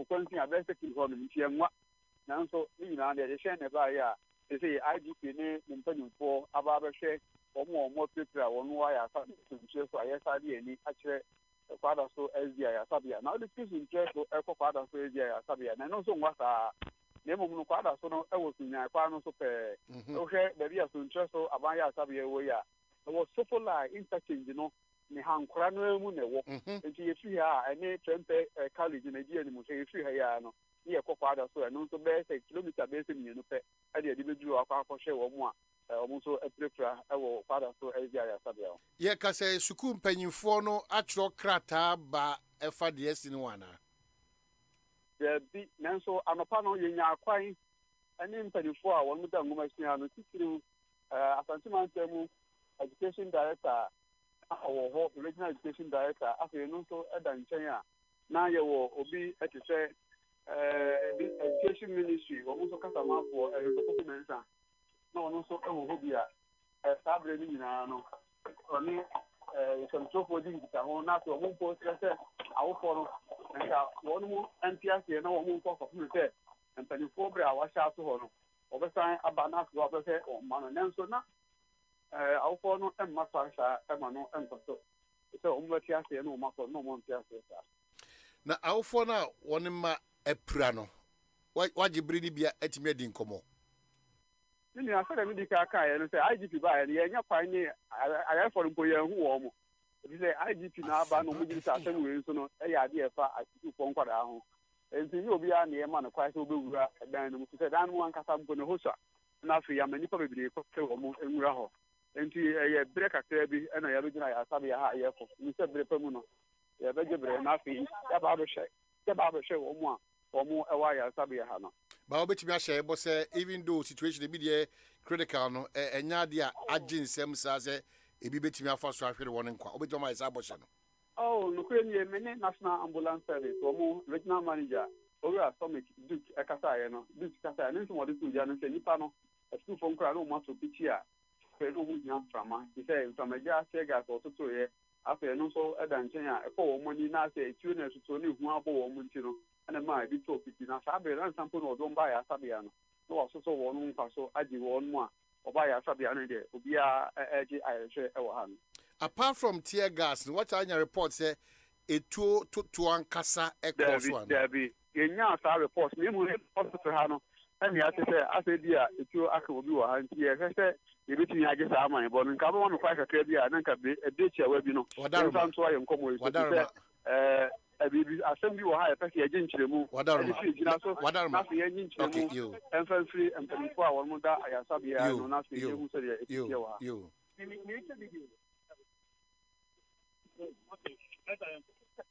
kwanti a best second ho no ntianwa nanso ni na de hye ne ba ya they say IGP ne mpanimfo aba ba hwe omo prepare wonu wa ya sa nche so ayesa de ani a kire kwada so SDI ya sabia na the peace nche so kwada so SDI ya sabia na no so nwa sa na emu no kwada so no ewo sunya kwa no so pe o hwe da bia so nche so aban ya sabia wo ya wo so for la interchange no ni hankora no emu na wo enti yefi ha ene trempe college na di ani mu so yefi ha ya no ye kwada so no so be say kilometer be se mienu pe e de di beduru akwa hwe wo mu a omuso eprepra ewo kwada so ezia ya sabia ye ka say suku mpanyimfo no atro krata ba efa de esi ni wana bi nanso anopa no yenya akwan ani mpanyimfo a wonu da ngoma sia no titiri asantima ntemu education director awo regional education director afi no so eda nchen a na ye wo obi etise education ministry omuso kasama for document no no so ewo bia sabre ni nyina no oni somtofo di kita ho na so mo po stress awofo no nka wonu mu MPS na wo mu ko ko se mpani fo bra wa sha so ho no obesan aba na so obese o ma no nenso na awofo no emma sha emma no enkoso so umwati ase no ma so no mo MPS sa na awofo na wonu ma epra no wajibri ni bia etimi adi nkomo ni asere mi dika aka ya no say IGP ba ya ye nya kwan ni aya for mpo ye hu wo mo bi say IGP na aba no mo ji sa asem we nso no e ya de efa atiku fo nkwada ho enti ni obi a na ye ma no kwai so obewura dan no mo say dan mo ankasa mpo no hosa na afi ya mani pa bebire ko se wo mo enwura ho enti ye bre kakra bi e na ya rugina ya sabe ya ha ye fo ni se bre pa mu no ye beje bre na afi ya ba do hye wo mo a wo mo e wa ya sabe ya ha no ba obetimi ahye ebo say even though situation be there critical no enya dia aginsem sa say ebi betimi afa so ahwere won nkwa obetimi ma isa aboshe no oh no kwe ni mene national ambulance service wo regional manager owura summit duke ekasa ye no duke kasa ni so wode tuja no say nipa no esu fo nkra no ma so pichi a fe no hu nya trama ti say ntamaja sega so toto ye afa no so eda nchen a ekọ wo moni na say etu na so ni hu abo wo mu nti no ana ma bi to pipi na sabe ran sampo no do mba ya sabe ya no no so wo no nfa so agi wo no a oba ya sabe ya no de obi a agi ayehwe e wo ha no apart from tear gas what are your reports say etuo to ankasa ekoso an there be yenya sa report me mu hospital ha no ani ate say asedi a etuo aka obi wo ha nti ye hwese ye betimi age sa aman bo nka bo no kwa kakra bi a na nka be ebechi awa bi no nka nso aye nkomo yi so abibi assembly wo ha e pese ye nchiremu na so ye nchiremu enfantry empemfo a won mu da ayasabia no na so ye hu se ye etie wa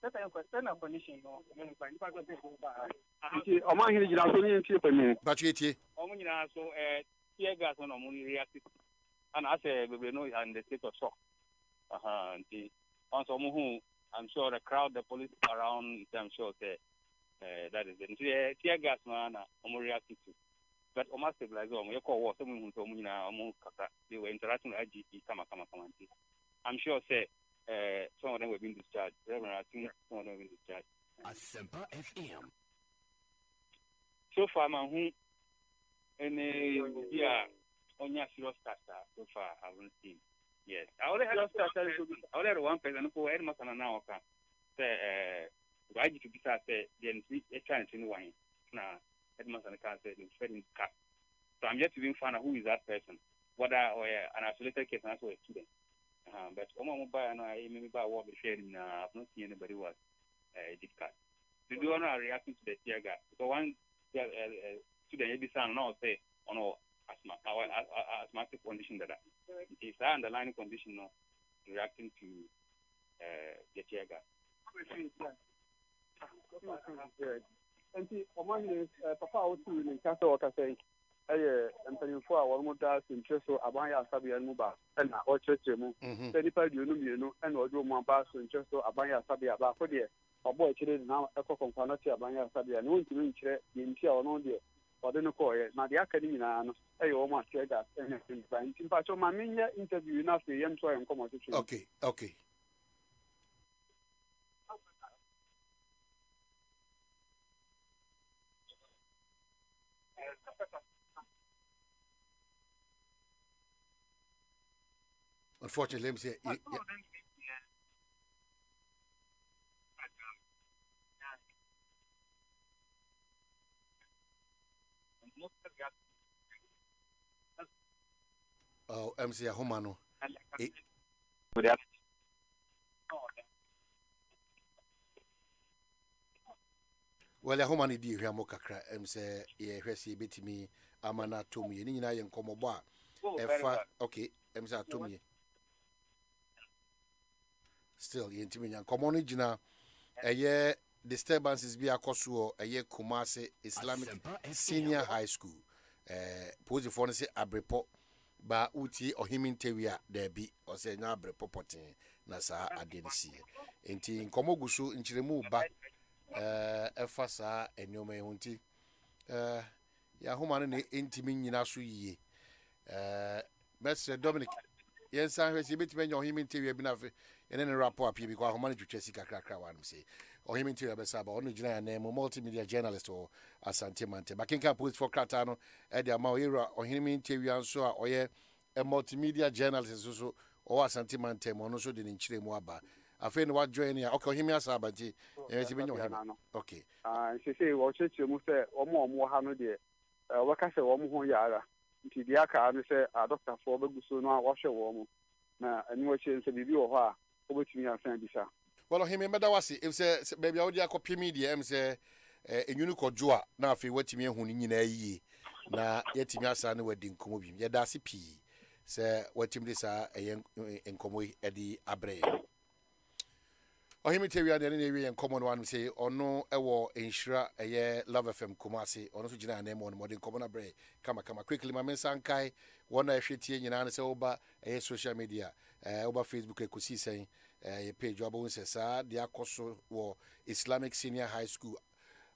That's a question of condition. No, Oma hiri jina so ni ntie pami. Bachetie. Omo nyina so tear gas no mo react. And as a baby no and the state of shock. Nti also mo hu I'm sure the crowd, the police around, I'm sure that is it. Tear gas man, I'm reacting to. But almost stabilize them. You call what someone who told me now, they were interacting with IGP. Come. I'm sure some of them were being discharged. I think some of them were being discharged. ASEMPA FM. So far, man, who any on your serious starter so far, I haven't seen. Yes, I already had one person who had my son now. Say, why did you be say, then a chance in wine? Now, Edmonton can say, it's very cut. So I'm yet to even find out who is that person, whether or an isolated case, and also a student. But Omo Mobile and I may buy what we sharing. I've not seen anybody was did cut. To do honor reacting to the tear gas. So one student, maybe son, now say, on all asthmatic condition that it is an underlying condition of reacting to the tear gas. And Oman Papa out in Castle Water saying, mpanyinfo a wɔn mo da asentwe so aban ya asabea no ba na ɔkyerɛkyerɛ mu sɛ nipa aduonu mmienu ɛna ɔde wɔn aba asentwe so aban ya asabea baako deɛ ɔbɔ akyire de na ɛkɔ kɔnkɔn no te aban ya asabea na wɔntumi nkyerɛ deɛ nti a ɔno deɛ ɔde no kɔɔyɛ na deɛ aka no nyinaa no ɛyɛ wɔn ateɛ gas ɛna nipa nti mpakyɛw ma menyɛ interview na afei yɛn nso ayɛ nkɔmɔ twitwi. Okay. Unfortunately, let me say, MC Ahomano. Well, Ahomani di Hamo Kakra, MC, Hesi Betimi, Amana Tomi, Nina and Komoba. Okay, MC Tomi. Still, Yentimian, Komoni Jina, a year disturbances be a Kosuo, a year Kumase Islamic Senior High School. Pose for say Abrepo. Ba uti ohimin tewia there be or say na Abrepo potin na sa adenisi. Enti nkomo gusu nchiremu ba ɛfa saa enwoma ehunti ya homa no ne entimi nyina so yie Mr. Dominic yensan hwesi betime nya ohimi ntewia bi na fe ene ne rapport apie bi kwa homa no twetwe sika krakra wa no say ohimi ntewia be sa ba ono gina ya na multimedia journalist or Asante Mante bakinka post for krata no e de ama oyera ohimi ntewia nso a oye a multimedia journalist so o Asante Mante mo no so de nchiremu aba afen what join here okay him asa abati okay say wo cheche mu say omo ha no de wo ka say wo mo ho yara nti dia ka no say doctor for beguso no a wo hwe wo mo na ani wo che nse bibi wo ho a obetumi asan bisa well him meda wase if say baby a wo dia copy media em say enyunu kojo a na afi watimi ehu ni nyina yi na yetimi asa na wadi nkomo bi ye da se pi say watimi de sa enkomo e di abre ohimi tewia de ne ewie enkomo one say ono ewo enhira eye Love FM Kumasi ono so gina na mo no modern komo na bre kama quickly ma mensan kai wona ehwetie nyina na say oba eye social media oba Facebook ekusi sen ye page oba won say sa de akoso wo Islamic Senior High School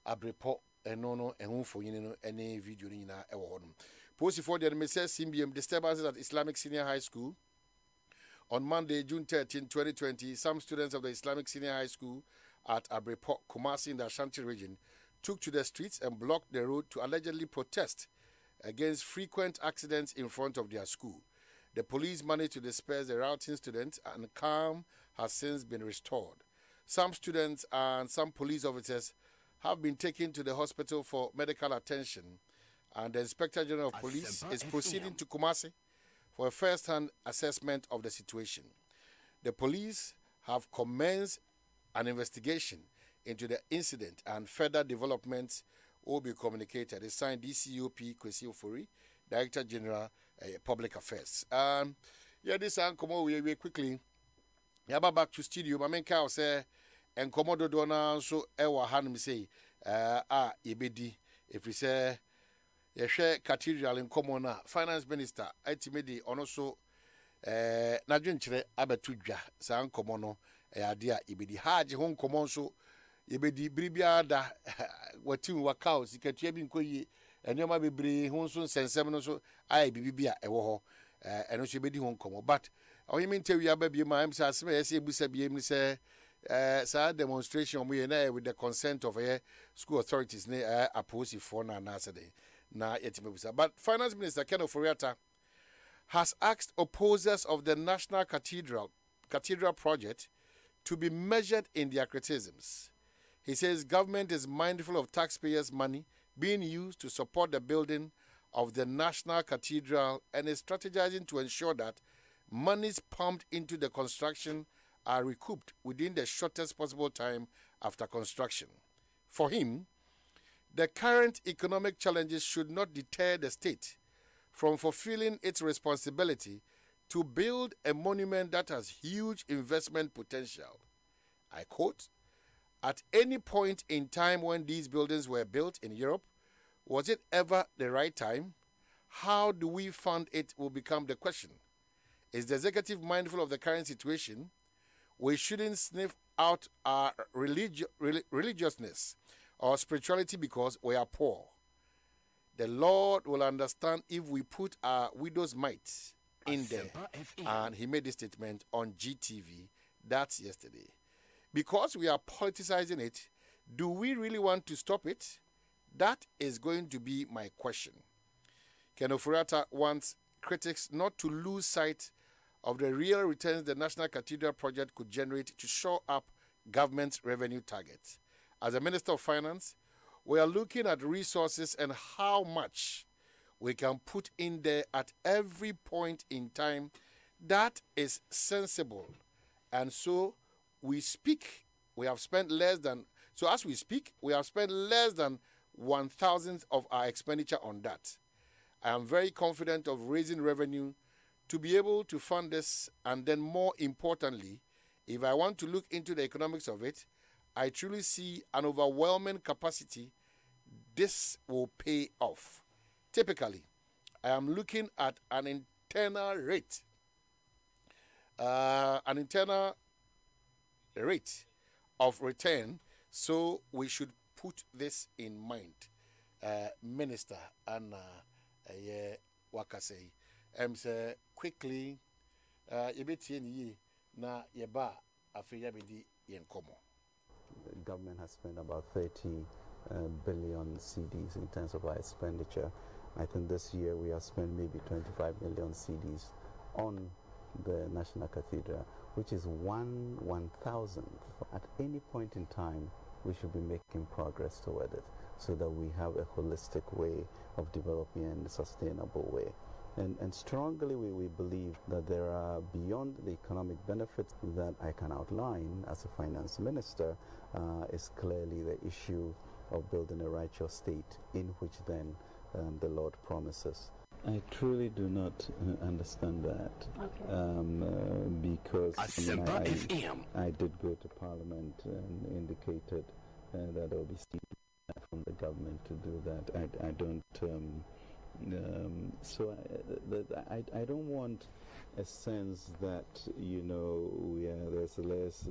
Abrepo no ehunfo nyine no ene video ni nyina ewo hodum post for the message CBM disturbances at Islamic Senior High School. On Monday, June 13, 2020, some students of the Islamic Senior High School at Abrepo, Kumasi in the Ashanti region took to the streets and blocked the road to allegedly protest against frequent accidents in front of their school. The police managed to disperse the routing students and calm has since been restored. Some students and some police officers have been taken to the hospital for medical attention, and the Inspector General of Police is proceeding to Kumasi for a first-hand assessment of the situation. The police have commenced an investigation into the incident and further developments will be communicated. It's signed DCOP Kwesi Ofori, Director General Public Affairs. This Ankomo we quickly. Yaba back to studio. Mamenka will say, and Komodo Dona so ewa hanum say, yebedi. If we say, yɛhwɛ cathedral in common finance minister ultimately ono so na dwenkyerɛ abeto dwa saa nkɔmɔ no ade a ibedi haje ho nkɔmɔ so yebedi biribia da watim wakao sikatua bi nkoyie enema bebre ho so nsensem no so ai bibibia ɛwɔ hɔ ɛno so yebedi ho nkɔmɔ but oyimi ntewia ba bi ma am say asema yɛse ebusa bi em sɛ saa demonstration omo ye na with the consent of school authorities ne apposi for na nasade na yetimebusa. But Finance Minister Ken Oforiatta has asked opposers of the National Cathedral project to be measured in their criticisms. He says government is mindful of taxpayers' money being used to support the building of the National Cathedral and is strategizing to ensure that monies pumped into the construction are recouped within the shortest possible time after construction. For him, the current economic challenges should not deter the state from fulfilling its responsibility to build a monument that has huge investment potential. I quote, "At any point in time when these buildings were built in Europe, was it ever the right time? How do we fund it will become the question. Is the executive mindful of the current situation? We shouldn't sniff out our religiousness or spirituality because we are poor. The Lord will understand if we put our widow's mite in there." And he made this statement on GTV. That's yesterday. Because we are politicizing it, do we really want to stop it? That is going to be my question. Ken Oforiatta wants critics not to lose sight of the real returns the National Cathedral project could generate to shore up government's revenue targets. As a Minister of Finance, we are looking at resources and how much we can put in there at every point in time that is sensible. And so we speak, we have spent less than, so as we speak, we have spent less than 1,000th of our expenditure on that. I am very confident of raising revenue to be able to fund this, and then more importantly, if I want to look into the economics of it, I truly see an overwhelming capacity. This will pay off. Typically, I am looking at an internal rate of return, so we should put this in mind. Minister Anna Wakasei, say quickly, na yeba afeya bedi yenkomo. The government has spent about 30 billion CDs in terms of our expenditure. I think this year we have spent maybe 25 million CDs on the National Cathedral, which is 1/1000th. At any point in time, we should be making progress toward it so that we have a holistic way of developing in a sustainable way. And strongly we believe that there are, beyond the economic benefits that I can outline as a finance minister, is clearly the issue of building a righteous state in which then the Lord promises. I truly do not understand that. Okay. Because I did go to Parliament and indicated that there will be steep from the government to do that. I don't... so I don't want a sense that, there's less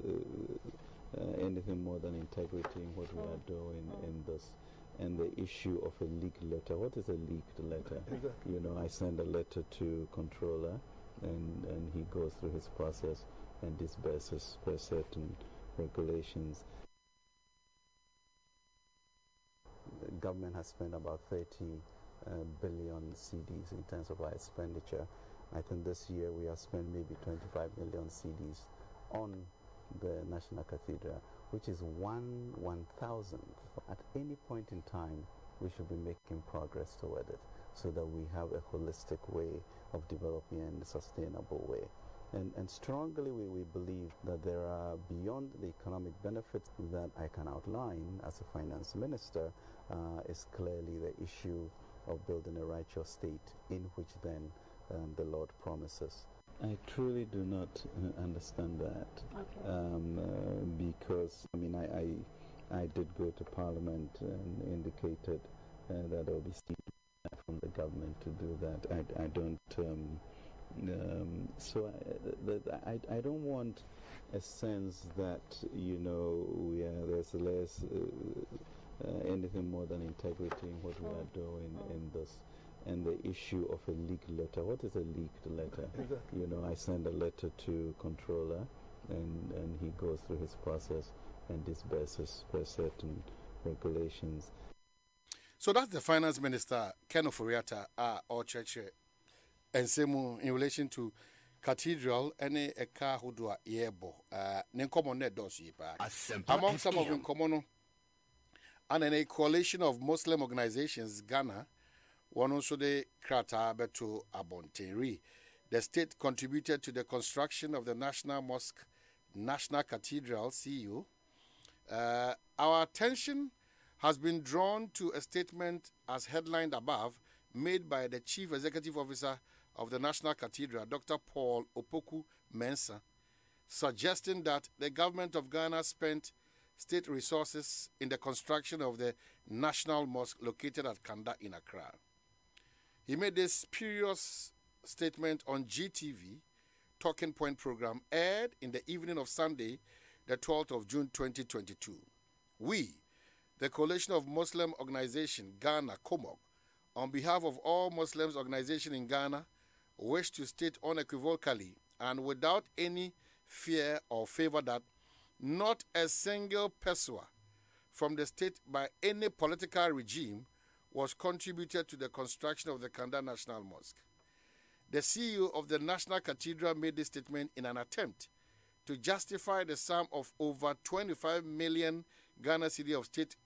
anything more than integrity in what we are doing in this. And the issue of a leaked letter. What is a leaked letter? Exactly. I send a letter to controller and he goes through his process and disburses per certain regulations. The government has spent about 30 billion CDs in terms of our expenditure. I think this year we have spent maybe 25 million CDs on the National Cathedral, which is 1/1000th. At any point in time, we should be making progress toward it so that we have a holistic way of developing in a sustainable way. And strongly we believe that there are, beyond the economic benefits that I can outline as a finance minister, is clearly the issue of building a righteous state in which then the Lord promises. I truly do not understand that. Okay. Because, I did go to Parliament and indicated that there will be steep from the government to do that. I don't... so I don't want a sense that, there's less anything more than integrity in what we are doing in this. And the issue of a leaked letter. What is a leaked letter? Exactly. I send a letter to controller and he goes through his process and disburses per certain regulations. So that's the finance minister, Ken Oforiatta, or church, and same in relation to cathedral, any eka hudua yebo, nenkomo ne dosi pa. Among some of them common, and a coalition of Muslim organizations, Ghana, one also the Krata Beto Abonteri. The state contributed to the construction of the National Mosque, National Cathedral, CU. Our attention has been drawn to a statement as headlined above, made by the Chief Executive Officer of the National Cathedral, Dr. Paul Opoku Mensah, suggesting that the government of Ghana spent state resources in the construction of the National Mosque located at Kanda in Accra. He made this spurious statement on GTV, Talking Point program, aired in the evening of Sunday, the 12th of June 2022. We, the Coalition of Muslim Organization, Ghana, COMOG, on behalf of all Muslims organizations in Ghana, wish to state unequivocally and without any fear or favor that not a single peso from the state by any political regime was contributed to the construction of the Kanda National Mosque. The CEO of the National Cathedral made this statement in an attempt to justify the sum of over 25 million Ghana cedi of state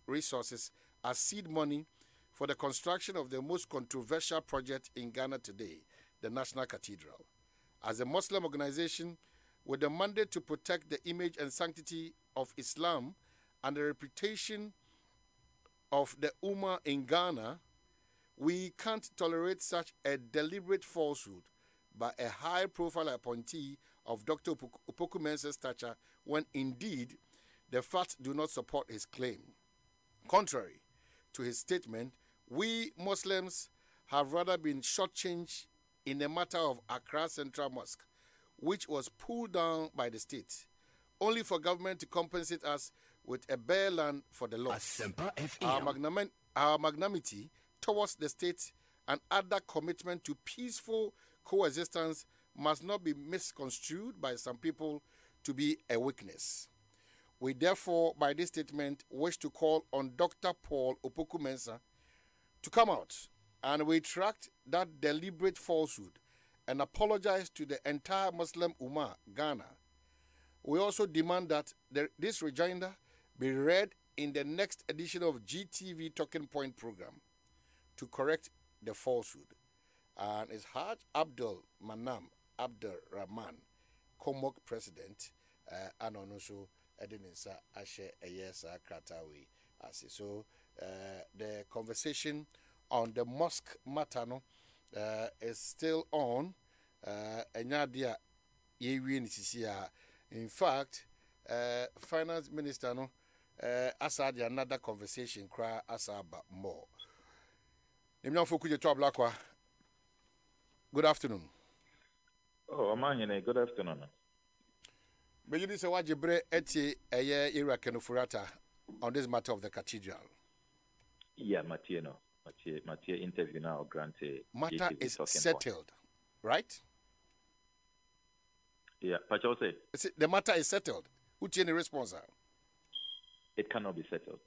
resources as seed money for the construction of the most controversial project in Ghana today, the National Cathedral. As a Muslim organization with the mandate to protect the image and sanctity of Islam and the reputation of the Ummah in Ghana, we can't tolerate such a deliberate falsehood by a high-profile appointee of Dr. Opoku-Mensah's stature when indeed the facts do not support his claim. Contrary to his statement, we Muslims have rather been shortchanged in the matter of Accra Central Mosque, which was pulled down by the state, only for government to compensate us with a bare land for the loss. ASEMPA FM. Our magnanimity towards the state and other commitment to peaceful coexistence must not be misconstrued by some people to be a weakness. We therefore, by this statement, wish to call on Dr. Paul Opoku-Mensah to come out and retract that deliberate falsehood and apologize to the entire Muslim Ummah, Ghana. We also demand that this rejoinder be read in the next edition of GTV Talking Point program to correct the falsehood. And it's Haj Abdul Manam Abdul Rahman, Komok President, and also Edinisa Ashe Ayesa Kratawi. So the conversation on the mosque matter is still on. Enyadia yewi nisisia. In fact, Finance Minister asad another conversation cry asaba more. Good afternoon. Oh, Amahine, good afternoon. Bejudi se wajibre eti eye ira kenufurata on this matter of the cathedral. Yeah, Mathieu interview now granted. Matter is settled, right? Yeah, Pacho say. The matter is settled. Who take the response? It cannot be settled.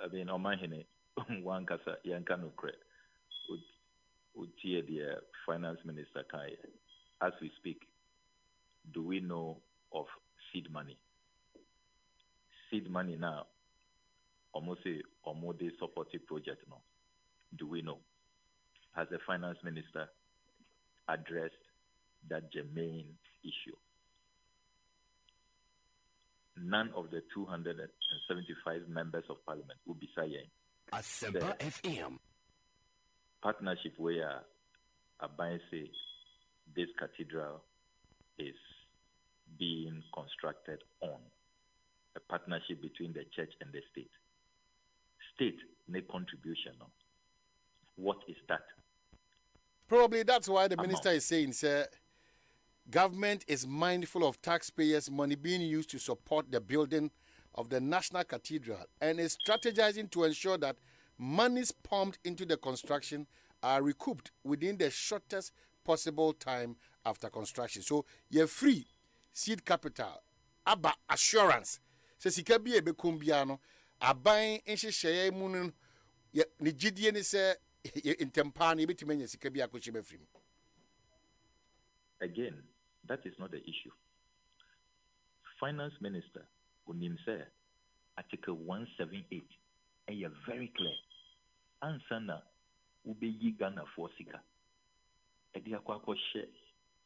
I mean, Amahine, one kasa yankano kre. Utie the finance minister Kai. As we speak, do we know of seed money? Seed money now, almost a supportive project now. Do we know? Has the finance minister addressed that germane issue? None of the 275 members of parliament will be saying ASEMPA FM. Partnership where Abai say this cathedral is being constructed on a partnership between the church and the state. State make contribution. What is that? Probably that's why the minister is saying, sir, government is mindful of taxpayers' money being used to support the building of the National Cathedral and is strategizing to ensure that monies pumped into the construction are recouped within the shortest possible time after construction. So, you're free seed capital, aba assurance. So, sika bi ebe kumbiano, aban enche sheye munun, ni jidie ni se intempani beti menye sika bi akochibe free. Again, that is not the issue. Finance Minister Unimse, Article 178, and you're very clear. Ansana ube yi Ghana for sika. Edi akwa share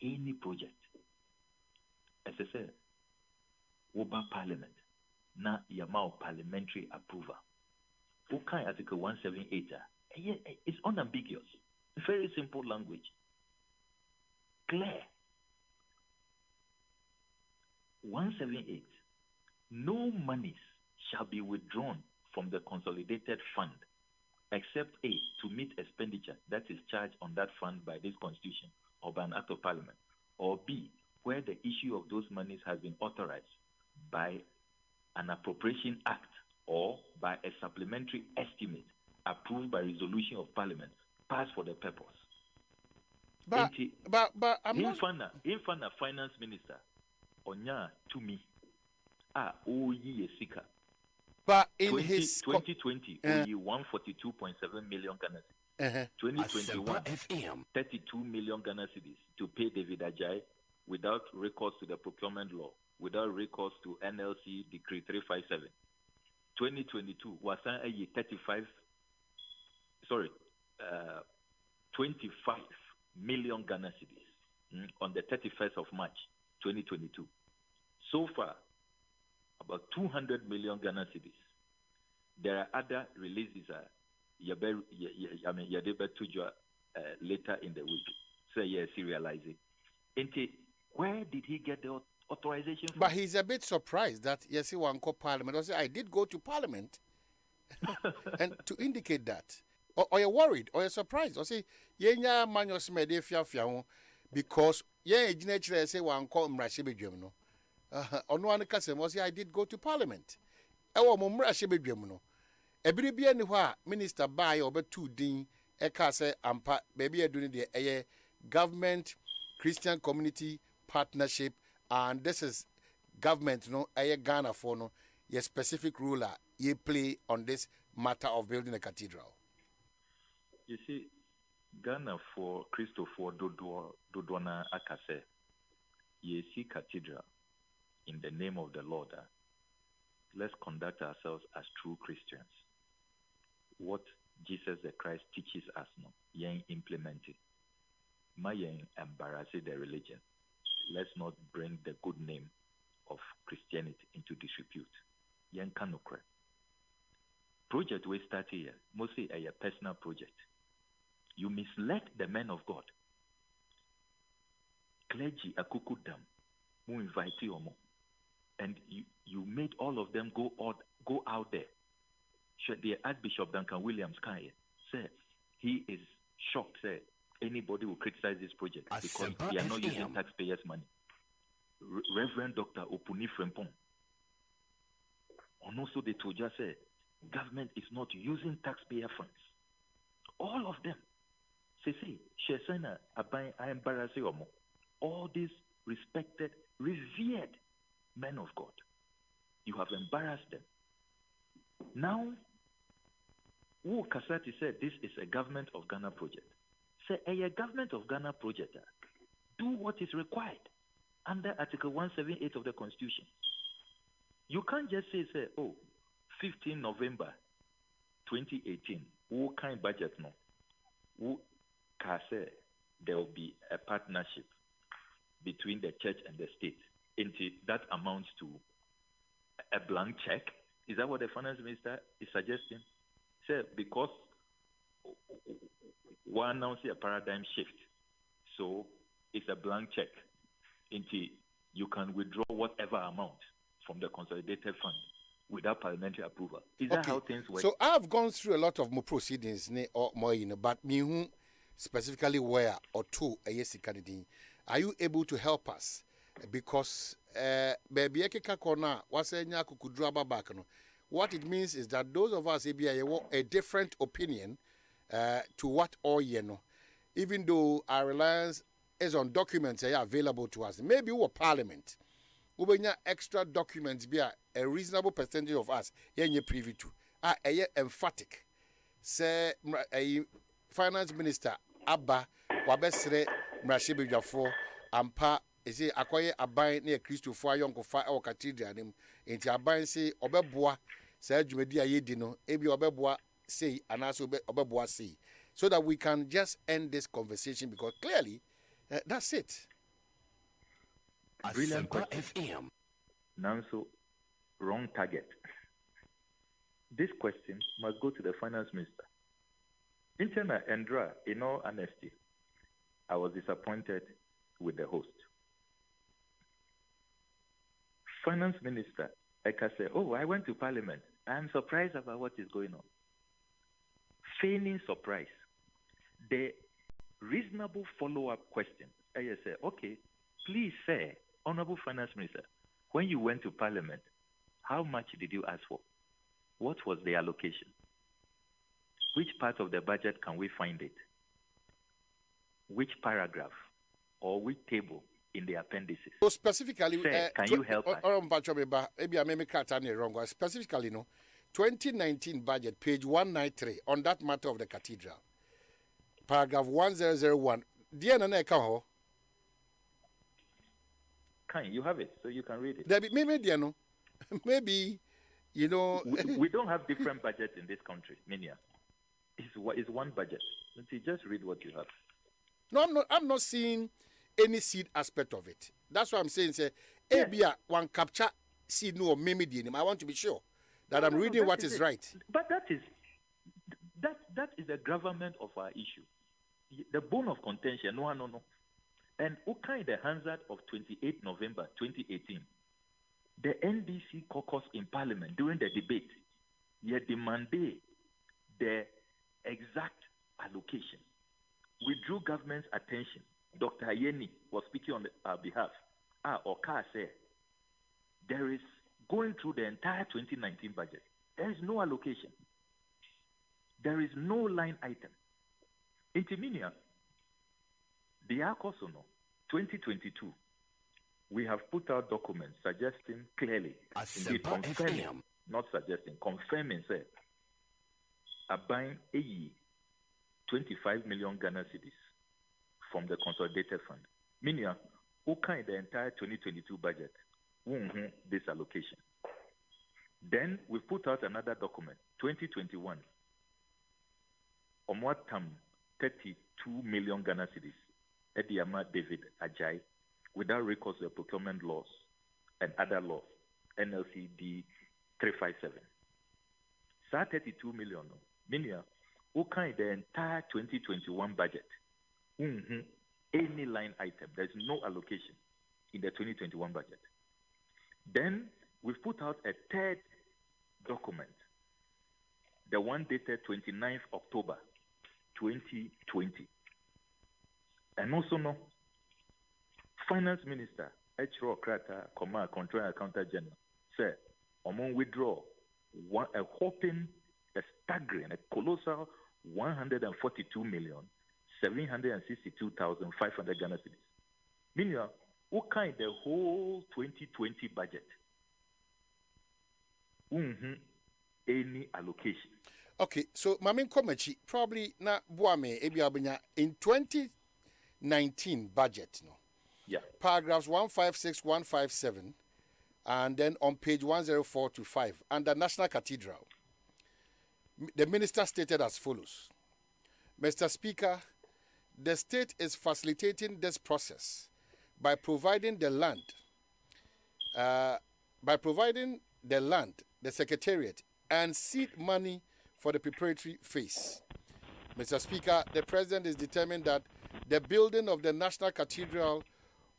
any project. As I said, Oba Parliament na yamao parliamentary approval. Okay, Article 178 it's unambiguous. Very simple language. Clear. 178. No monies shall be withdrawn from the consolidated fund except A, to meet expenditure that is charged on that fund by this constitution or by an act of parliament, or B, where the issue of those monies has been authorized by an appropriation act or by a supplementary estimate approved by resolution of parliament passed for the purpose. But I'm not... Infana finance minister, onya to me, oyi esika. But in his 2020, only 142.7 million Ghana cedis. 2021, FM. 32 million Ghana cedis to pay David Ajay without recourse to the procurement law, without recourse to NLC Decree 357. 2022 was a 25 million Ghana cedis on the 31st of March 2022. So far, about 200 million Ghana cedis. There are other releases. Later in the week. So yes, serializing. Where did he get the authorization from? But he's a bit surprised that yes, he won't go Parliament. I did go to Parliament, and to indicate that, or you're worried, or you're surprised, or say yeah, man, you're smeddy because yeah, say one call Mrashibijum no. On one occasion was I did go to Parliament. I want Mrashibijum no. Every be anywhere minister buy over 2 din ekase ampa baby doing the government Christian community partnership, and this is government no Ghana for no your specific ruler ye play on this matter of building a cathedral. You see, Ghana for Christopher Dodona Akase ye see cathedral in the name of the Lord. Let's conduct ourselves as true Christians. What Jesus the Christ teaches us now, yen implement it. Ma yen embarrass the religion. Let's not bring the good name of Christianity into disrepute. Yen kanukre. Project we start here, mostly a personal project. You misled the men of God. Clergy akukudam, who invite you more, and you made all of them go out there. The Archbishop Duncan Williams said he is shocked that anybody will criticize this project because they are not using taxpayers' money. Reverend Dr. Opuni Frempong. And also they told us government is not using taxpayer funds. All of them. Say, Shesana, I embarrass you. All these respected, revered men of God. You have embarrassed them. Now, Wu Kasati said this is a government of Ghana project. Say a government of Ghana project. Do what is required under Article 178 of the Constitution. You can't just say 15 November 2018, Wu kind budget no. Wu Kase, there will be a partnership between the church and the state. That amounts to a blank check. Is that what the finance minister is suggesting? Say, because one announcing a paradigm shift, so it's a blank check. You can withdraw whatever amount from the consolidated fund without parliamentary approval. Is that how things work? So I've gone through a lot of more proceedings, or more, but me specifically where or two a yes candidate. Are you able to help us? Because baby kona wasenya kukudra back no. What it means is that those of us a different opinion to what all you know, even though our reliance is on documents available to us. Maybe we Parliament, we need extra documents be a reasonable percentage of us you're privy to. Emphatic. Say a finance minister Abba wabesre mrashibi jafo ampa ese akoye aban na Christopher Yonko fa o cathedral nim enti aban se obeboa say dwumadi ayedi no ebi obeboa say anaso obeboa say so that we can just end this conversation because clearly that's it. Brilliant FM. Now so wrong target. This question must go to the finance minister. Interna Andra, in all honesty, I was disappointed with the host. Finance minister, I can say, I went to parliament. I'm surprised about what is going on. Feigning surprise. The reasonable follow-up question, I say, please say, Honorable Finance Minister, when you went to parliament, how much did you ask for? What was the allocation? Which part of the budget can we find it? Which paragraph or which table in the appendices? So specifically, can you help us? Maybe I may wrong. Specifically, no. 2019 budget, page 193, on that matter of the cathedral, paragraph 1001. Dear Nana Kaho. Can you have it so you can read it? Maybe, maybe, you know. we don't have different budgets in this country, Minia. It's one budget. Just read what you have. No, I'm not seeing any seed aspect of it. That's what I'm saying. Say, Abia one capture seed no maybe. I want to be sure that I'm reading what is right. But that is the government of our issue. The bone of contention. No. And okay, the hazard of 28 November 2018, the NDC caucus in Parliament during the debate, they demanded the exact allocation. We drew government's attention. Dr. Ayeni was speaking on our behalf. Oka said, there is, going through the entire 2019 budget, there is no allocation. There is no line item. Intiminia, the Akosono, 2022, we have put out documents suggesting clearly, indeed confirming, not suggesting, confirming, say, buying 25 million Ghana cedis from the consolidated fund. Meaning, okay, the entire 2022 budget, this allocation. Then we put out another document, 2021, on what term 32 million Ghana cedis, Ediyama David Ajay, without recourse to the procurement laws and other laws, NLCD 357. So 32 million, meaning, okay, the entire 2021 budget, any line item, there's no allocation in the 2021 budget. Then we've put out a third document, the one dated 29th October 2020. And also, Finance Minister, H.R. Krata, Controller Accountant General, said, among withdraw a whopping, a staggering, a colossal 142,762,500 Ghana cedis. Meanwhile, what kind the whole 2020 budget? Any allocation. Okay, so Mamin Komachi, probably na Buame Ebiabanya in 2019 budget, no? Yeah. Paragraphs 156, 157, and then on page 104 to 5, under National Cathedral, the minister stated as follows: Mr. Speaker, the state is facilitating this process by providing the land, the secretariat, and seed money for the preparatory phase. Mr. Speaker, the President is determined that the building of the National Cathedral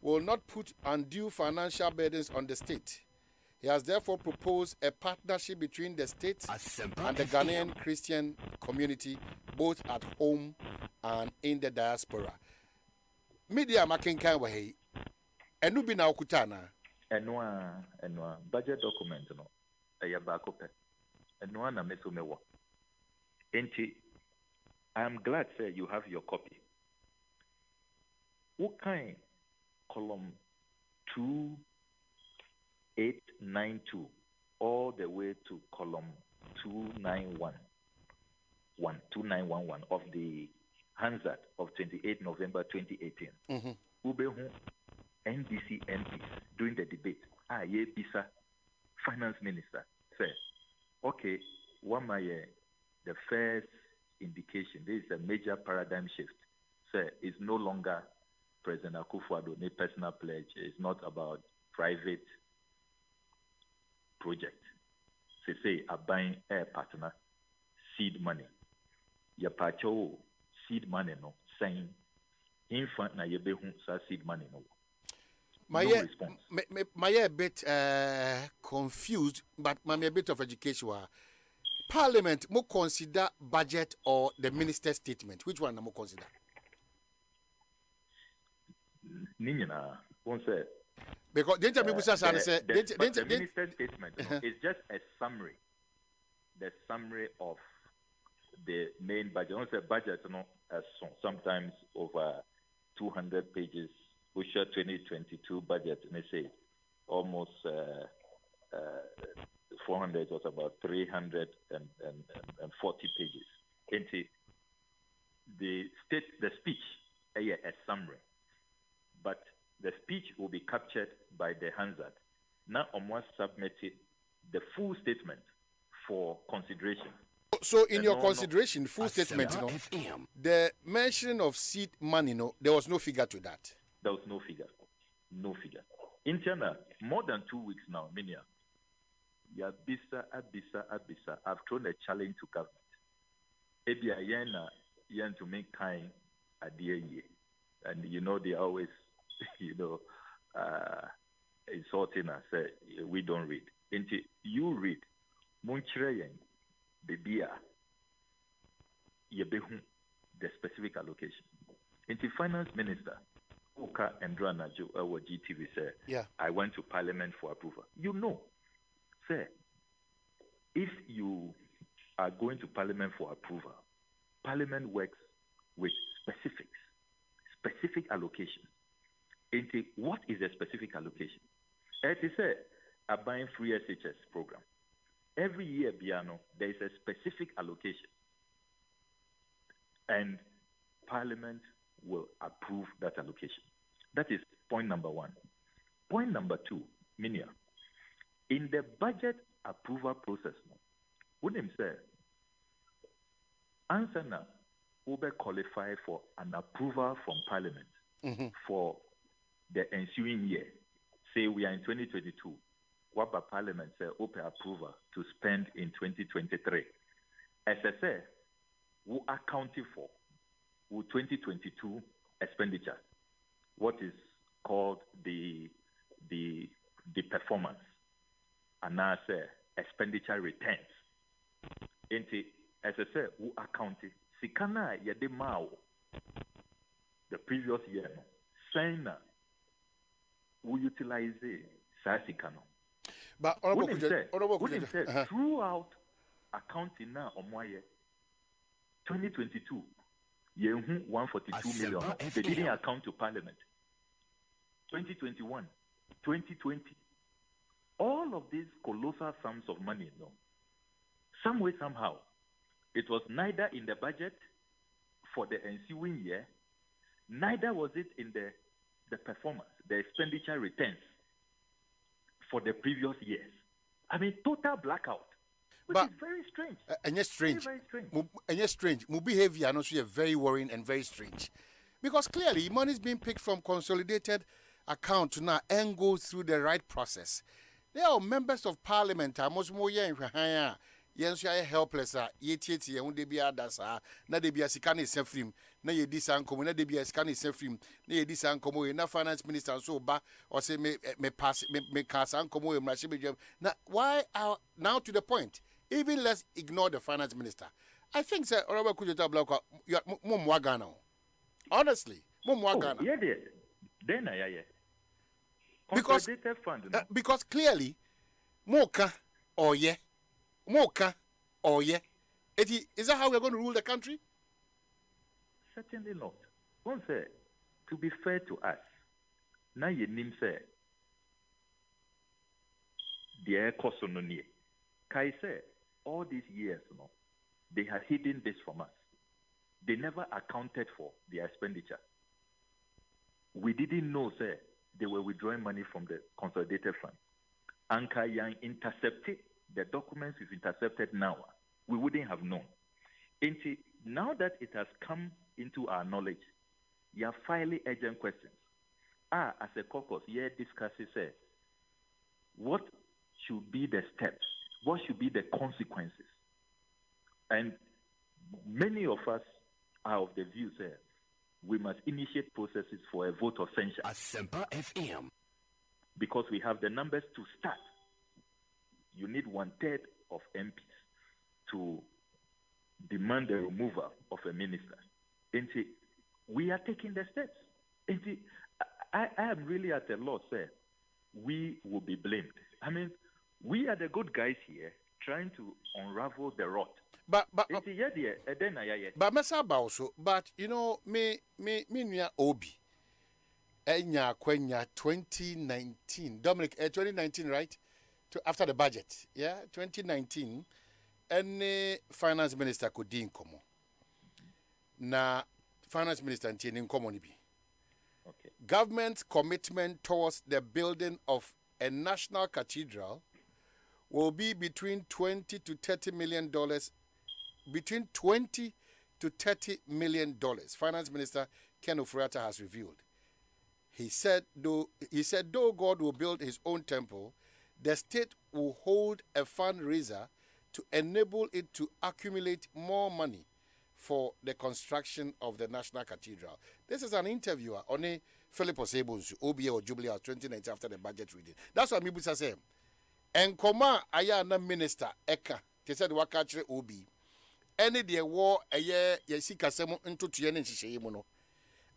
will not put undue financial burdens on the state. He has therefore proposed a partnership between the state and the Ghanaian Christian community, both at home and in the diaspora. Media makinkan wahi. Enu bi na okutana. Enwa budget document no. Eya bakope. Enwa na mesomewo. Enti, I am glad, sir, you have your copy. What kind? Column 2892 all the way to column 2911 of the Hansard of 28 November 2018. Ubehu NDC MPs during the debate. Bisa Finance Minister said, okay, the first indication, this is a major paradigm shift. Sir, it's no longer President Akufo-Addo, personal pledge. Is not about private project. Say a buying air partner, seed money. Ya pacho seed money no saying infant na yebehu sa seed money no. My a bit confused, but my a bit of education. Parliament mo consider budget or the minister's statement? Which one mo consider? Nina, one said. Because the minister's statement is just a summary. The summary of the main budget. Once a budget, sometimes over 200 pages. We share 2022 budget, may say almost 400, it was about 340 pages. Into the speech, a summary, but the speech will be captured by the Hansard. Now, Omwa submitted the full statement for consideration. So, in your consideration, full statement, the mention of seed money, there was no figure to that. There was no figure. No figure. In China, more than 2 weeks now, Minia, Abisa. I've thrown a challenge to government. Ebia yen to make kind idea ye. And they always, insulting us, say, we don't read. Into you read, Munchreyen, Bebia, Yebehu, the specific allocation. Into finance minister, Oka and Dranajo, our GTV said, I went to parliament for approval. Say, if you are going to parliament for approval, parliament works with specific allocation. Into what is a specific allocation? It is a buying free SHS program. Every year, Biano, there is a specific allocation. And Parliament will approve that allocation. That is point number one. Point number two, Minia. In the budget approval process, William said, answer now, will qualify for an approval from Parliament for the ensuing year. Say we are in 2022. What by Parliament say open approval to spend in 2023. As I say, we accounted for 2022 expenditure. What is called the performance, and now say expenditure returns. As I say, we accounted. Sikana yade mao the previous year. Saying we utilize Sasikano. But throughout accounting now on 2022, 142 million. They didn't account to Parliament. 2021, 2020, all of these colossal sums of money, some way, somehow, it was neither in the budget for the ensuing year, neither was it in the performance, the expenditure returns for the previous years. I mean, total blackout, which is very strange. And yes, strange. Very strange. And yes, strange. My behavior and also very worrying and very strange. Because clearly, money is being picked from consolidated account to now and go through the right process. There are members of parliament, most more yes, I helpless. Yet, when they be others, na they be a scanning self-film, na ye disan come, na they be a scanning self-film, na ye disan come, na finance minister so ba or say me pass me cast and come away, now, why are now to the point? Even let's ignore the finance minister. I think, sir, Robert could you tell block mum wagana. Honestly, mum wagana. Yeah, then because clearly, Moka or ye. Moka or ye. Is that how we're going to rule the country? Certainly not. One say, to be fair to us, now your name say, the air cost on no near. Kai say, all these years, they have hidden this from us. They never accounted for their expenditure. We didn't know, sir, they were withdrawing money from the consolidated fund. Anka Yang intercepted the documents we've intercepted now. We wouldn't have known. Now that it has come into our knowledge, you are filing urgent questions. As a caucus, discusses what should be the steps, what should be the consequences. And many of us are of the view, we must initiate processes for a vote of censure. ASEMPA FM. Because we have the numbers to start. You need 1/3 of MPs to demand the removal of a minister. We are taking the steps. I am really at a loss, sir. We will be blamed. I mean, we are the good guys here trying to unravel the rot. But also, but me Obi. Enya Kwenya 2019. Dominic, 2019, right? after the budget, 2019, any finance minister could do inkomo. Na finance minister and inkomo nibi. Okay. Government's commitment towards the building of a national cathedral will be between $20 to $30 million. Between $20 to $30 million. Finance Minister Ken Ofori-Atta has revealed. He said, though God will build his own temple, the state will hold a fundraiser to enable it to accumulate more money for the construction of the National Cathedral. This is an interview on a Philip Osei-BONSU, OBA or Jubilee House 2019 after the budget reading. That's what Mibusa said. And Koma Ayana Minister Eka, they said Wakatre Obi. Any the war a year Yesika Semo into Tianin Shishamono.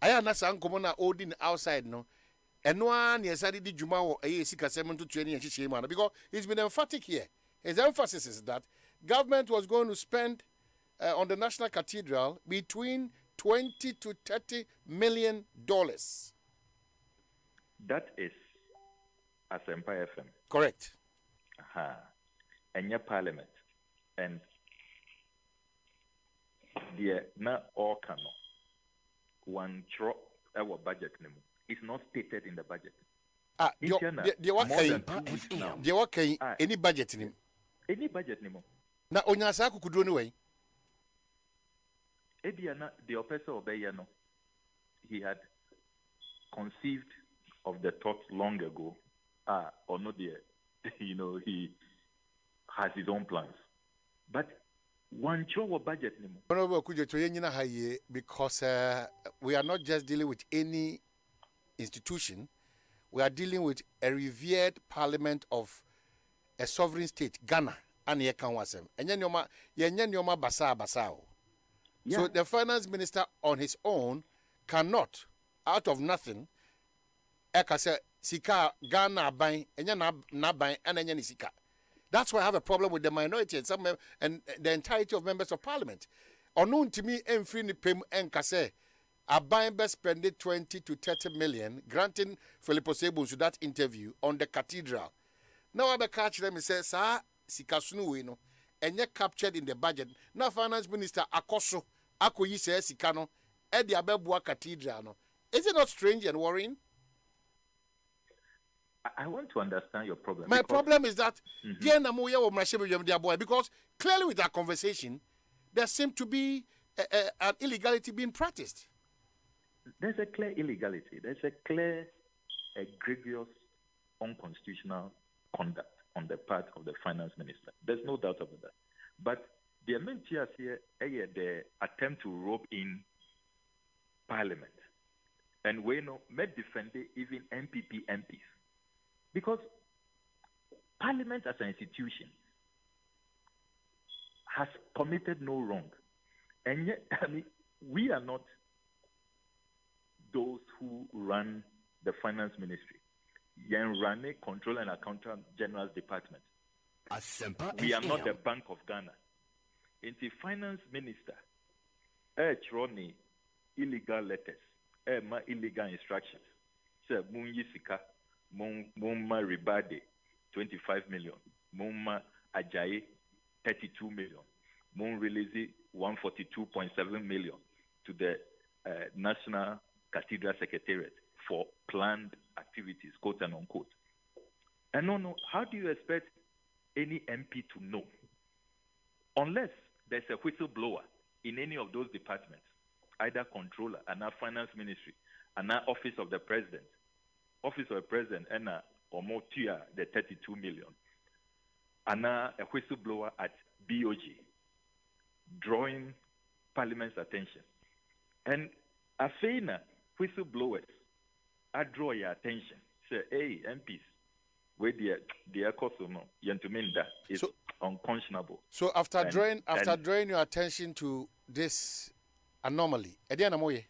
Ayana San Komona Odin outside no. And one yesadi di Jumao a Yesika Semo to Tianin Shishamana because he's been emphatic here. His emphasis is that government was going to spend on the National Cathedral between $20 to $30 million. That is ASEMPA FM. Correct. And your parliament. And the na all cano one drop our budget name. It's not stated in the budget. Any budget name. Any budget name. Na onyasa kukudu anyway. Ediana the oppressor Obeyano. He had conceived of the thoughts long ago. Or not there. He has his own plans. But one show budget anymore. Because we are not just dealing with any institution, we are dealing with a revered parliament of a sovereign state, Ghana, and Yekanwasem. And Yenyanyoma Basao. So the finance minister on his own cannot, out of nothing, Ekase Sika Ghana buying and na buying and then Sika. That's why I have a problem with the minority and some and the entirety of members of parliament. Unknown to me, free pay and kase a buying best spend 20 to 30 million, granting Philip Osei-BONSU that interview on the cathedral. Now I catch them and say, Sir, Sikasunu wino, and yet captured in the budget. Now finance minister Akoso Akoyi says Sikano at the Abebua Cathedral. Is it not strange and worrying? I want to understand your problem. My problem is that because clearly with that conversation, there seems to be an illegality being practiced. There's a clear illegality. There's a clear, egregious, unconstitutional conduct on the part of the finance minister. There's no doubt about that. But the amendment here, the attempt to rope in parliament, and we know, may defend even MPP MPs. Because Parliament as an institution has committed no wrong. And yet, we are not those who run the finance ministry. Run a control and accountant general's department. We are not the Bank of Ghana. In the finance minister, Chroni illegal letters, illegal instructions. So, Munyisika. Mumma Ribade, 25 million. Mumma Ajayi, 32 million. Mum release 142.7 million to the National Cathedral Secretariat for planned activities, quote and unquote. And no, how do you expect any MP to know? Unless there's a whistleblower in any of those departments, either controller, and our finance ministry, and our office of the president, Office of the President, and or more tier the 32 million. And a whistleblower at BOG, drawing Parliament's attention. And a FENA whistleblowers, I draw your attention. Say, hey, MPs, where the cost of no, Yantuminda is unconscionable. So after drawing your attention to this anomaly, Ediana Moye.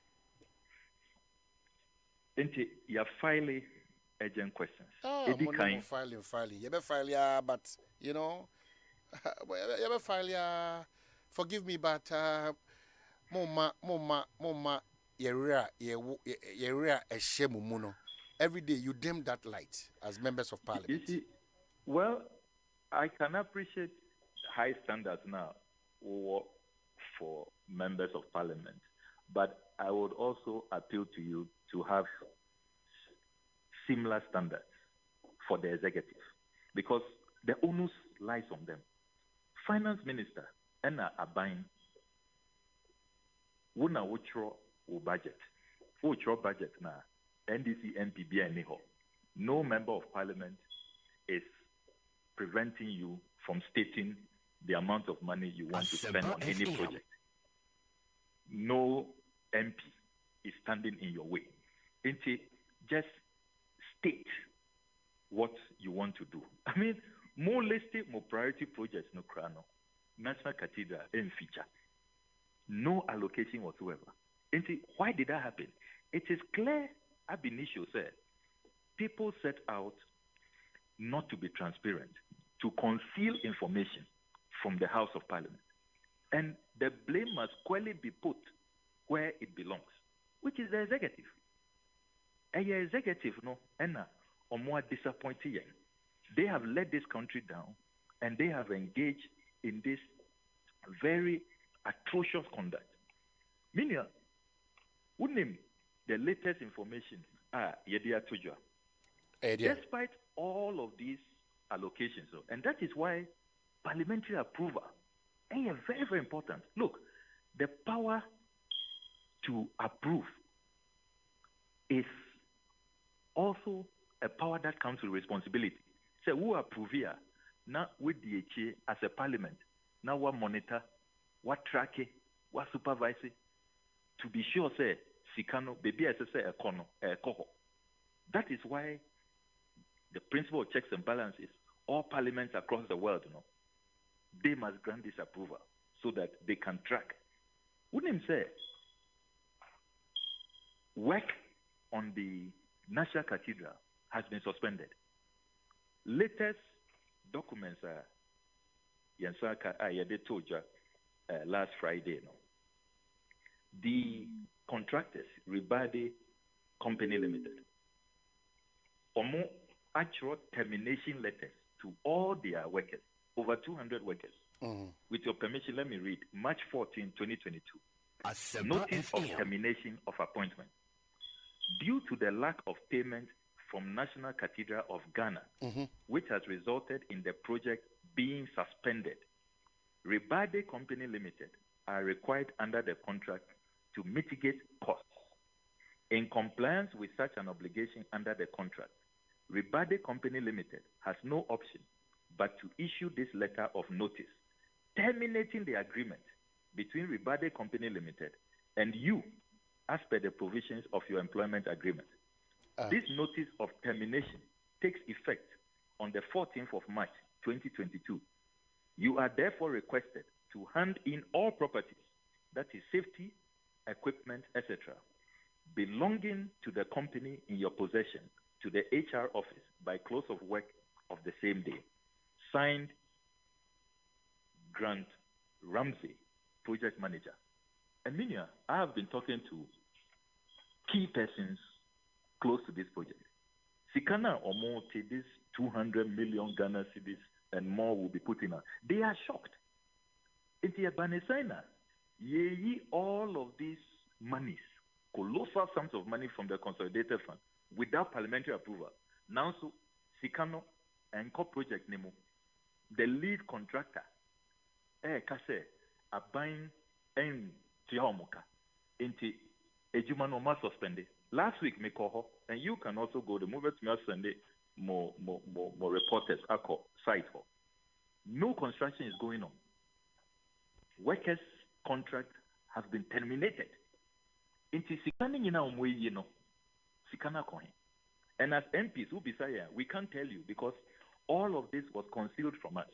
Into your filing urgent questions. Filing. You be file ya, but you know, you be file ya. Forgive me, but mama, yera a shame muno. Every day you dim that light as members of parliament. You see, Well, I can appreciate high standards now for members of parliament, but I would also appeal to you to have similar standards for the executive, because the onus lies on them. Finance minister, Enna Abain, wuna wotro budget. Wotro budget na NDC MPB anyhow. No member of parliament is preventing you from stating the amount of money you want to spend on any project. No MP is standing in your way. Just state what you want to do. I mean, more listed, more priority projects, no crano. National Cathedral in feature. No allocation whatsoever. Why did that happen? It is clear, ab initio said, people set out not to be transparent, to conceal information from the House of Parliament. And the blame must squarely be put where it belongs, which is the executive. And your executive, no, Enna, or more disappointing. They have let this country down, and they have engaged in this very atrocious conduct. Meaning, name the latest information Yedia Tuja. Despite all of these allocations, and that is why parliamentary approval is very, very important. Look, the power to approve is also a power that comes with responsibility. So who approve here? Now with the HA as a parliament, now what monitor, what track it, what supervise it, to be sure say Sikano, baby as say a kono, a coho. That is why the principle of checks and balances, all parliaments across the world, they must grant this approval so that they can track. Wouldn't him say work on the National Cathedral has been suspended. Latest documents are last Friday. The contractors, Ribade Company Limited, more actual termination letters to all their workers, over 200 workers. With your permission, let me read. March 14, 2022. ASEMPA Notice FM. of termination of appointment. Due to the lack of payment from National Cathedral of Ghana, which has resulted in the project being suspended, Ribade Company Limited are required under the contract to mitigate costs. In compliance with such an obligation under the contract, Ribade Company Limited has no option but to issue this letter of notice, terminating the agreement between Ribade Company Limited and you as per the provisions of your employment agreement. This notice of termination takes effect on the 14th of March, 2022. You are therefore requested to hand in all properties, that is safety, equipment, etc., belonging to the company in your possession to the HR office by close of work of the same day. Signed, Grant Ramsey, project manager. And meanwhile, I have been talking to key persons close to this project. Sikana or more, this 200 million Ghana cedis and more will be put in. They are shocked. It's a banesaina. Ye all of these monies, colossal sums of money from the consolidated fund without parliamentary approval. Now, so Sikano and co project Nemo, the lead contractor, Kase, are buying and Tiamoka into Ejumanoma suspended. Last week, Mekoho, and you can also go the movie to Sunday, more reporters, site. No construction is going on. Workers' contract has been terminated. Into Sikana Sikana coin. And as MPs who be saying, we can't tell you because all of this was concealed from us.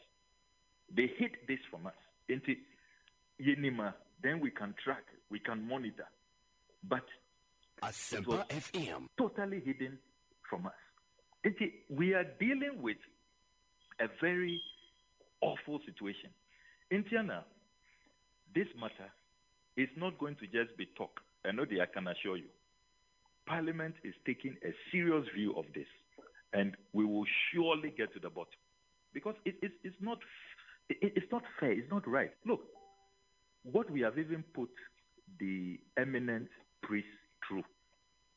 They hid this from us. Into Yenima, then we can track, we can monitor. But it was FM. totally hidden from us. We are dealing with a very awful situation. In Tiana, this matter is not going to just be talk. I can assure you. Parliament is taking a serious view of this, and we will surely get to the bottom. because it's not fair. It's not right. Look, what we have even put the eminent priest through,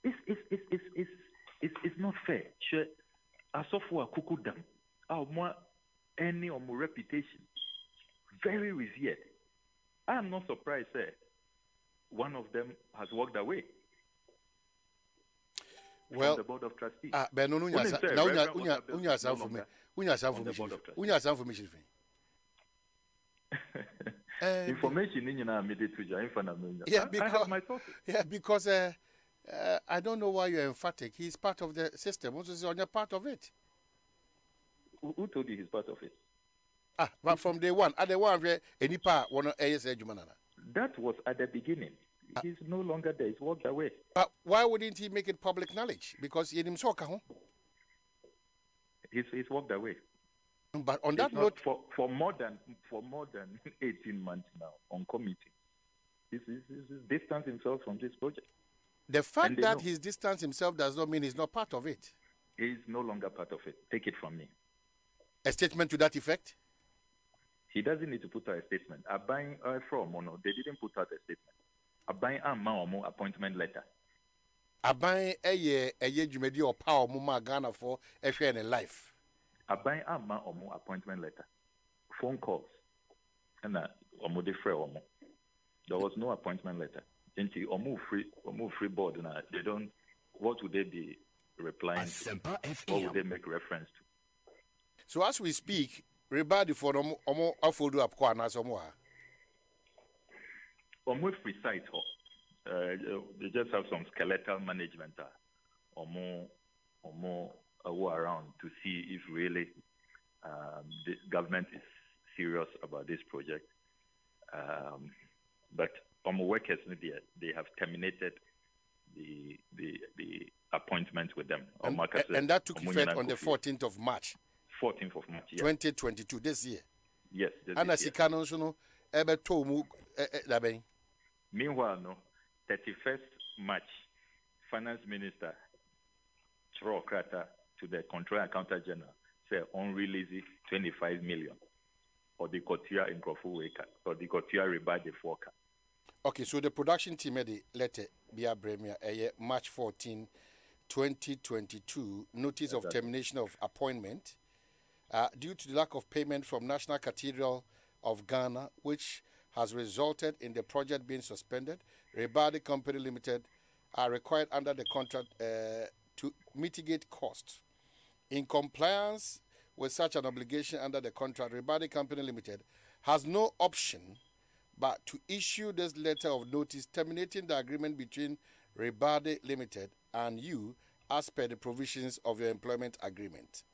it's not fair. Sure, asofo akuku dam, any of my reputation, very revered. I'm not surprised, sir. One of them has walked away. Well, from the board of trustees. But no, information in because I don't know why you're emphatic. He's part of the system. Also, is on your part of it. Who told you he's part of it? But from day one, at the one where any part one ASA Jumanana. That was at the beginning. He's no longer there. He's walked away. But why wouldn't he make it public knowledge? Because he himself, he's walked away. But on that note, for more than 18 months now on committee, he's distanced himself from this project. The fact that he's distanced himself does not mean he's not part of it. He's no longer part of it. Take it from me. A statement to that effect? He doesn't need to put out a statement. They didn't put out a statement. Appointment letter. Aban a jumedi or power muma Ghana for a life. Aban appointment letter. Phone calls. And there was no appointment letter. Free board. They don't. What would they be replying ASEMPA to? FM. What would they make reference to? So as we speak, everybody for omo afoldu up kwa na somo ha. Free site, they just have some skeletal management around to see if really the government is serious about this project. But workers, they have terminated the appointment with them. And that took effect on the 14th of March. 14th of March, yes. 2022, this year. Yes, this year. Meanwhile, 31st March, Finance Minister Krata to the Controller Accountant General said on release 25 million or the Kotia in Krofuweka or the Kotia Rebate Foka. Okay, so the production team made the letter via Bremia March 14, 2022, notice of termination of appointment due to the lack of payment from National Cathedral of Ghana, which has resulted in the project being suspended. Rebadi Company Limited are required under the contract to mitigate costs. In compliance with such an obligation under the contract, Rebadi Company Limited has no option but to issue this letter of notice terminating the agreement between Rebadi Limited and you as per the provisions of your employment agreement.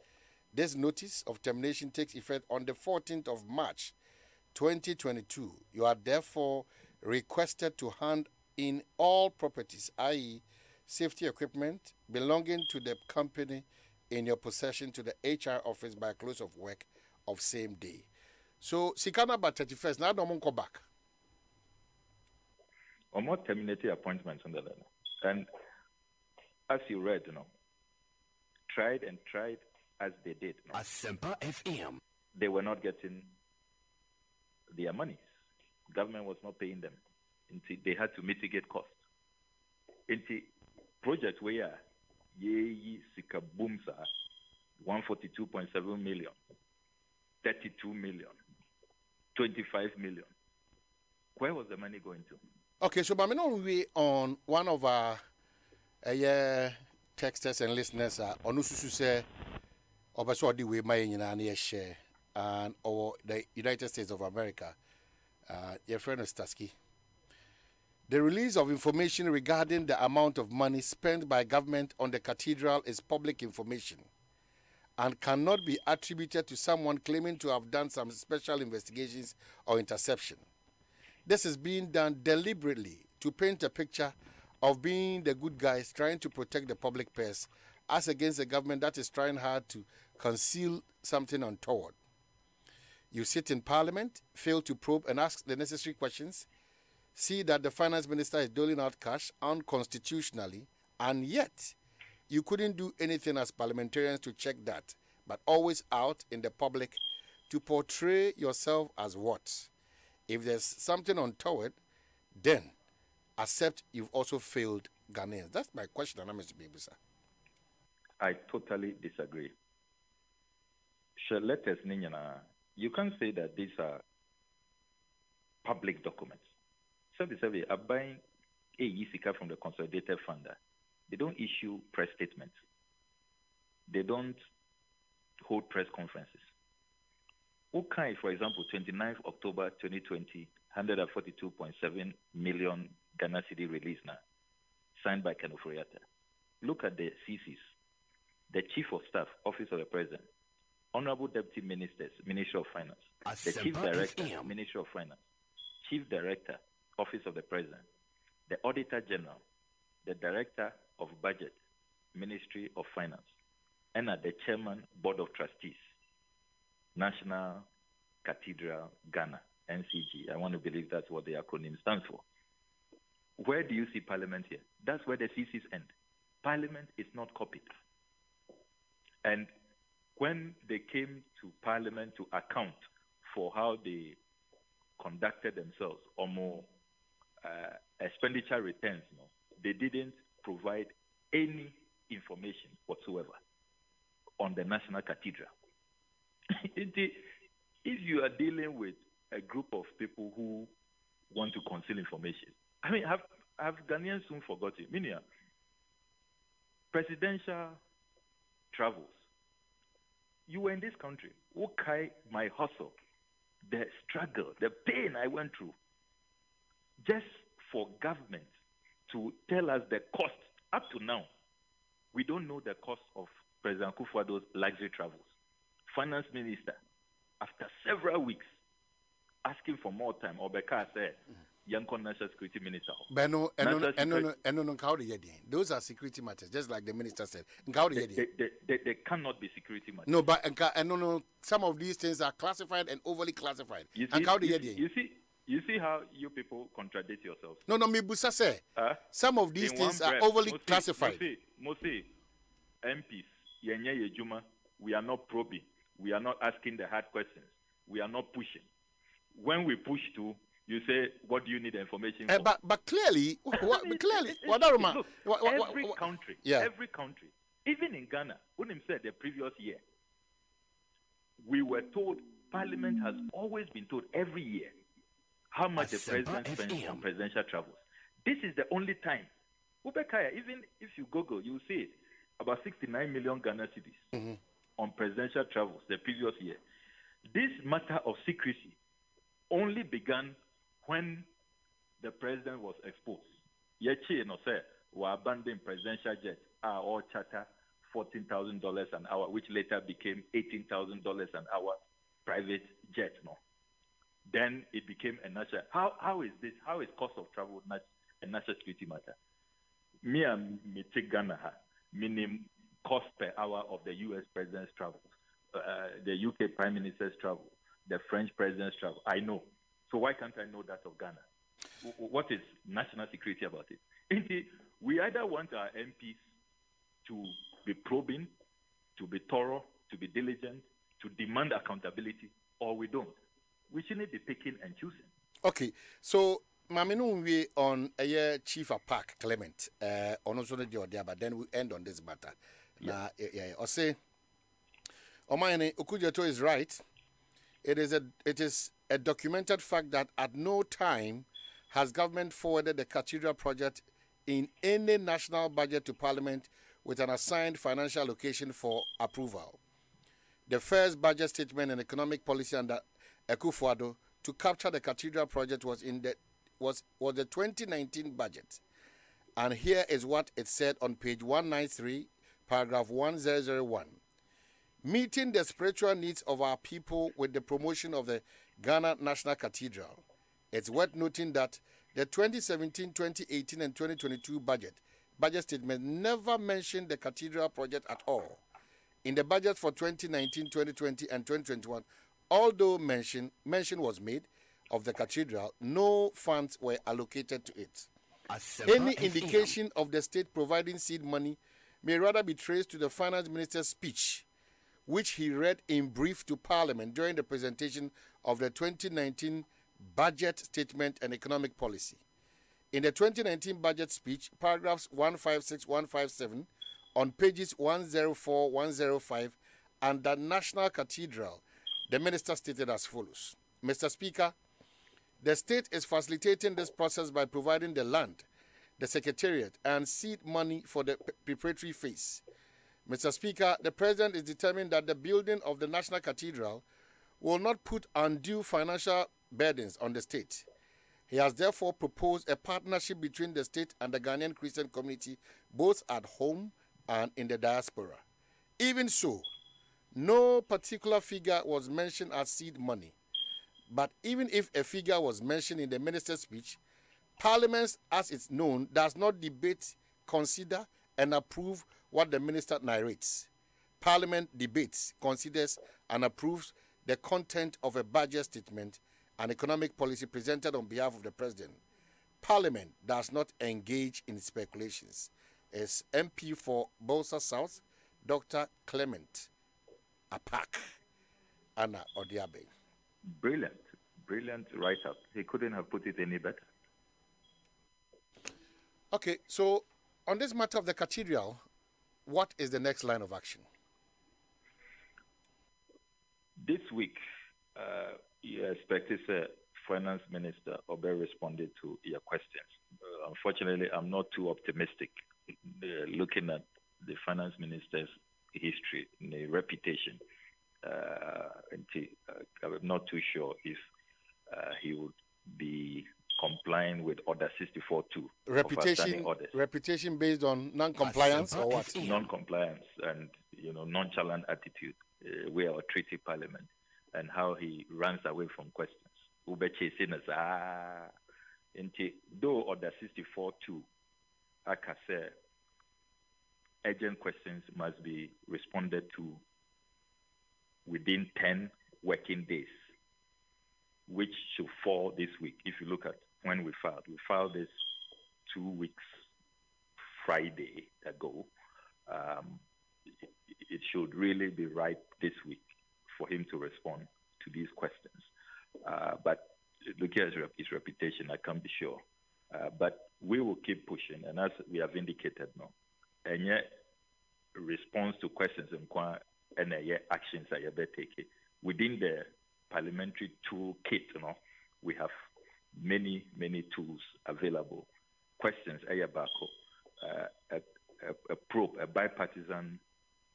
This notice of termination takes effect on the 14th of March 2022. You are therefore requested to hand in all properties, i.e. safety equipment belonging to the company in your possession to the HR office by close of work of same day. So, Sikana by 31st, now don't go back. Or more terminated appointments on the letter. And as you read, tried as they did. ASEMPA FM. They were not getting their monies. Government was not paying them. They had to mitigate costs. Project where Sika Boomsa 142.7 million, 32 million, 25 million. Where was the money going to? Okay, so we on one of our texters and listeners Onususu say Obaswadi we my share and or the United States of America. Your friend is Tasky. The release of information regarding the amount of money spent by government on the cathedral is public information and cannot be attributed to someone claiming to have done some special investigations or interception. This is being done deliberately to paint a picture of being the good guys trying to protect the public purse as against a government that is trying hard to conceal something untoward. You sit in parliament, fail to probe and ask the necessary questions, see that the finance minister is doling out cash unconstitutionally, and yet you couldn't do anything as parliamentarians to check that but always out in the public to portray yourself as what? If there's something untoward, then accept you've also failed Ghanaians. That's my question, Mr. Bibusa. I totally disagree. Letters, you can't say that these are public documents. Survey are buying a Yisika from the Consolidated Fund. They don't issue press statements. They don't hold press conferences. Okay, for example, 29th October 2020, 142.7 million Ghana cedi release now, signed by Ken Oforiatta. Look at the CCs. The Chief of Staff, Office of the President, Honorable Deputy Ministers, Ministry of Finance, the Chief Director, Ministry of Finance, Chief Director, Office of the President, the Auditor General, the Director of Budget, Ministry of Finance, and the Chairman, Board of Trustees, National Cathedral Ghana, NCG. I want to believe that's what the acronym stands for. Where do you see Parliament here? That's where the CCs end. Parliament is not copied. And when they came to Parliament to account for how they conducted themselves, or more expenditure returns, they didn't provide any information whatsoever on the National Cathedral. If you are dealing with a group of people who want to conceal information, I mean, have Ghanaians soon forgotten? Meaning, presidential travels. You were in this country. Okay, my hustle, the struggle, the pain I went through, just for government to tell us the cost. Up to now, we don't know the cost of President Akufo-Addo's luxury travels. Finance Minister, after several weeks, asking for more time, Obeka said, Yankon National Security Minister. Those are security matters, just like the minister said. They cannot be security matters. No, but some of these things are classified and overly classified. You see how you people contradict yourselves. No, me busa say. Some of these things are overly classified. Mostly, MPs, Yenye Yejuma, we are not probing. We are not asking the hard questions. We are not pushing. When we push to, you say, what do you need information for? But clearly, look, every country, even in Ghana, when he said the previous year, we were told, Parliament has always been told every year how much the president spends on presidential travels. This is the only time. Ubekaya, even if you Google, you will see it, about 69 million Ghana cedis on presidential travels the previous year. This matter of secrecy only began when the president was exposed. Yechi no say were abandoning presidential jets all charter $14,000 an hour, which later became $18,000 an hour private jet. No, then it became a national. How is this? How is cost of travel a national security matter? Me and me take Ghana meaning cost per hour of the U.S. president's travels, the UK Prime Minister's travel, the French president's travel. I know. So why can't I know that of Ghana? What is national security about it? We either want our MPs to be probing, to be thorough, to be diligent, to demand accountability, or we don't. We shouldn't be picking and choosing. Okay, so Maminu we on a year Chief of Park Clement on also the Jordan, but then we end on this matter. Yeah. Or say Omayane Okujeto is right. It is a documented fact that at no time has government forwarded the cathedral project in any national budget to Parliament with an assigned financial allocation for approval. The first budget statement and economic policy under Akufo-Addo to capture the cathedral project was the 2019 budget. And here is what it said on page 193, paragraph 1001. Meeting the spiritual needs of our people with the promotion of the Ghana National Cathedral. It's worth noting that the 2017, 2018, and 2022 budget statement never mentioned the cathedral project at all. In the budget for 2019, 2020, and 2021, although mention was made of the cathedral, no funds were allocated to it. Any indication of the state providing seed money may rather be traced to the finance minister's speech, which he read in brief to Parliament during the presentation of the 2019 Budget Statement and Economic Policy. In the 2019 budget speech, paragraphs 156-157 on pages 104-105 and the National Cathedral, the minister stated as follows. Mr. Speaker, the state is facilitating this process by providing the land, the secretariat, and seed money for the preparatory phase. Mr. Speaker, the President is determined that the building of the National Cathedral will not put undue financial burdens on the state. He has therefore proposed a partnership between the state and the Ghanaian Christian community, both at home and in the diaspora. Even so, no particular figure was mentioned as seed money. But even if a figure was mentioned in the minister's speech, Parliament, as it's known, does not debate, consider, and approve what the minister narrates. Parliament debates, considers, and approves the content of a budget statement and economic policy presented on behalf of the President. Parliament does not engage in speculations. As MP for Bolsa South, Dr. Clement Apak, Anna Odiabe. Brilliant write-up. He couldn't have put it any better. Okay, so on this matter of the cathedral, what is the next line of action? This week, you expect the finance minister Obe responded to your questions. Unfortunately, I'm not too optimistic looking at the finance minister's history, the reputation. I'm not too sure if he would be complying with Order 64-2. Reputation based on non-compliance or what? Non-compliance and nonchalant attitude where our treaty Parliament and how he runs away from questions. Though Order 64-2, I can say urgent questions must be responded to within 10 working days, which should fall this week. If you look at when we filed this 2 weeks Friday ago. It should really be right this week for him to respond to these questions. But looking at his reputation, I can't be sure. But we will keep pushing, and as we have indicated now, and yet response to questions and actions that you better take within the parliamentary toolkit. We have many tools available. Questions, a probe, a bipartisan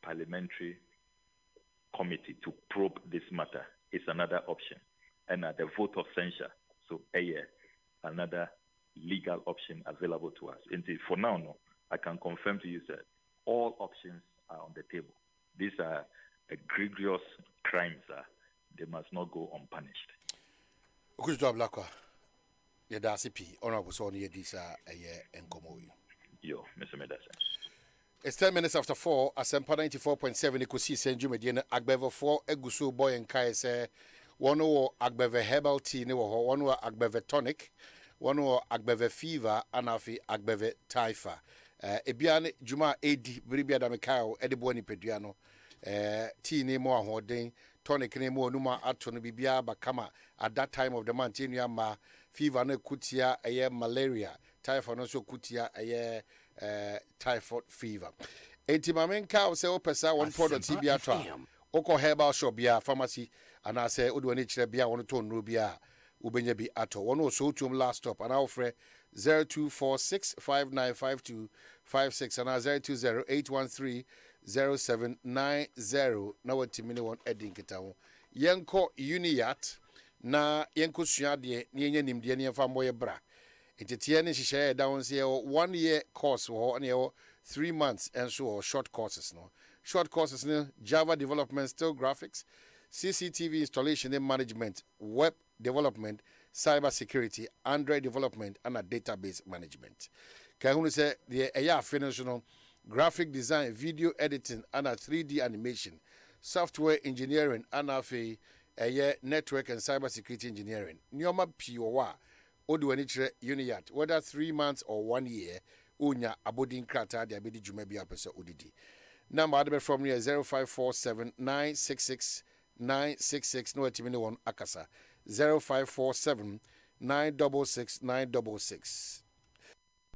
parliamentary committee to probe this matter is another option, and the vote of censure. So, another legal option available to us. And for now, I can confirm to you that all options are on the table. These are egregious crimes. They must not go unpunished. Yo, Mr. Medasa. It's 10 minutes after 4. ASEMPA 94.7. You could see Senju Mediana Agbeva 4 Egusu Boy and Kai say one or Agbeva Herbal Tea, one or Agbeva Tonic, one or Agbeva Fever, Anafi Agbeva Taifa. Ebiane Juma Edi Bribia Damekao Ediboni Pediano. Tea name more holding tonic name more numa atone bibia bakama at that time of the month in Yama fever no kutia malaria typhoid no so kutia typhoid fever. Enti mamenka say opesa one product bia to oko herbal shop bia pharmacy and I say odo ani kire bia one to no bia ubenya bi ato one so tum last stop and offer 0246595256 and 0208130790 na watimini won edin kitawo yenko uniyat na yenko suade ne yenye nimde ne yemfa moye bra etitie ne hihye da won se 1 year course wo ne 3 months and so short courses no short courses ne Java development, still graphics, CCTV installation and management, web development, cyber security, Android development and a database management. Kahunu say the finish graphic design, video editing, and a 3D animation, software engineering, and a network and cybersecurity engineering. Nyoma Piowa, Oduanitre Uniyat, whether 3 months or 1 year, Unya Abodin Krata, the Abidi Jumebi Apesa Udidi. Number I'll be from here 0547 966 966. No, it's one Akasa 0547 966 966.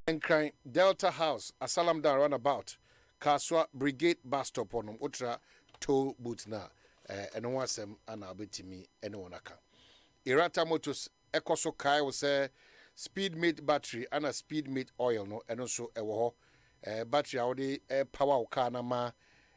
And crying Delta House, a salam down runabout, Kaswa Brigade bus stop on Ultra toll booth na. And no one sem and I'll be to me anyone aka. Irata Motors Ecoso Kai will say speedmate battery and a speedmate oil no and also a wo battery awde power car na ma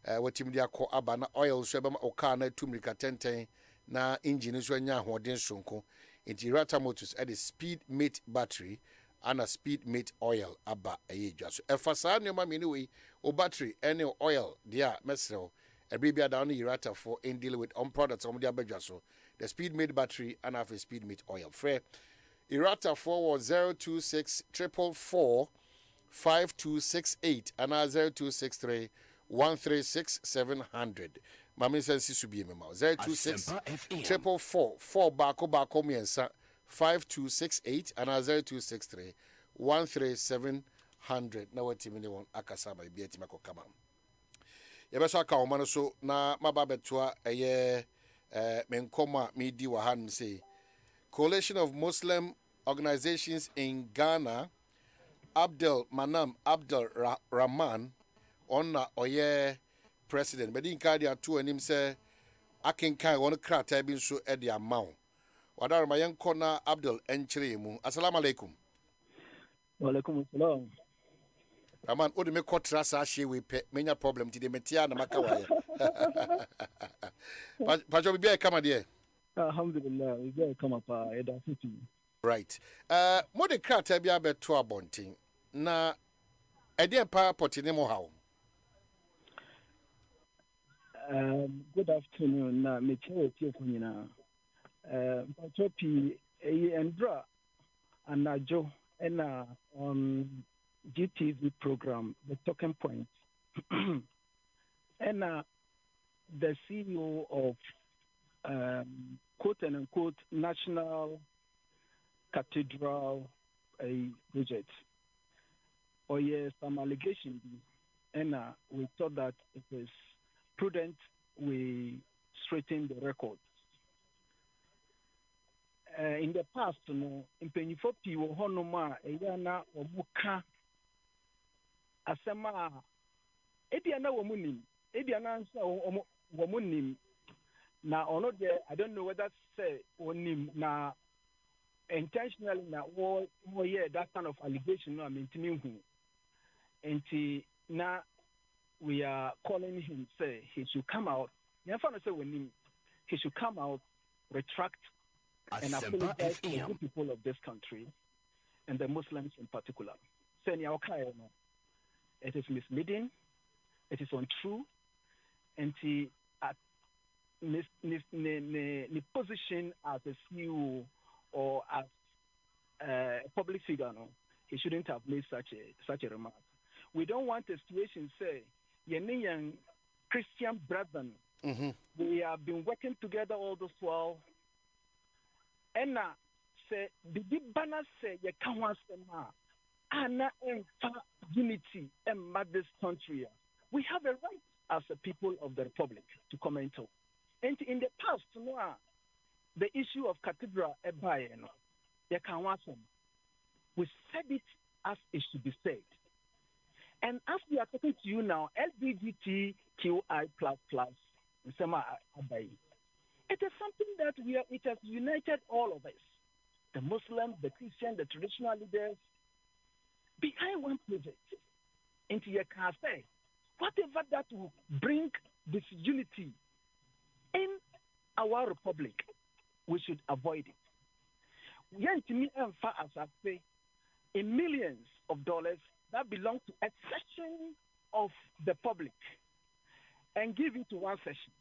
watim dia ko aba na oil so be ma car na tumrika 1010 na engine so anya hoden sonko inti Irata Motors at the speedmate battery and a speedmate oil aba ayedwa so efasa ne ma me anyway o battery any oil dia mesrel every be down Irata for in deal with on products on dia bedwa so the speedmate battery and have a speedmate oil free Irata forward 026 444 5268 and 0263 136 700. Mami says she should be a memo 026 444 4 bako miensa 5268 and 0263 137 100. Now what you mean akasaba be etimako kama. Yebeso aka omano so na mababetua eye menkoma midi wa han say Coalition of Muslim Organizations in Ghana, Abdel Manam Abdel Rahman, on Oye President. But in Kadia two and him say, I can kind one crack tabin so at the amount. Wadar my young corner Abdel Enchrimu. Assalamu alaikum. Walaikum assalam. Rahman, what do me quote rasa she we pay many problem to the metia na makawaya. Pacho be come dear. Alhamdulillah, we go come up city. Right. More the crowd be able to abonting. Na idea pa potinemo how. Good afternoon. Na me chere tie ko nyina. Pachopi endra anajo na on GTV program the talking point. And the CEO of quote and unquote National Cathedral project, or yes, some allegation, and we thought that it is prudent we straighten the record. In the past, in Pennyfopi, Honoma, Eyana, or Muka, Asema, Ediana Womunim, Ediana Womunim. Now, or not there, I don't know whether say Wonim now intentionally now, or yeah, that kind of allegation. No, I mean, and now we are calling him, say he should come out. You know, say Wonim, he should come out, retract, and apologize to the people of this country and the Muslims in particular. Saying, okay, it is misleading, it is untrue, and the position as a CEO or as a public figure, no, he shouldn't have made such a remark. We don't want a situation say, young Christian brethren, we have been working together all this while. And now, say, the banner say, you can't want Anna and unity and this country. We have a right as a people of the Republic to comment on. And in the past, the issue of cathedral, we said it as it should be said. And as we are talking to you now, LGBTQI+, it is something that it has united all of us, the Muslims, the Christians, the traditional leaders, behind one project. Into your can say, whatever that will bring this unity in our republic, we should avoid it. We are to me as I say, in millions of dollars that belong to a section of the public and give it to one section.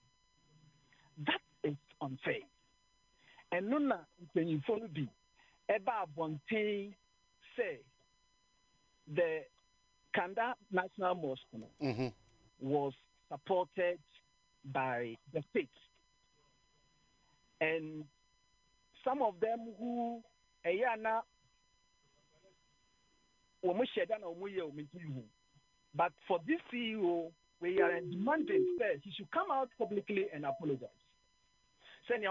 That is unfair. And nona when you follow be Eba Bonte say the Kanda National Mosque was supported by the state. And some of them who but for this CEO we are demanding that he should come out publicly and apologize. Saying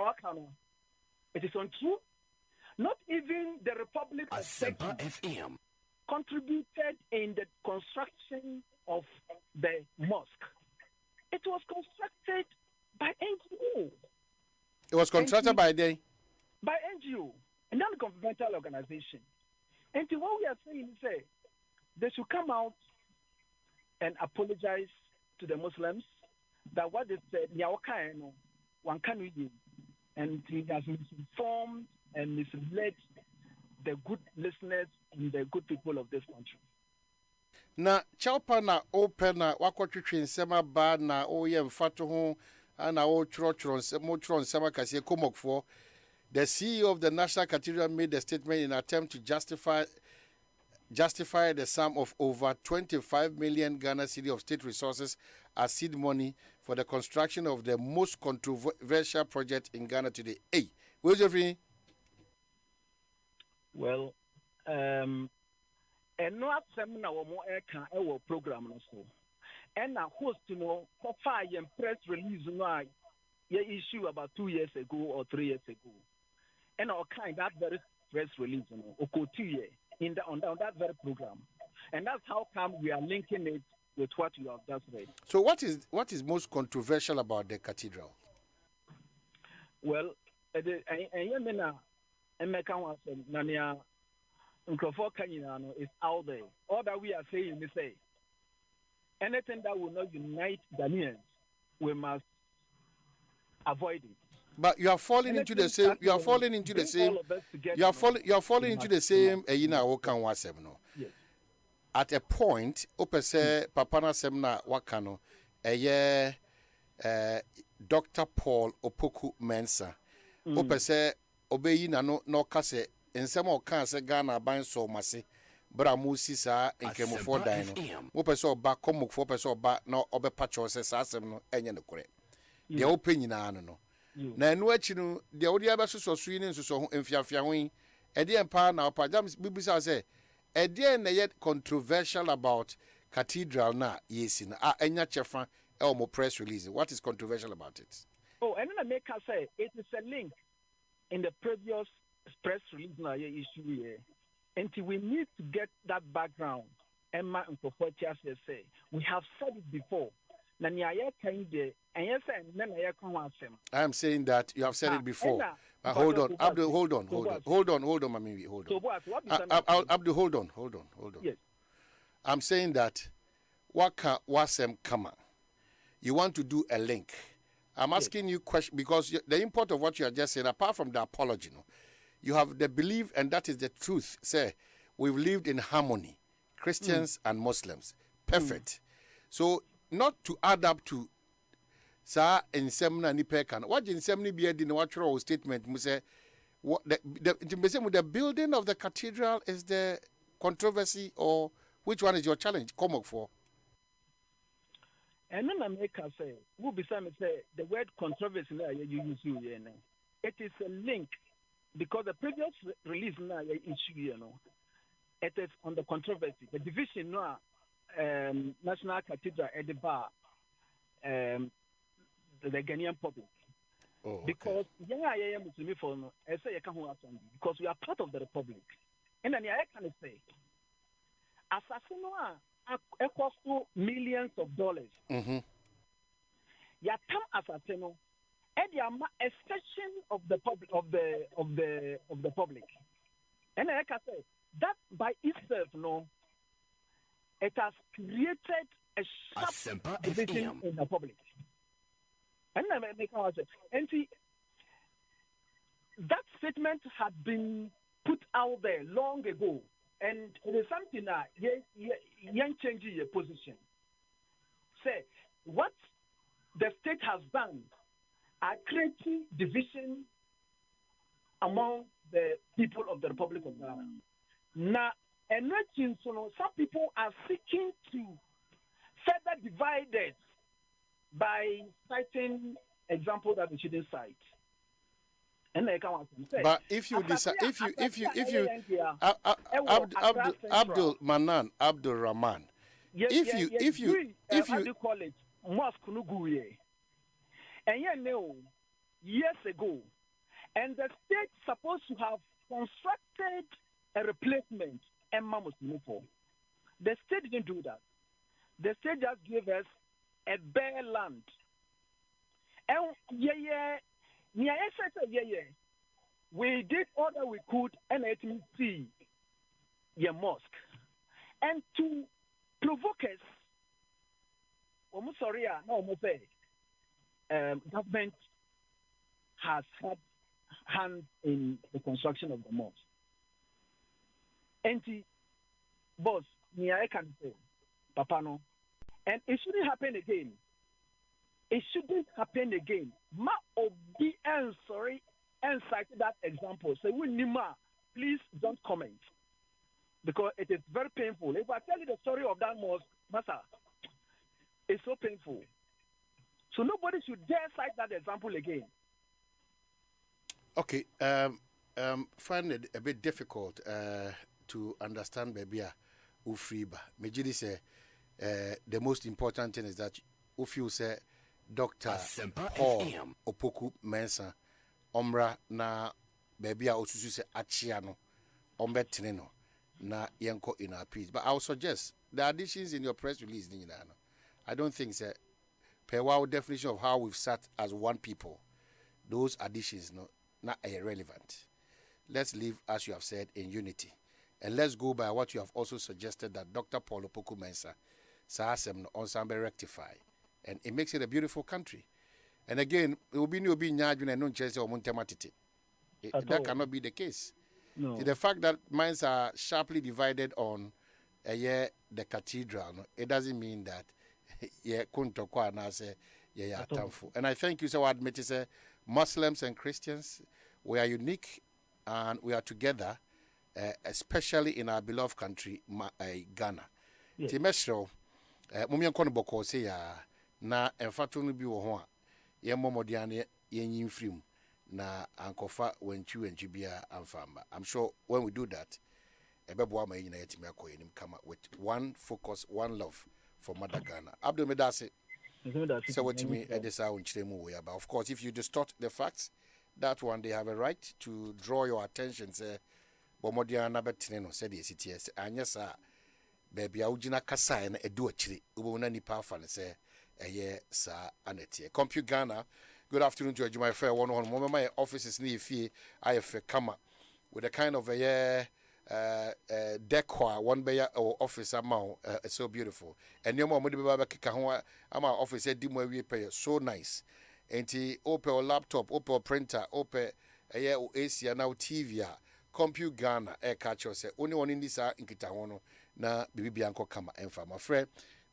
it is untrue. Not even the Republic of ASEMPA Turkey FM. contributed in the construction of the mosque. It was constructed by NGO. It was contracted by the NGO, a non-governmental organization. And what we are saying is they should come out and apologize to the Muslims that what they said, one can read, and he has misinformed and misled the good listeners and the good people of this country. Na chaupa na open na wakwatwitwe nsema ba na oye mfato ho ana o chro nsema kase komokfo. The CEO of the National Cathedral made a statement in an attempt to justify the sum of over 25 million Ghana cedi of state resources as seed money for the construction of the most controversial project in Ghana today. Hey, where's your friend? Well, and no seminar or more air program also. And a host, for fire and press release your issue about 2 years ago or 3 years ago. And our that very press release, in on that very program. And that's how come we are linking it with what you have just read. So what is most controversial about the cathedral? Well, is out there. All that we are saying is anything that will not unite Ghanaians, we must avoid it. But you are falling into the same. You are falling into the same. You are falling into the same. Yes. At a point, opese papana semna wakano. Dr. Paul Opoku Mensa. Opese obeyi na no kase. Ensema okanse Ghana ban so mase. Bra musi sa enkemofo dan no. Opese oba komukfo opese oba na obe pacho se sa asem no enye ne kore. De openyina no. Na enu achi no de odi abesoso so yi ne nsoso ho emfiafia ho yi e de empa na opa jam bibisa say e de na yet controversial about cathedral na yesi na enya chefa e o mo press release. What is controversial about it? Oh, and then I make her say it is a link in the previous press release na issue here. And we need to get that background. Emma and Property say we have said it before. I am saying that you have said it before. Hold on, Abdul, hold on, Mami, hold on. Abdul, hold on. Yes. I'm saying that wasem kama. You want to do a link. I'm asking you question because the import of what you are just saying, apart from the apology, you have the belief, and that is the truth. Say, we've lived in harmony, Christians and Muslims. Perfect. So, not to add up to sa insemna ni pekan. What insemni be the natural statement? Muse, the building of the cathedral is the controversy, or which one is your challenge? Come up for. And then I make her say, who beside me say the word controversy you use it is a link because the previous release now issue it is on the controversy. The division now. National Cathedral at the bar, the Ghanaian public. Oh, okay. Because I am Muslim for I say because we are part of the republic. And then I can say, assassin cost to millions of dollars. Mm-hmm. Yatam assassin, a section of the public of the public. And I can say that by itself, it has created a sharp division in the public. And see, that statement had been put out there long ago, and it is something that you change your position. Say, what the state has done are creating division among the people of the Republic of Ghana. Now, and some people are seeking to further divide it by citing examples that we shouldn't cite. And I can't say. But if you decide, if you Abdul Rahman, if you how do you call it, mosque no go here, and years ago, and the state supposed to have constructed a replacement and Mamos for. The state didn't do that. The state just gave us a bare land. And we did all that we could and let me see your mosque. And to provoke us, government has had hand in the construction of the mosque. And boss, I can say, Papa no. And it shouldn't happen again. It shouldn't happen again. Ma obi and sorry and cite that example. Say we nima, please don't comment. Because it is very painful. If I tell you the story of that mosque, Master, it's so painful. So nobody should dare cite that example again. Okay, find it a bit difficult to understand, baby. Ufriba. Mejidi say the most important thing is that Ufiu say Dr. Paul Opoku Mensa Omra na baby osusu say Achiano Ombetineno na Yanko in our piece. But I would suggest the additions in your press release, I don't think say per wow definition of how we've sat as one people, those additions not irrelevant. Let's live, as you have said, in unity. And let's go by what you have also suggested that Dr. Paul Opoku Mensa Sahasem Ensemble rectify. And it makes it a beautiful country. And again, it will be no be nyajun and no chance or muntematiti. That cannot be the case. No. The fact that minds are sharply divided on the cathedral, it doesn't mean that and I thank you so admit say Muslims and Christians, we are unique and we are together. Especially in our beloved country, Ghana. Timesho, Mumian Konoboko say na enfatu bi wo ho a ye momodiane yen film na ankofa wenchu enjibia amfamba. I'm sure when we do that, ebebo ma yin na yetimi akoyenim kama with one focus, one love for Mother Ghana. Abdul Medase. So what to me edesa unchiremu we about. Of course, if you distort the facts, that one they have a right to draw your attention say Bomodiana Betineno said yes, it is. And yes, baby, Aujina Kasa and a do a chili, Ubunani Pafan say a year, sir, and it. Compute Ghana. Good afternoon to you, my fair one on moment. My office is near fee. I have a come with a kind of a year decor, one bay or office amount, so beautiful. And your mom would be back Kahua, our office said, Dimo, we pay so nice. And he open laptop, open printer, open a year AC, now TV. Compute Ghana air catcher say only one in this in Kitahono na Bibi Bianco Kama and my friend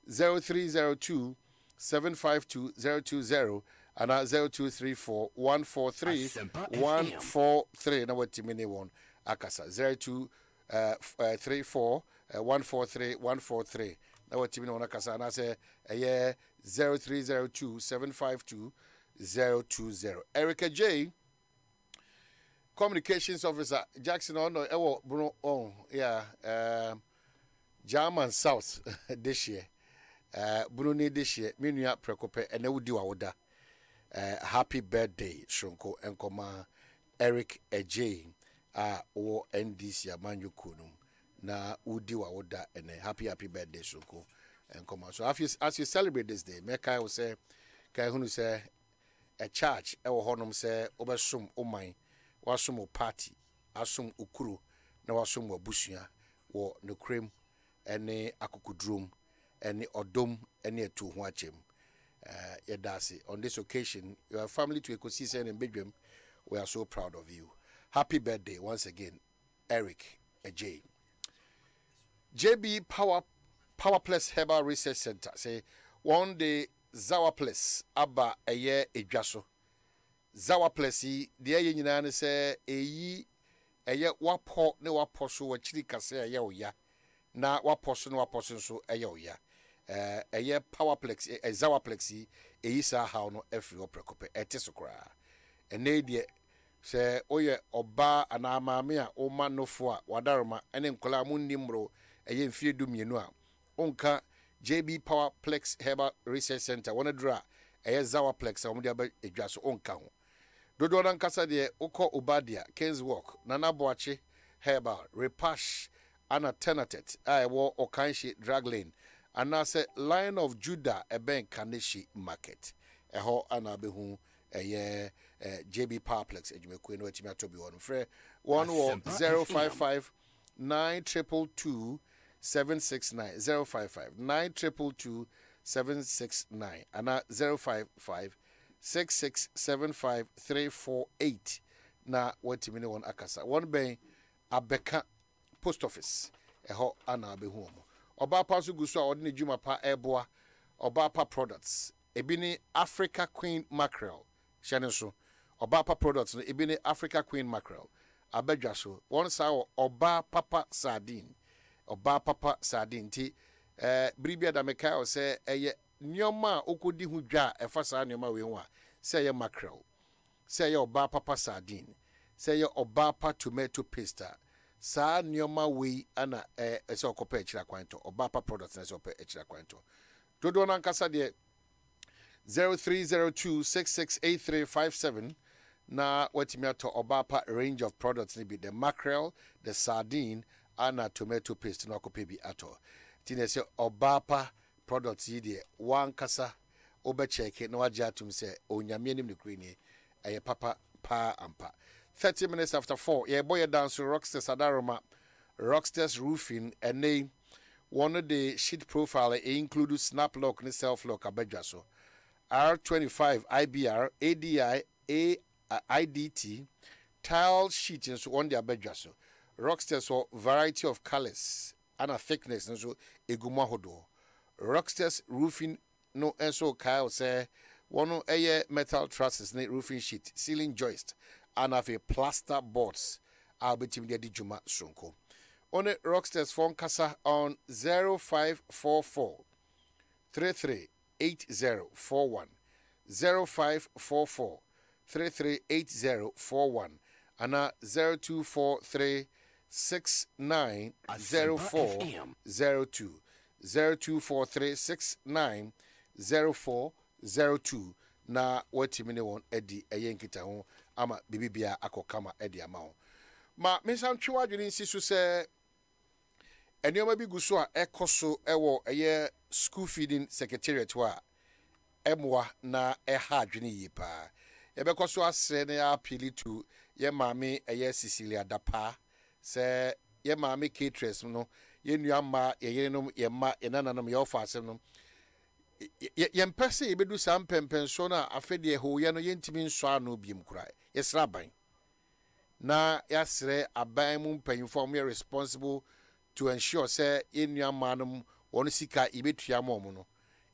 0302 752 020 and 0234 143 143 now what timini one akasa 0234 143 143 now what timini one akasa and I say a year 0302 752 020 Erica J Communications Officer Jackson Bruno German South this year. Bruni this year, Minia Precope, and Udi Wawoda. Happy birthday, Shonko and Koma Eric Ej or NDC Amanyu Kunum. Na Udi Wawoda and a happy birthday, Shonko and Koma. So as you celebrate this day, Meka will say, Kahunu say, a church, our honum say, Obasum, oh my. Wasum party, asum ukuru, na wasum wabusia, wo no cream, ene akukudrum, ene odom, ene tu huachem. Yedasi. On this occasion, your family to ecosystem and bedroom, we are so proud of you. Happy birthday once again, Eric Ej. JB Power Plus Herbal Research Center say one day Zawa Plus Abba a year Ejaso. Zawa Plessy, the aye nyina say eyi eye wapo ne wapo so wachiri kase eye oya na wapo so so eye oya eye powerplex Zawa Plexi eyi sa how no every oprekope etesokra ene de say oye oba ana maame a o manofo a wadaroma ene nkola mu nimro eye mfie du mienu a onka JB Powerplex Herbal Research Center one dra ɛyɛ Zawaplex a wɔde aba edwa so onka ho dodo na nkasa de ukɔ Obadia Kings Walk Nana Boache Herbal Repash ana Tenatet a ɛwɔ Okanhye Drag Lane anase Lion of Judah ɛbɛn Kaneshi Market ɛhɔ ana behu ɛyɛ JB Powerplex edwumakuo no atimi atobi wɔn frɛ one 055 922 769 055 922 769 and 055 6675 348 na what minute one akasa one ben abeka post office eho ana abehu mo oba pa so guso a odine djuma pa eboa oba pa products ebini Africa Queen Mackerel shane so oba pa products no ebini Africa Queen Mackerel abedwa so one sa oba papa sardine ti bribia da meka o se eye nyoma okodi hu dwa efa sa nyoma we hu a se eye mackerel se eye oba papa sardine se eye oba pa tomato paste sa nyoma we ana se okopa echira kwanto oba pa products na se okopa echira kwanto dodo na nkasa de 0302668357 na watimi ato oba pa range of products ni be the mackerel, the sardine and tomato paste no okopa bi ato tine se obapa products yi de wan kasa obe check na waje atum se onyame anim ne krini eye papa pa ampa 30 minutes after 4 ye boy dance Rockstars Adaroma Rockstars Roofing and name one of the sheet profile include snap lock and self lock abedwa so R25 IBR ADI IDT tile sheet so on the abedwa so Rockstars so variety of colors and a thickness so eguma hodo Rockstars Roofing no enso Kyle say one aye metal trusses ne roofing sheet ceiling joist and have a plaster boards albetim de juma sonko on Rockstars phone kasa on 0544 338041 0544 338041 and 0243 690402 0243690402 na watimine won edi eyenkita ho ama bibibia akokama edi ama ma mensan twa adwene nsisu se enioma bi guso a ekoso ewo eye school feeding secretariat wa emwa na eha adwene yipa yebekoso asre na appeal to ye maame eye Cecilia Dapa se ye maame caterers no ye nuama ye yerenom ye ma enananom ye ofasem no ye mpese ye bedu sam pempenso na afede ho ye no ye ntimi nso ano biem kura ye sraban na yasre aban mu mpanyimfo mo responsible to ensure say ye nuama no won sika ibetua mo no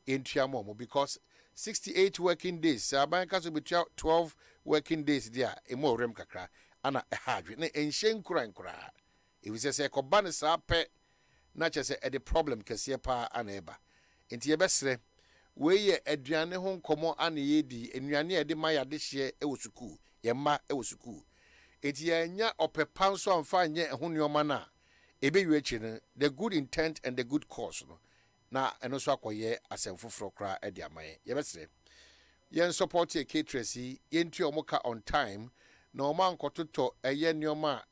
entua mo because 68 working days aban kaso betua 12 working days dia e mo rem kakra ana ehadwe na enhyen nkura if we say ko ban sa pe na chese e the problem kese pa ana eba enti ye besre we ye aduane ho nkomo ana ye di enuane e de maya de hye e wosuku ye ma e wosuku enti ye nya opepa nso amfa nye ho neoma na ebe wi achi no the good intent and the good cause no na eno so akoye asemfoforo kra e de amaye ye besre ye support ye caterers ye ntu omoka on time na o man kototo eye neoma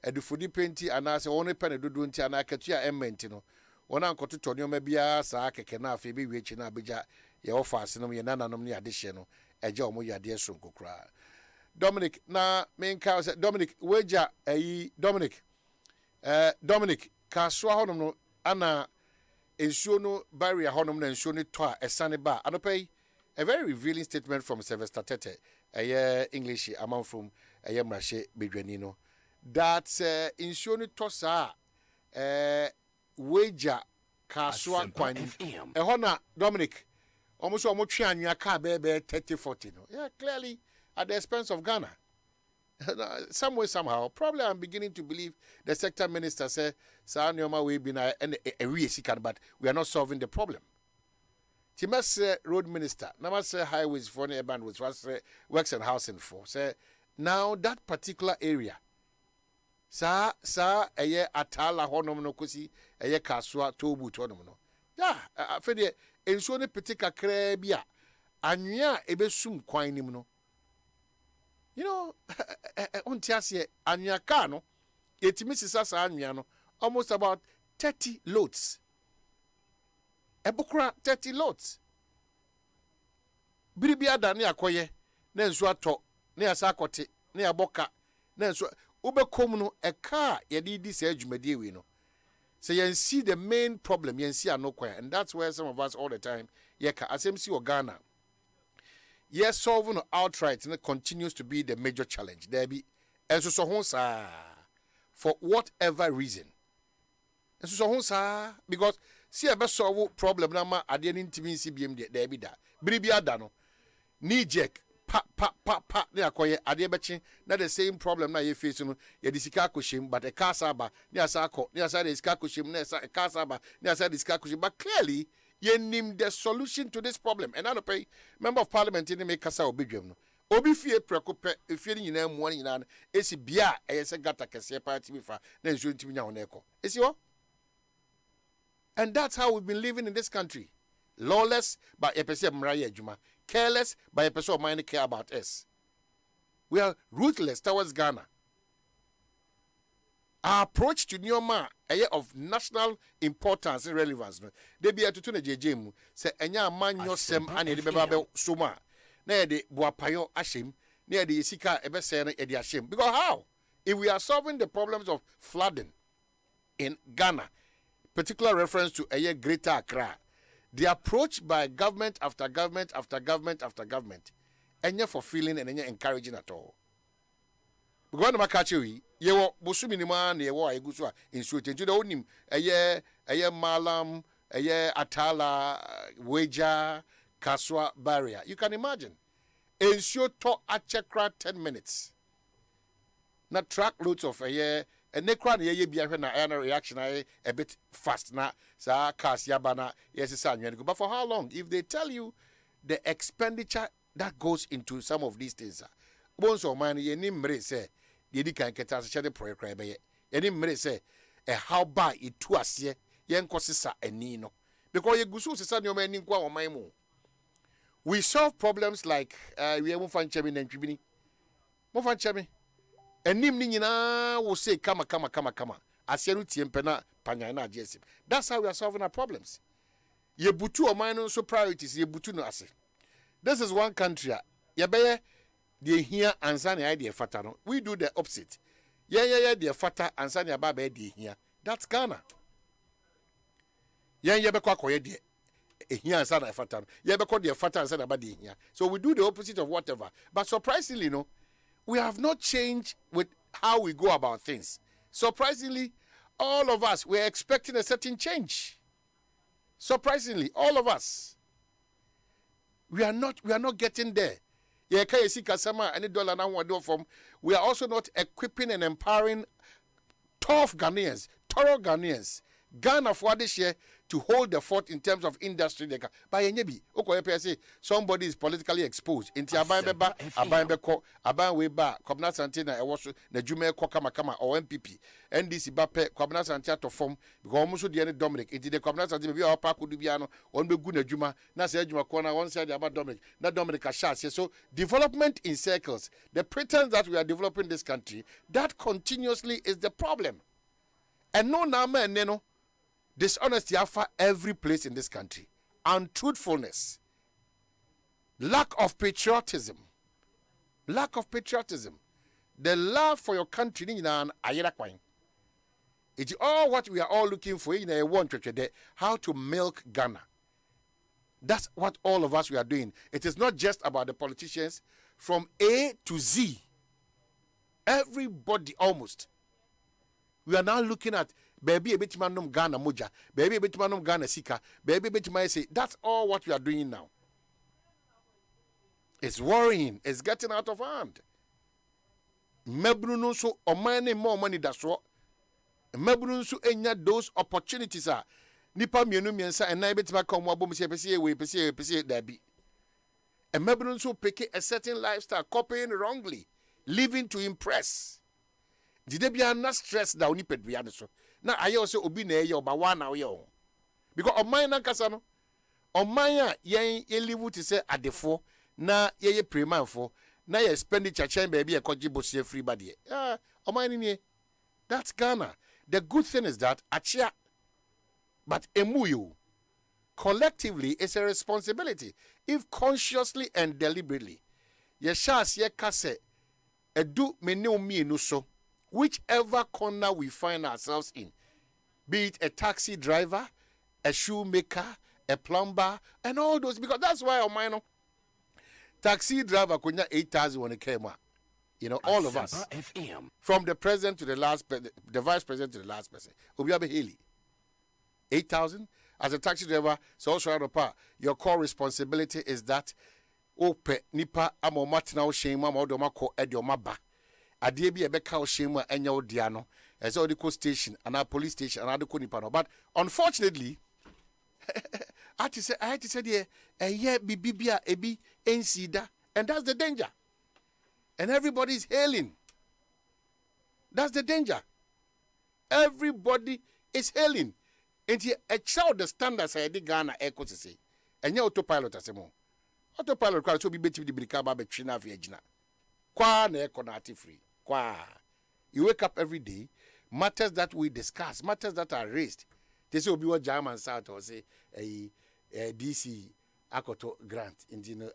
edufudi penti anase woni pene dodo nti anakatua emmenti no wona ankototo neoma bia saa keke na afi be wiechi na abeja ye office no ye nananom ne adehye no eje omo yade so nkokra Dominic na menka say Dominic weja Dominic kaswa honom no ana ensuo no barrier honom na ensuo ne to a esane ba anopai a very revealing statement from Sylvester Tete English amount from Mrashe Bedwani no that ensuo ne to sa weja kaswa kwan ehona Dominic almost twa anwa ka be 30-40 no yeah clearly at the expense of Ghana some way somehow probably I'm beginning to believe the sector minister said sa nyoma we be na we sikan but we are not solving the problem. Timase road minister namase highways for the urban which was works and housing for say now that particular area sa eye atala honom no kosi eye kaswa tobu tonom no Yeah, after the ensure petika krebia. Anya ebesum kwan nim no. You know, on tiasie anya ka no, etimi sisa sa anya no, almost about 30 loads. Ebukura 30 loads. Biribia da ne akoye, na nso ato, na asa akote, na aboka, na nso ubekom no eka yedi di se adwumadie we no. So you see the main problem, you see anokwa, and that's where some of us all the time, yeka ASEMPA or Ghana. Yes, solving outright and it continues to be the major challenge. There be and so for whatever reason. And so because see a best solve problem nama at the intimacy CBM there be that. Bribia dano. Knee jack pa ne akoye ade bechi na the same problem na you face no ye disika koshim but a kasaba ne asako ne asade disika koshim ne a kasaba ne asade disika koshim but clearly ye nim the solution to this problem and I pay member of parliament in make kasa obidwem no obi fie prekope efie nyina mu nyina no esi bia eyese gata kese party bifa na nso ntimi nya honeko esi ho. And that's how we've been living in this country. Lawless but a person mraya juma, careless but a person mind care about us. We are ruthless towards Ghana. Our approach to Nyoma, a year of national importance and relevance. They be at tuna JJ say enya man yosem ane de beba suma. Na de buapayo ashim, na de isika ebese na edi ashim. Because how? If we are solving the problems of flooding in Ghana, particular reference to a year greater Accra, the approach by government after government after government after government, enya fulfilling and enya encouraging at all. Because no makachi ye wo busumi ni man ye wo ayeguso a insuo tentu de onim eye malam eye atala weja kaswa barrier. You can imagine insuo to achekra 10 minutes. Na track loads of eye and nekra na ye bia hwe na air reaction a bit fast na sa cars yabana yes sa anwen. But for how long? If they tell you the expenditure that goes into some of these things, BONSU man ye ni mre say ye di kan keta se de project cry be ye ni mre say how ba itu ase ye nkosisa ani no because ye gusu sisa ne o mani nkwa o man mu. We solve problems like we won fan chemi na ntwibini mo fan chemi enim ni nyina wo say kama ase no tie mpena panyan na ajesim. That's how we are solving our problems. Ye butu o man no so priorities ye butu no ase. This is one country ye be they here ansani idea fata no. We do the opposite. Yeah, the fata ansani ababa de here. That's Ghana. Yeah, be kwa koye de here ansani fata no. Yeah, be kwa de fata ansani ababa de here. So we do the opposite of whatever. But surprisingly, no, we have not changed with how we go about things. Surprisingly, all of us were expecting a certain change. Surprisingly, all of us. We are not getting there. We are also not equipping and empowering tough Ghanaians, thorough Ghanaians. Ghana for this year to hold the fort in terms of industry. By nyebi, somebody is politically exposed. Inti aban weba, Kwabena Santina, Najume Kama or MPP, NDC Bape, Kwabena Santia to form, because almost the end Dominic, into the Kwabena Santina, we are Paku Dubiano, one be good Najuma, Nasa Juma Kona, one side about Dominic, not Dominic Ashas. So development in circles, the pretense that we are developing this country, that continuously is the problem. And no nama and neno. Dishonesty after every place in this country, untruthfulness, lack of patriotism, the love for your country. It's all what we are all looking for. How to milk Ghana. That's what all of us we are doing. It is not just about the politicians. From A to Z, everybody almost. We are now looking at baby a bit manum Ghana moja, baby a bit manum Ghana sika, baby a bit my say. That's all what we are doing now. It's worrying. It's getting out of hand. Mebruno so omane more money that's what. Mebruno so enya those opportunities are. Nipa mienu miensa and na bit ma come wa bom se pese dabi. And mebruno so pick a certain lifestyle, copying wrongly, living to impress. Did they be not stressed down ni pedria so? Na aye also obi na ye oba wa na yo. Because on mine nankasa no, on mine ye live to say at the four, na ye pre-man for, na ye expenditure chain baby a kojibo free body. On mine in that's Ghana. The good thing is that achia, but emuyu collectively is a responsibility if consciously and deliberately. Ye shas ye kase edu menu mi no so whichever corner we find ourselves in, be it a taxi driver, a shoemaker, a plumber, and all those, because that's why on mine taxi driver kunya 8,000 when it came out. You know, all of us, FM. from the president to the last, the vice president to the last person, Obiabe Haley, 8,000 as a taxi driver. So also your core responsibility is that ope nipa amomat na shema modomako ediomaba. Adiebi ebeka o shema enya odiano. As all the station and our police station and other nipa. But unfortunately, I had to say yeah, bibia ebi ensida, and that's the danger. And everybody's hailing. That's the danger. Everybody is hailing. And a child the standards I did Ghana echo to say. And your autopilot as a mo. Autopilot can so be better the bricaba betrina viagina. Qua ne conati free. Qua. You wake up every day. Matters that we discuss, matters that are raised. They say be what German South or say a DC Akoto grant in the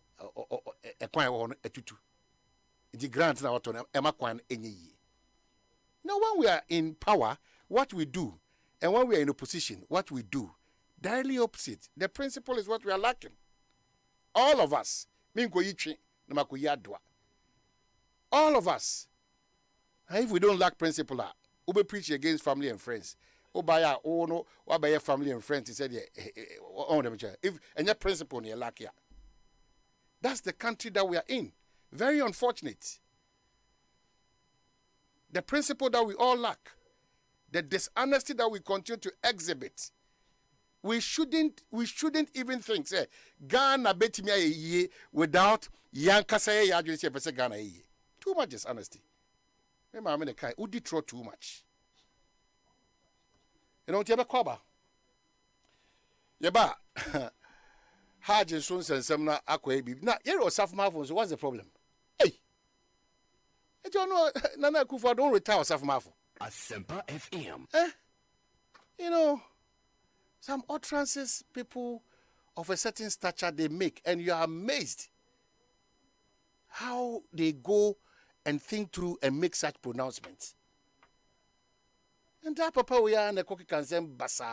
a tutu. The grant now to Emakwan any year. Now, when we are in power, what we do, and when we are in opposition, what we do, directly opposite. The principle is what we are lacking. All of us, all of us. And if we don't lack principle, we be preach against family and friends. Obaya, oh no, what by your family and friends? He said, if any principle you lack here. That's the country that we are in. Very unfortunate. The principle that we all lack, the dishonesty that we continue to exhibit, we shouldn't even think, say, Ghana betimia ye without Yankasa Yadjus Pesa Ghana ye. Too much dishonesty. Remember, I'm in a kai, Udi throw too much. You know, Tiaba Koba. Yaba Hajin Sons and Semna Akwebi. Now, you're a soft mouth, so what's the problem? I don't know, Nana Kufa don't retire South Mafo. ASEMPA FM. You know, some utterances people of a certain stature they make, and you are amazed how they go and think through and make such pronouncements. And that papa we are in a cookie can say basa.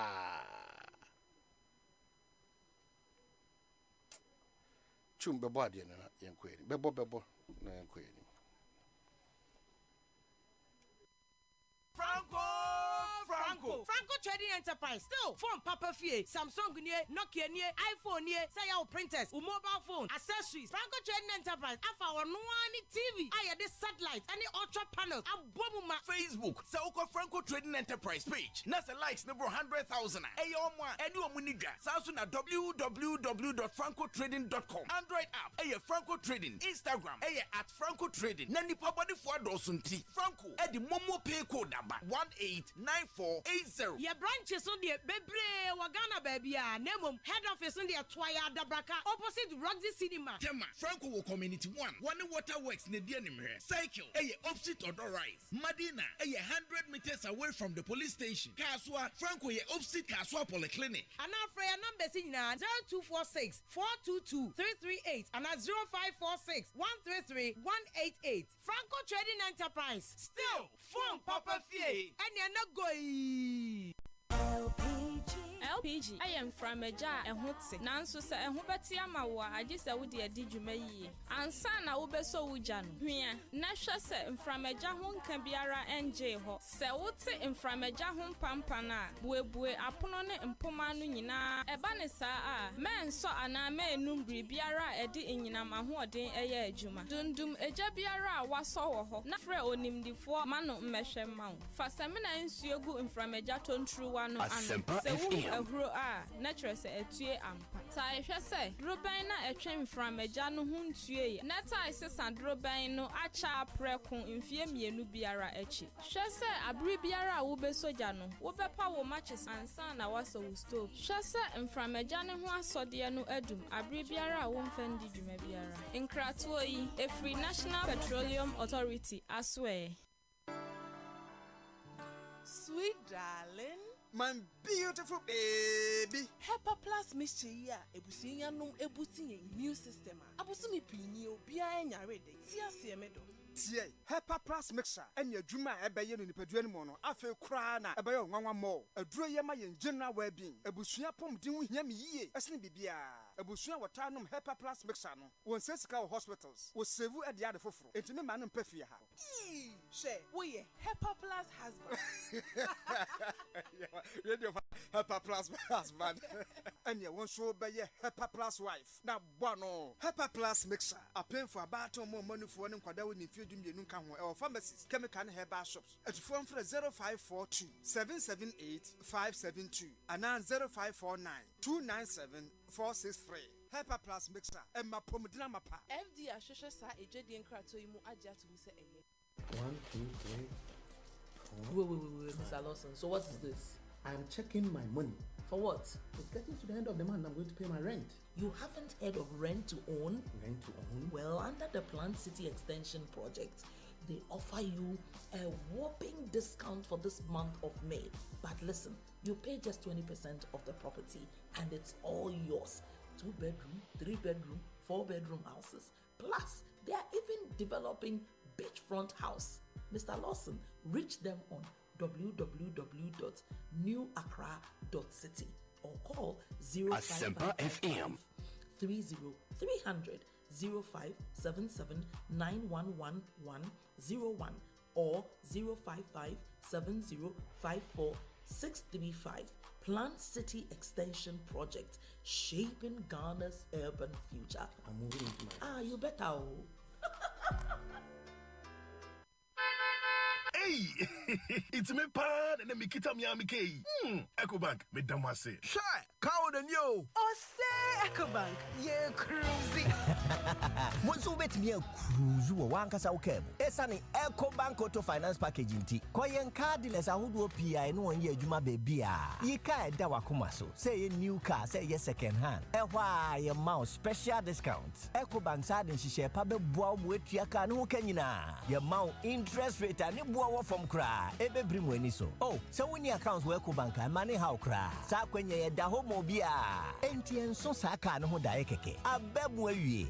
Chum bebo adi na yankweli. Bebo na yankweli. Franco Trading Enterprise still phone Papa Fie, Samsung near, Nokia near, iPhone near, say our printers, mobile phone, accessories. Franco Trading Enterprise, our no TV, this satellite, any ultra panels, Abomuma Facebook, Sauko Franco Trading Enterprise page. Nasa likes number 100,000. Ayoma, Edu Muniga, Samsung at www.francotrading.com. Android app, Franco Trading, Instagram, at Franco Trading. Nani Pabadi for Dosunti, Franco, Eddie Momo Pay code number 189480. Your branches on the Bebre Wagana baby, Nemum, head office on the Twaya Dabraka, opposite Roxy Cinema. Tema, Franco will Community 1, One Waterworks, Nedianim here. Cycle, opposite Odor Rise. Madina, 100 meters away from the police station. Kaswa, Franco, opposite Kaswa Polyclinic. And our prayer number is 0246 422 338 and 0546 133 188. Franco Trading Enterprise. Still, phone Papa Fie. And you're not going. LPG. I am from a jar and hotse. Nanso sa and Hubatia Mawa, I just would dear did you may ye. And son, I will be so jan. Here, Nasha said from a jahon can be ara and j ho. Se would say in from a jahon pampana. Bue apunone and pomanu yina. A banisa man saw an ame numbri biara edi in yinama who day a year juma. Dundum a jabiara was so ho. Nafre onim the 4 mano meshe mount. Fasamina in Siogu in from a jaton true one and kuro a natural se etue ampa ta ehwe se droban na etwe mframaja no ho ntue na ta isesa droban no acha preko mfie mienu biara echi hwe se abri biara wo be soja no wo be pa wo matches ansa na waso wo stove hwe se mframaja ne ho asode no adum abri biara wo mfandi dwuma biara nkratoyi a free National Petroleum Authority aswe. Sweet darling, my beautiful baby. HOPE Plus mixture ya ebusinya num ebusi immune system. Abusumi pinni obia enya rede. Ti asiemedo. Tie HOPE Plus mixture enya dwuma ebeye no nipadua no mo no afi kra na ebeye nwanwa mo aduro ye ma ye general well-being ebusua pomden ho hia me yie esne bibia ebusua wota nom HOPE Plus mixture no won sesika hospitals wo sevu e dia de foforo entime ma no mpafie ha she wo ye HOPE Plus husband radio HOPE Plus husband enya won so beye HOPE Plus wife na bwa no HOPE Plus mixture apen for abato mo manufo ne nkwada wo ni dumyenu ka ho e pharmacies chemical and herbal shops at phone for 0542 778 572 and 0549 297 463 HOPE Plus mixer and my pomodina mapa FD ashosho sa ejedi nkrato imu aja to say eye 1 2 3 wait Mr. Lawson, so what is this? I'm checking my money. For what? It's getting to the end of the month. I'm going to pay my rent. You haven't heard of rent to own? Rent to own? Well, under the Plant City Extension project, they offer you a whopping discount for this month of May. But listen, you pay just 20% of the property and it's all yours. 2-bedroom, 3-bedroom, 4-bedroom houses. Plus, they are even developing beachfront house. Mr. Lawson, reach them on www.newaccra.city or call 0555 FM 30300 0577 9111 01 or 055 7054 635. Plant City Extension Project, shaping Ghana's urban future. I'm moving into my you better. Hey, it's me pan and me kita mi amike. EcoBank me damase. Shy, cow the new. OSEI EcoBank, yeah cruising. Monsu bet me a cruise wo wankasa wo kem. Esane EcoBank Auto Finance Package nti. Koyen cardless ahodo PI no won ye adwuma ba bia. Yi ka eda wakoma so. Say ye new car, say ye second hand. Ehwa ye mouse special discount. EcoBank sade nhihye pa be boa mo atua ka no ho kanyina. Ye mouse interest rate ani boa from cry, ebe bring when so. Oh, so when your accounts work bank, money how cry. Sa kwenye ye da homo bia. NTN so sa ka no ho da ekeke. Abemu awie.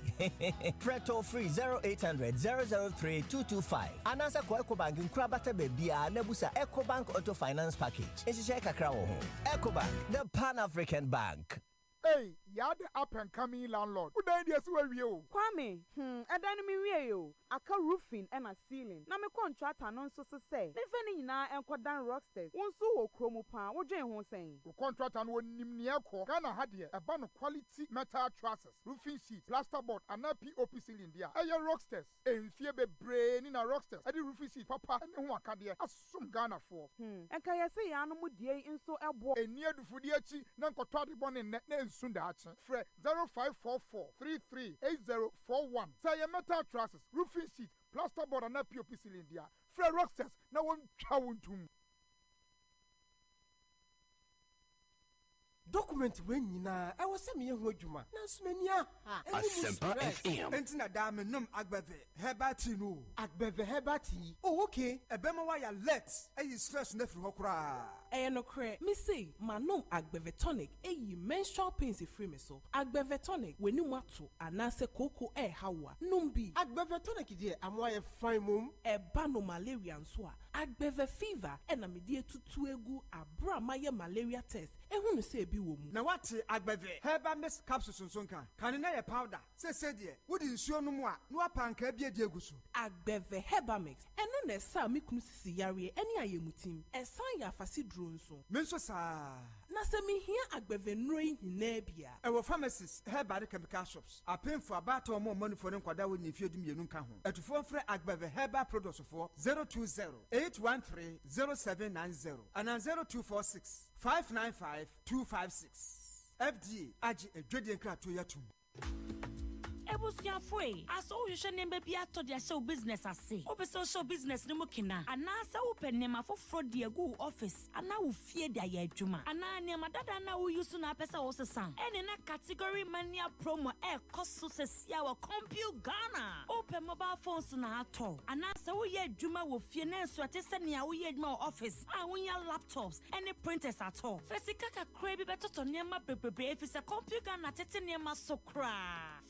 Preto free 0800 003 225. Anasa ko EcoBank nkra bata be bia na busa EcoBank Auto Finance Package. Ehihye kakra wo ho. EcoBank, the Pan-African Bank. Hey, you're the up and coming landlord. Who died yes where you? Kwame, I didn't mean you. I can roofing and a ceiling. Now me contract and so say. If any na and quadan rocksters. One so chromo pan, what Jane was saying. Contract and one nimniako. Ghana had here a ban of quality metal trusses, roofing sheets, plasterboard, and a POP ceiling there. Aye rocksters. And fear be brain in a rocksters. I did roofing sheet, papa, and one can there. As some Ghana for. And can you say animal dear in so a boy? And near the Fudiachi, Nanko born in net Sundachi. Fred 0544 338041. Say a metal trusses, roofing sheet, plasterboard, and a POP ceiling there. Fred rocksters, no one chowing to me. Document when yina I was semi ho adwuma na smania ASEMPA FM entina da me nom agbeve hebati no agbeve hebati oh okay ebema wa ya let ayi stress na firi hokra no kre me say manom agbeve tonic ayi menstrual pains free me so agbeve tonic weni mu ato anase koko hawa numbi agbeve tonic die amwa ye fine mum eba no malaria nso a agbeve fever na me die tutu egu abra maye malaria test ehunu say bi wo mu na wate agbeve herbal mix capsules nsonka kan na ye powder se die wodi nsuo no mu a no apanka bi edi egusu agbeve herbal mix eno na sa me kunu sisi yare eni ayemutim esan ya afasi duro nso menso sa Na se me hia agbevenro yi nyina bia. Ewo pharmacies, herbal chemical shops. Apem for about or more money for them kwada we nifie dum yenu ka ho. Etufo frɛ agbeve herbal products for 020-813-0790 and 0246-595-256. FDA agi edwedi nkrato yatum. Ebusiafo aso hwehwe nemba bi ato de show business ase obeso show business no mukina ana sa wo nema foforo de agu office ana wo fie de aye adwuma ana nema dada na wo use na pesa wo sesan ene na category mania promo koso sesia wo compute Ghana open mobile phones na ato ana sa wo ye adwuma wo fie na nso atese ne wo ye adwuma office a wo nya laptops ene printers ato fesika kakra bi betoto nema bebrebe efise compute Ghana tete nema sokra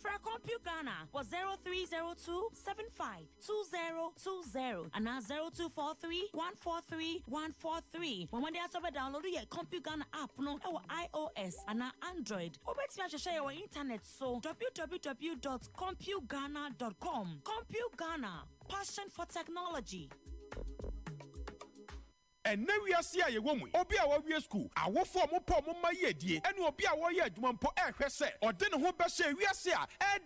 fra Ghana was 0302752020 and now 0243143143. When they also download your Compute Ghana app no iOS and now Android. Obeti me share your internet so www.computeghana.com. Compute Ghana, passion for technology. And now we are seeing a woman. Obi a we school. I will form a poem on my year, and will be a warrior. You want to or then who best say we are seeing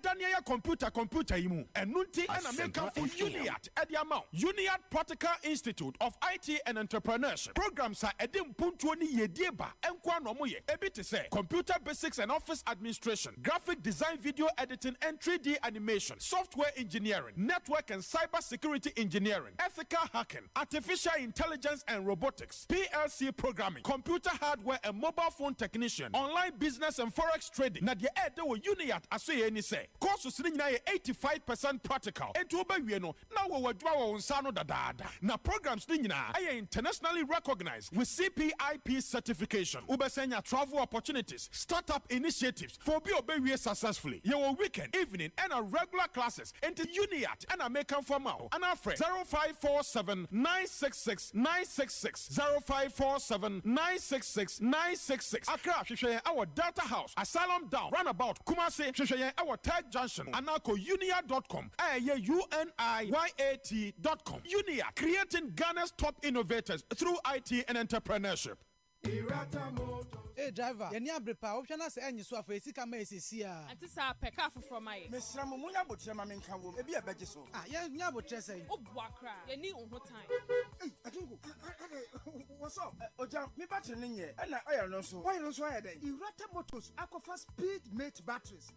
Daniel computer imu and Nunti and American for Uniat at the amount. Uniat Practical Institute of IT and Entrepreneurship programs are edim puntuani ye dieba and kwanomoye. Ebi to say computer basics and office administration, graphic design, video editing and 3D animation, software engineering, network and cyber security engineering, ethical hacking, artificial intelligence and robotics, PLC programming, computer hardware and mobile phone technician, online business and forex trading. Na the ed wo Uniat asoye any say. Courses ni na 85% practical. Ento ba wie no na wo wadwa wo nsano dadada. Na programs ni na are internationally recognized with CPIP certification. Ubesenya travel opportunities, startup initiatives for be obewie successfully. Your weekend, evening and a regular classes into Uniat and American formal. And our friend 0547 966 966 0547 966 966. Accra Shishaya our data house, Asylum Down, Runabout, Kumasi, Shishaya our Tag Junction, Anako Unia.com, UNIYAT.com. Unia, creating Ghana's top innovators through IT and entrepreneurship. Hey driver, you need a break. Option as any so for esi kama esi a. Ati sa peka from my. Mesra mo munya botre ma menka wo. E bi e beje so. Ah, ya nya botre say. O bua kra. You need unho time. Hey, Atungu. What's up? Oja, me battery ni nye. E na oil no so. Oil no so aye dey. Irata Motors Aquafa Speed Mate batteries.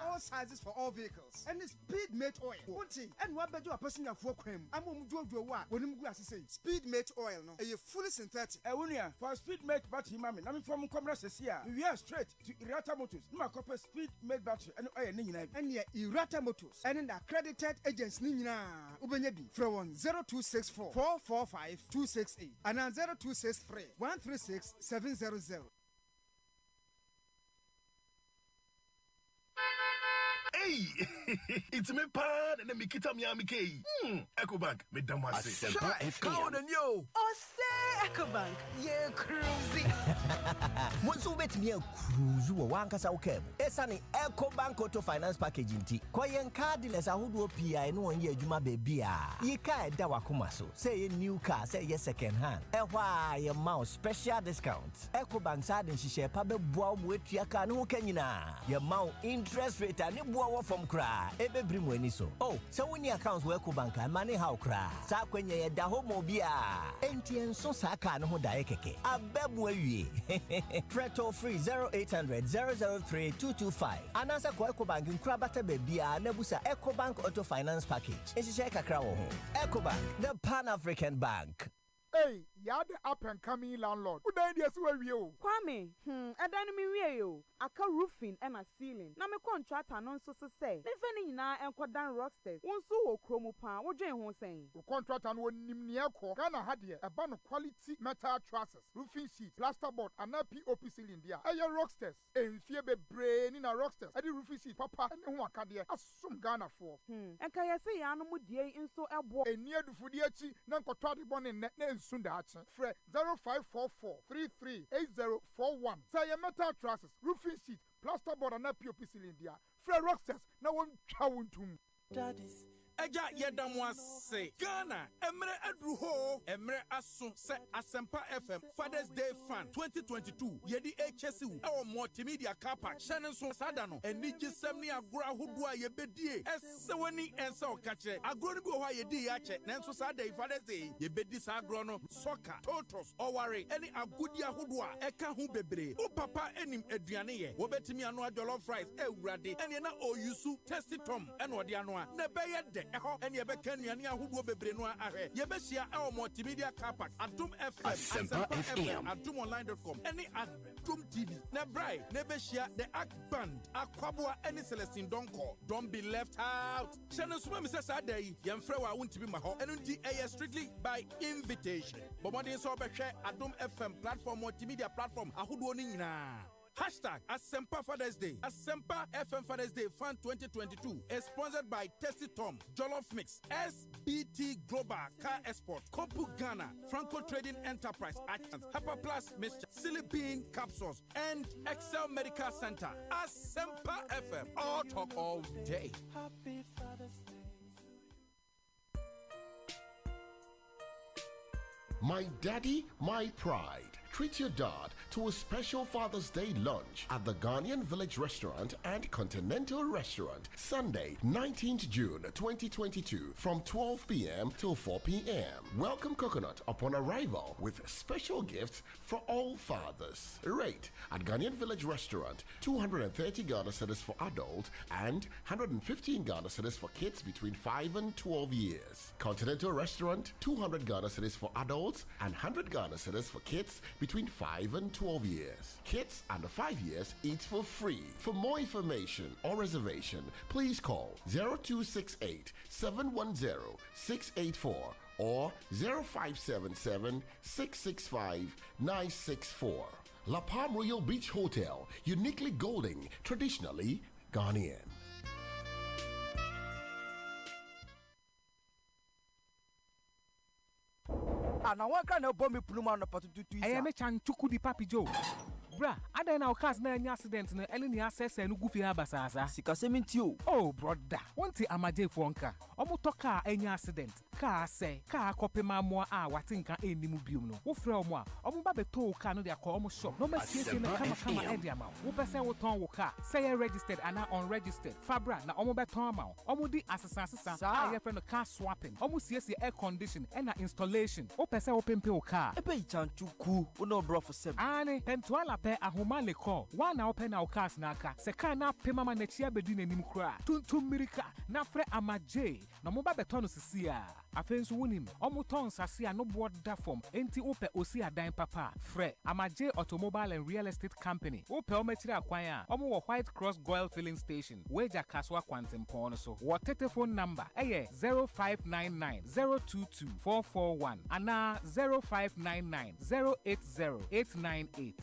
All sizes for all vehicles. And Speed Mate oil. Wonti, and wa beje apasinga fo kwam. Amom duoduo wa. Wonim gu asese. Speed Mate oil no. E fully synthetic. E wonia for Speed Mate battery mami. Na me from Comrade Sesia. We are straight to Irata Motors. No copper Speed Mate battery and oil ni nyina. And ye Irata Motors. And the accredited agents ni nyina. Ubenye bi from 0264 445 268 and 0263 136 700. Hey, it's me pan and me kita mi amike. Echo Bank, me damase. ASEMPA FM. Yo. OSEI EcoBank, ye cruising. Monsu bet me cruise wo wankasa ukemu. Esani EcoBank Auto Finance Package inti. Kwa yen cardless ahudu PI no onye adwuma bebia. Ye ka eda wakoma so. Say ye new car, say ye second hand. Ehwa ye mouse special discounts. EcoBank sa den hihye pa beboa mo etua ka no kanyina. Ye mouse interest rate ani boa from cry. Ebe brim weni so. Oh, so when your accounts work EcoBank money how cry. Sa kwenye ye da homo bia. Enti enso sa ka no ho da ekeke. Abebu awie. Preto free 0800 003 225. Anasa kwa EcoBank nkura bata bebia na busa EcoBank Auto Finance Package. Esi kakra wo ho. EcoBank, the Pan-African Bank. Hey, you're the up and coming landlord. Who died yesterday? You Kwame, adani mi wie yo. Aka roofing and a ceiling. Na me contractor non so say. Me feni na enkodan rocksters. Wonsu wo kromo pan. Wo dwen ho sen. The contractor no nimnia ko. Ghana hadie a ban quality metal trusses, roofing sheet, plasterboard and POP ceiling dia. Aya rocksters. Enfie bebre ni na rocksters. Adi roofing sheet papa ene ho akade asum Ghana for. Enka yesi ya no mu die nso ebo. Eni adufudi achi na nkotwa de bone ne nsunda achi. Fre 0544 338041. Say your metal trusses, roofing sheet, plasterboard and POP ceiling dia. Fre rocksters na won twa wontum. Daddies, Eja yedamwa se Ghana emre adruho emre aso se ASEMPA FM Father's Day Fun 2022 yedi HSU our multimedia car park Shannon so sadano eni gisem ni agro ahodo a yebedie esewani ensa okache agro no bi ho yedi yache nanso sada Father's Day yebedi sa agro no soccer totos oware eni agudi ahodo a eka ho bebre o papa enim aduane ye wobetimi ano jollof rice ewurade eni na oyusu tasty tom eno ode ano a na beye de eho eni ebeka nuane ahodo bebre no ahwe yebehia e multimedia car park Adum FM ASEMPA FM adumonline.com eni Adum TV na brai na behia the act band akwabua eni Celestine Donko don't be left out channel suma mi say sadai yemfre wa wontibi ma ho eno nti strictly by invitation bomodin so behwe Adum FM platform multimedia platform ahodo ni nyina Hashtag ASEMPA Father's Day. ASEMPA FM Father's Day Fun 2022 is sponsored by Tasty Tom, Jollof Mix, SBT Global Car Export, Kompu Ghana, Franco Trading Enterprise, Atkins, Hyper Plus Mixture, Silly Bean Capsules, and Excel Medical Center. ASEMPA FM. All talk all day. Happy Father's Day. My daddy, my pride. Treat your dad to a special Father's Day lunch at the Ghanaian Village Restaurant and Continental Restaurant, Sunday, 19th June 2022, from 12 p.m. till 4 p.m. Welcome coconut upon arrival with special gifts for all fathers. Rate at Ghanaian Village Restaurant, 230 Ghana cedis for adults and 115 Ghana cedis for kids between 5 and 12 years. Continental Restaurant, 200 Ghana cedis for adults and 100 Ghana cedis for kids between 5 and 12 years. Kids under 5 years eat for free. For more information or reservation, please call 0268 710 684 or 0577 665 964. La Palm Royal Beach Hotel, uniquely golden, traditionally Ghanaian. Ana waka na bombi pluma no patutu isa. Eye me chanchuku di papi Joe. Bra, ada na cars na any accident no ene ni access enu gufi abasasa. Sika sementio. Oh brother, won't amaje fonka. Omo to car any accident. Car say, car copy mamo a watinka enimu bium no. Wo frɛ omo a, omo ba beto car no de akọ omo shop. No message na kama e dia ma. Wo pese wo ton wo car, say registered and unregistered. Fabra na omo beton ama. Omo di asesa a ye friend no car swapping. Omo sie air condition and installation. Wo pese wo pempe wo car. Ebe chanchuku, uno bro for sem. Ane, pentuala pe ahoma le call. Wana open our cars naka. Se car na pe mama ne chia bedu ne nim kra. Tuntum mirika na frɛ amaje. Na mo ba beton no sisia. Afensu wunim, omo ton sase a no board da form. Enti ope osi adan papa. Frɛ amaje Automobile and Real Estate Company. Ope omechira akwan a. Omo wo White Cross Goil Filling Station. Weja Kaswa Kwantempon so. Wo telephone number 0599 022 441 ana 0599 080 898.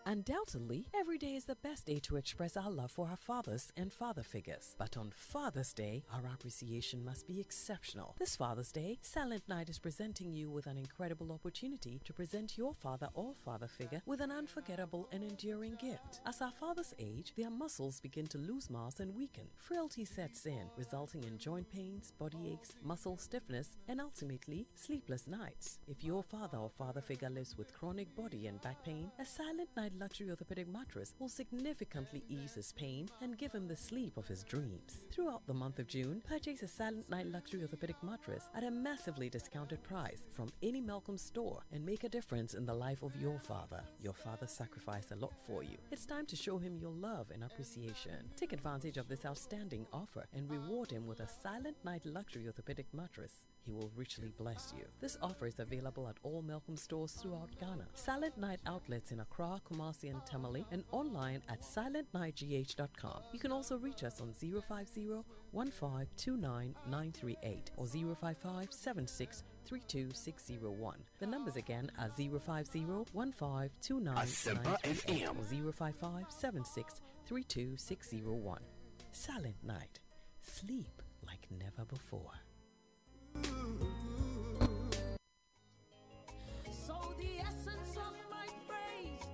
Undoubtedly, every day is the best day to express our love for our fathers and father figures. But on Father's Day, our appreciation must be exceptional. This Father's Day, Silent Night is presenting you with an incredible opportunity to present your father or father figure with an unforgettable and enduring gift. As our fathers age, their muscles begin to lose mass and weaken. Frailty sets in, resulting in joint pains, body aches, muscle stiffness, and ultimately, sleepless nights. If your father or father figure lives with chronic body and back pain, a Silent Night luxury orthopedic mattress will significantly ease his pain and give him the sleep of his dreams. Throughout the month of June, purchase a Silent Night luxury orthopedic mattress at a massively discounted price from any Malcolm store and make a difference in the life of your father. Your father sacrificed a lot for you. It's time to show him your love and appreciation. Take advantage of this outstanding offer and reward him with a Silent Night luxury orthopedic mattress. He will richly bless you. This offer is available at all Malcolm stores throughout Ghana. Silent Night outlets in Accra, Kumasi, and Tamale, and online at silentnightgh.com. You can also reach us on 050-1529-938 or 055-76-32601. The numbers again are 050-1529-938 ASEMPA FM or 055-76-32601. Silent Night. Sleep like never before. So the essence of my praise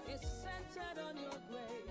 is centered on your grace.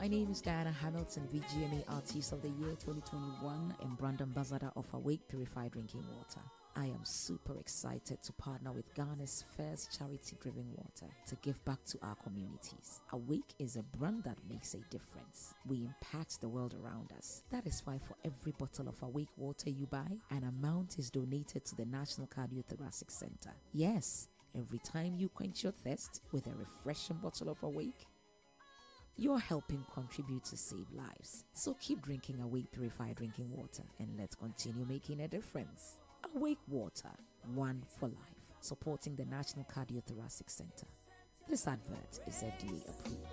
My name is Diana Hamilton, VGMA Artist of the Year 2021 and brand ambassador of Awake Purified Drinking Water. I am super excited to partner with Ghana's first charity-driven water to give back to our communities. Awake is a brand that makes a difference. We impact the world around us. That is why for every bottle of Awake water you buy, an amount is donated to the National Cardiothoracic Center. Yes, every time you quench your thirst with a refreshing bottle of Awake, you're helping contribute to save lives. So keep drinking Awake Purified Drinking Water and let's continue making a difference. Awake Water, one for life, supporting the National Cardiothoracic Center. This advert is FDA approved.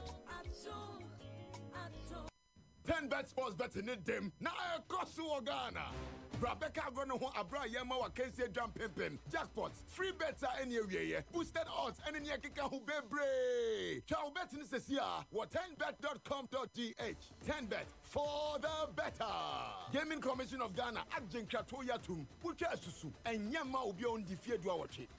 10 bet sports bet in them. Now I cross to Ghana. Brabeka gonna ho abra yema wa kense jam pimpin. Jackpots, free bets are anywhere. Boosted odds and in yakika hu bebre. Chow bet in this year. What 10bet.com.gh. 10 bet for the better. Gaming Commission of Ghana adjin kratoya tum. Ucha susu and yama ubi on the fear do watch it.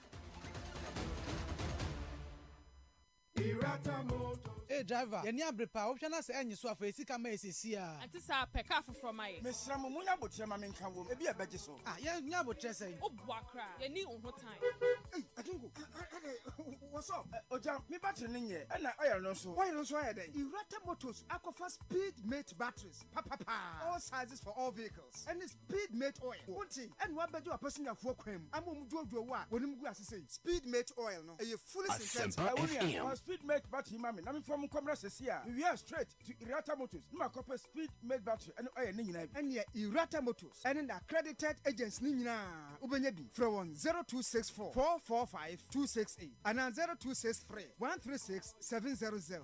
Hey driver, you need a break. Option as any so for esi kama esi sia. Ati sa peka from my. Mesra mo munya botre ma menka wo. Ebi e beje so. Ah, ya nya botre say. Obuakra. You need unho time. Hey, Atungu. What's up? Oja, me battery nye. E na oil no so. Why no so aye dey? Irata Motors Aquafa Speed Mate batteries. All sizes for all vehicles. And Speed Mate oil. Unti, and one bejo passenger for kwem. Amom jojo wa. Wonim gu asese. Speed Mate oil no. E fully synthetic. Speed Mate battery mami. Na me from Comrade Sesia. We are straight to Irata Motors. No copper Speed Mate battery and oil ni nyina. And ye Irata Motors. And an accredited agents ni nyina. Ubenye bi from 0264 445 268 and 0263 136 700.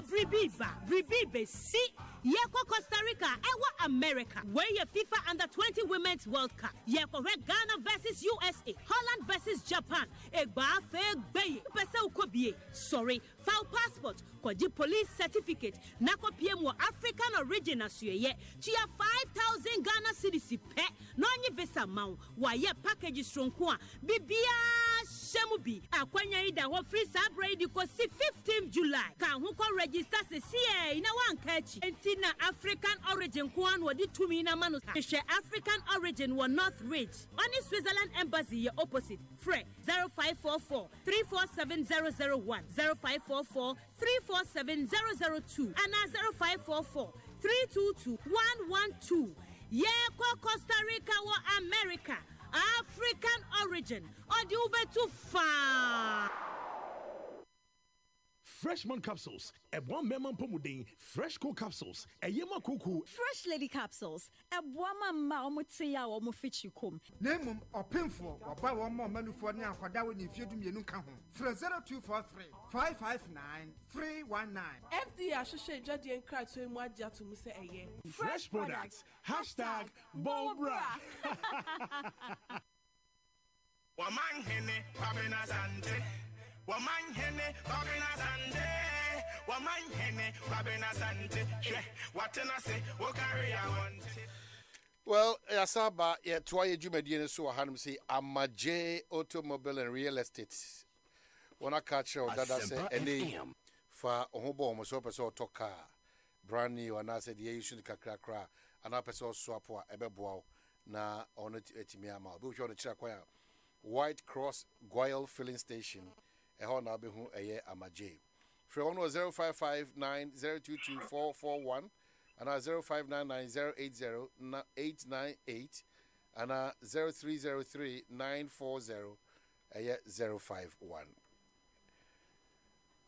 Bribiba, see, Yeko Costa Rica, Ewa America, where your FIFA Under 20 Women's World Cup, Yeko Ghana versus USA, Holland versus Japan, Egba Feg Bay, Pesa Ukobie, sorry, foul passport, Kwaji police certificate, Nako PMO African origin as ye, Chia 5,000 Ghana cedis pet, Nonye Visa Mount, why package strong kwa, Bibia Shemubi, Akwanya Ida, who free sabrade you could see 15th July, can who can register the CA in a one catch, and Tina African origin Kwan were the 2 mina manus, African origin were not rich. Only Switzerland Embassy, your opposite, Fred 0544 347 001, 0544 347 002, and 0544 322 112. Yeah, Costa Rica or America, African origin, or the Uber too far. Freshman capsules, a one memon pomudin, fresh cool capsules, a yema cuckoo, Fresh lady capsules, a woman maumutia or mufichukum. Name or pinful or buy one more menu for now for that when you feed me come home. From 0243 559 319. FDA Associate Jadi and Cry to Mwadia to Muse Aye. Fresh products, hashtag Bobra. Waman hene, Babina Sante. Waman hene, Babina Sante. Waman hene, Babina Sante. What I say, what carry I want. Well, Asaba, yeah, try a Jumadian so Hanum say, Amaje Automobile and Real Estate. Wanna catch or that I say, any for Hobo, Mosopa so toka, brand new, and I said, yeah, you should crack, and I saw swap or Ebebo na on it Etimiama. Bush on the Chakwaya, White Cross Goyle Filling Station, a horn Abihu a year Amaje. From 0559 022 441. And 0599 080 898 and 0303 940 051.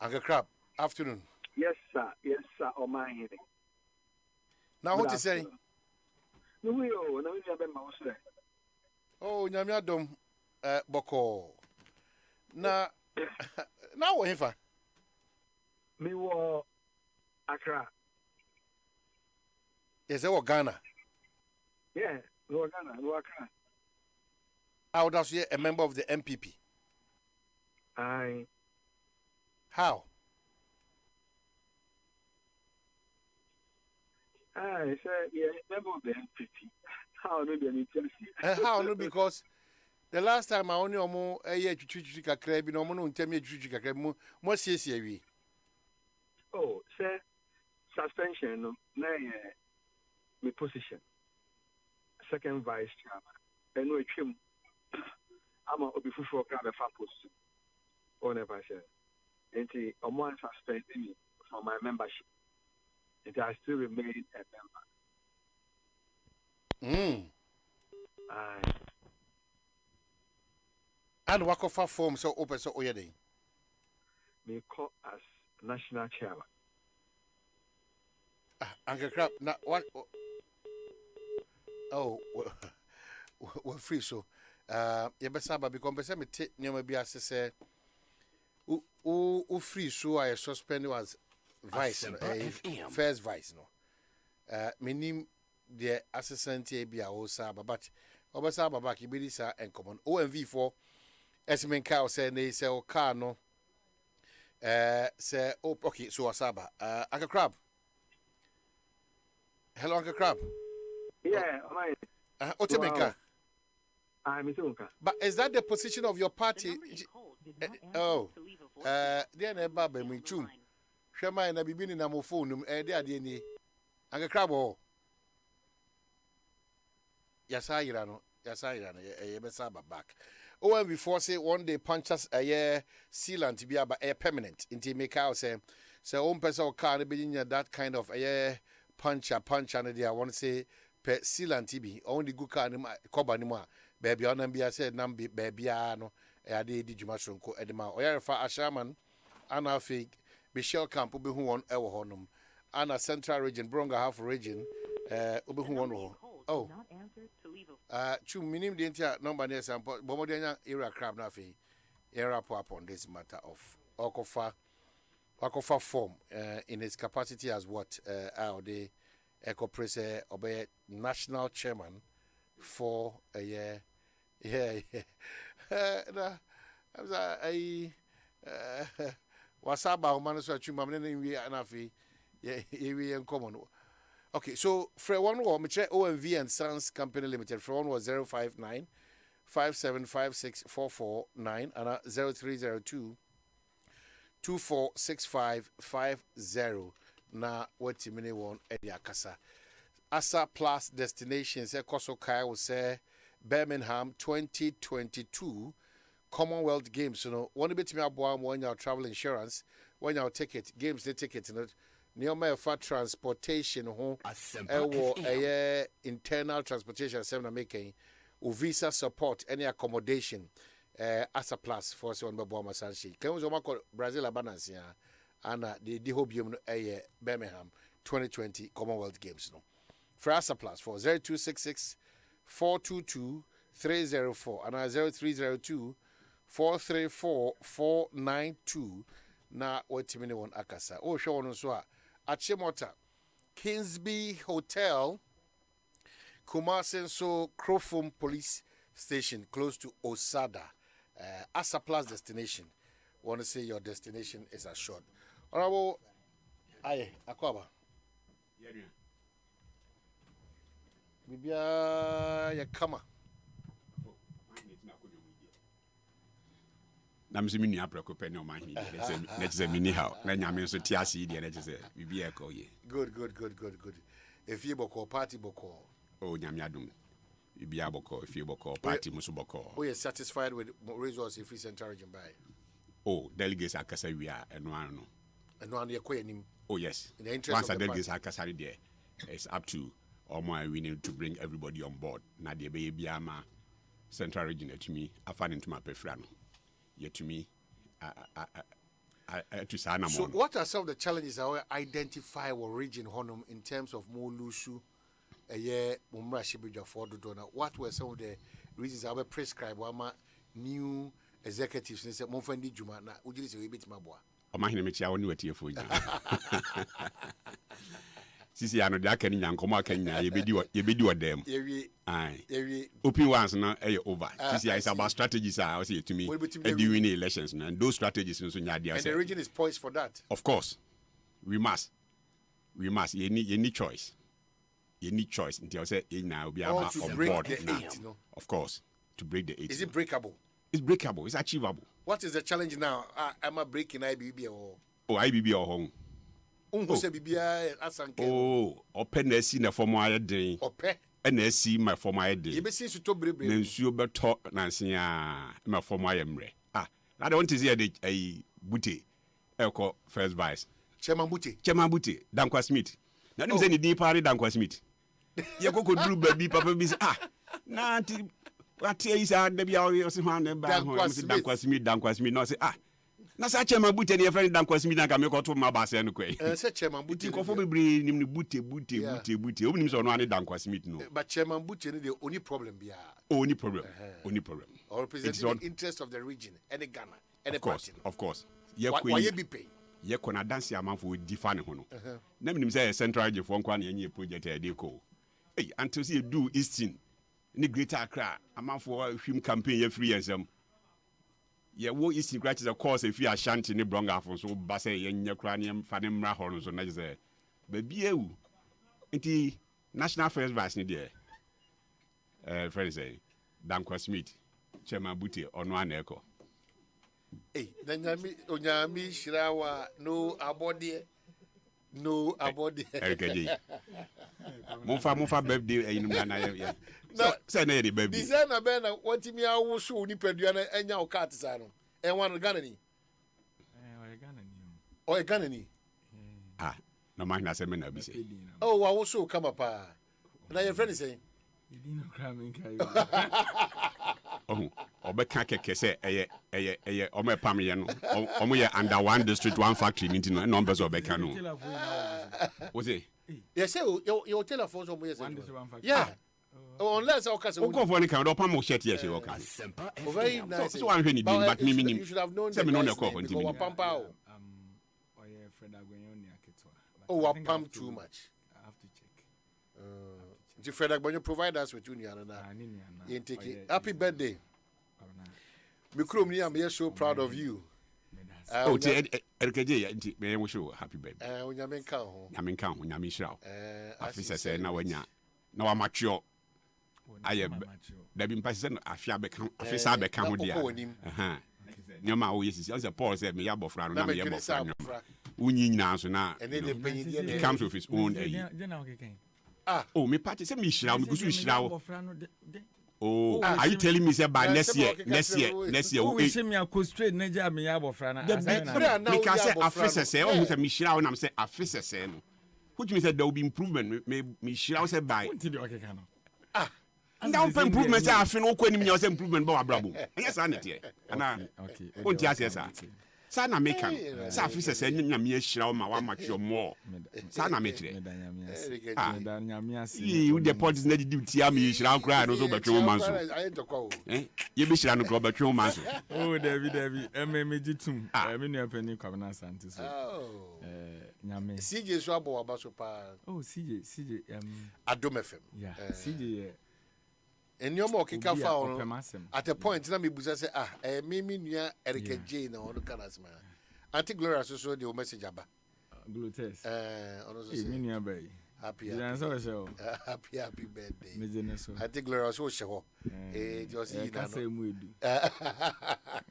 Uncle Crab, afternoon. Yes, sir. Yes, sir. Oh, my head. Now, what you say? No, we are not. Oh, Nyamiadom, Boko. Now, what if I? Me war Accra. Is it Ghana? Yeah, Ghana. I would also a member of the MPP. Aye. How? I said, yeah, member of the MPP. How no be how no because the last time I only almost a year to kakra bi no mo no ntemi juju kakra mo siesie wi. Oh, say suspension no na my position. Second vice chairman. And we trim. I'm a be for grab a fan post. Or never share. And I'm one suspended me from my membership. And I still remain a member. Aye. And what of form so open so oyede? Me call as national chairman. Uncle Crab, now what? Oh, we're free so. You better because better me take nyoma bi ase say. U free so I suspend was vice first vice no. Minim the assistant bi a o sa but obesa baba ki bi sa encommon OMV4 esmen ka o say ne say o car no say okay so wasaba Uncle Crab. Hello Uncle Crab. Yeah, my Otemeka. I'm Mr. But is that the position of your party? There never be me chum. Shema na bibi ni na mo phone there ade ni. Uncle Crab o. Yasayira no ye be saba back. Oh, before say one day punches a year sealant be about a permanent inti make out say one person or car be that kind of a year punch and they want to say per sealant be only good car cover anymore. Baby on and be I said nam baby no e de di juma sonko edema o fa ashaman ana fake be shell camp be hu won e wo honum ana central region bronga half region obe hu won wo oh chu minim de ntia number ne sample bomodenya area crab na fe era pop on this matter of Wakofa form in his capacity as what our day eco press obey national chairman for a year. Wasaba man so chuma mene we anafi we in common. Okay, so for one was OMV and Sons Company Limited. For one was 059 5756449 and 0302 246550. Na what mini one Edia Kasa. Asa Plus Destinations, Koso Kai will say Birmingham 2022 Commonwealth Games. You know, one bit me up when your travel insurance, when your ticket, games the ticket, you know. Near for transportation home a internal transportation seven making visa support any accommodation as a plus for one Boboma Sanshi. Can we Brazil abundance and the Hobium Birmingham 2020 Commonwealth Games no. For as a plus for 0266 422 304 and 0302 434 492 na what mini one akasa. Oh show on so Achimota, Kingsby Hotel, Kumasen so Crofum Police Station, close to Osada, as a plus destination. Want to say your destination is assured. Honorable, aye, Akwaba. Bibia Yakama. Na mse mini apreko pe no man here na je mini how na nyame so ti ase die na je se bibi e ko ye Good. If you boko party boko. Oh nyame adum bibi aboko if you boko party muso boko. Oh you satisfied with results if we central region by. Oh delegates akasa wi a eno ano. Eno ano ye koyanim. Oh yes. In the interest once of the delegates akasa there it's up to Omo we need to bring everybody on board na de be bia ma central region atumi afa ne ntuma pefra no. Yet to me, so what are some of the challenges that we identify with region honum in terms of Molusu, a year Mumra Shibija for the donor? What were some of the reasons I will prescribe Wama new executives and said Monfendi Jumana? Would you say a bit my boy? Oh, my name is Yawan with you for you. Sisi ano da kan nyan komo kan nya ye bedi odem ai open ones na over sisi is about strategies I say to me during the elections and those strategies so nya dia. And the region is poised for that. Of course we must you need choice until say na obi aba on board now. Of course to break the 8. Is it breakable? It's breakable, it's achievable. What is the challenge now? I'm a breaking IBB or IBB or home. unhu se bibia asanke ope na asi na form aye den ope na asi ma form aye den ye be si su to brebre na nsuo beto na nsen ma form aye mre na de want to see the Bute eko first vice Chairman Bute Dankwa Smith na nim say ni din pare Dankwa Smith ye koko duru baby papa bi say na anti ati yi sa da bia o se ho na ba ho Dankwa Smith no say na sa Chairman Bute ne friend Dankwa Smith na ka me ko to ma ba se no kwai say Chairman Bute ko fo bebre nim ni Bute o nim so no ani Dankwa Smith no but Chairman Bute ne the only problem bia only problem or representing the interest of the region and the Ghana and the party of course ye be pay ye kona dance amanfo difa ne ho no na minim say central region fo nkwa na enye project e dey ko until see do eastern ni greater Accra amanfo hwim campaign ye free ensem ye wo eastern crash the course if you Ashanti ni bronga fo so ba say ye nya kra ne fa ne mra ho no so na say ba biewu nti national first vice ni there friend say Dankwa Smith Chairman Bute ono aneko Onyami Shirawa no abode RKJ Monfa birthday enum na ya say na the birthday designer be na wantimi awo so ni padua na enya o card sa no enwan Ghana ni Ghana ni no man na say me na bi say wa wo so kama pa na your friend say Idino cramming kai. Obeka keke say eye omo pam ye no omo ye under one district one factory nti no no bezo obeka no wo say yes say your telephone so mo yes yeah unless I can say go for any kind of pam shirt yes you can very nice so one hwe but me you should have known say me no na call nti me pampa o Fred Agwenyo ni aketo wa pam too much I have to check the Fred Agwenyo provide us with you and you take it happy birthday Mikrom ni am so proud of you RKJ nti me wish you happy birthday onyame nka ho nyame hira afisa say na wanya na wa mature aye da bi mpase na afisa beka ho dia nyama wo yesisi on say Paul say me ya bofra no na me ya bofra nyama unyi nyina so na it comes with his own me party say me hira me gusu hira wo are you telling me say by next year we say me go straight na ja me ya bofra na me can say afisa say o say me hira wo na me say afisa say no which means that there will be improvement me hira wo say by and down improvement say afin o ko ni me say improvement ba wa brabo yes na tie ana o ntia say sa na make am sa afisa say nyame hira wo ma wa match more sa na me kire you the politics na di tia me hira kra no so betwe wo man so ye be hira no kra betwe wo man so David mmgitum me nua pani kwabena sante so nyame CJ so abo abaso pa CJ Adom FM CJ enyomo okika fa on at a point na me busa say me nua RKJ na ono kana sma anti Gloria so the message aba glutes ono so me nua bai happy birthday me jeneso anti Gloria so sheho just you na say mu edu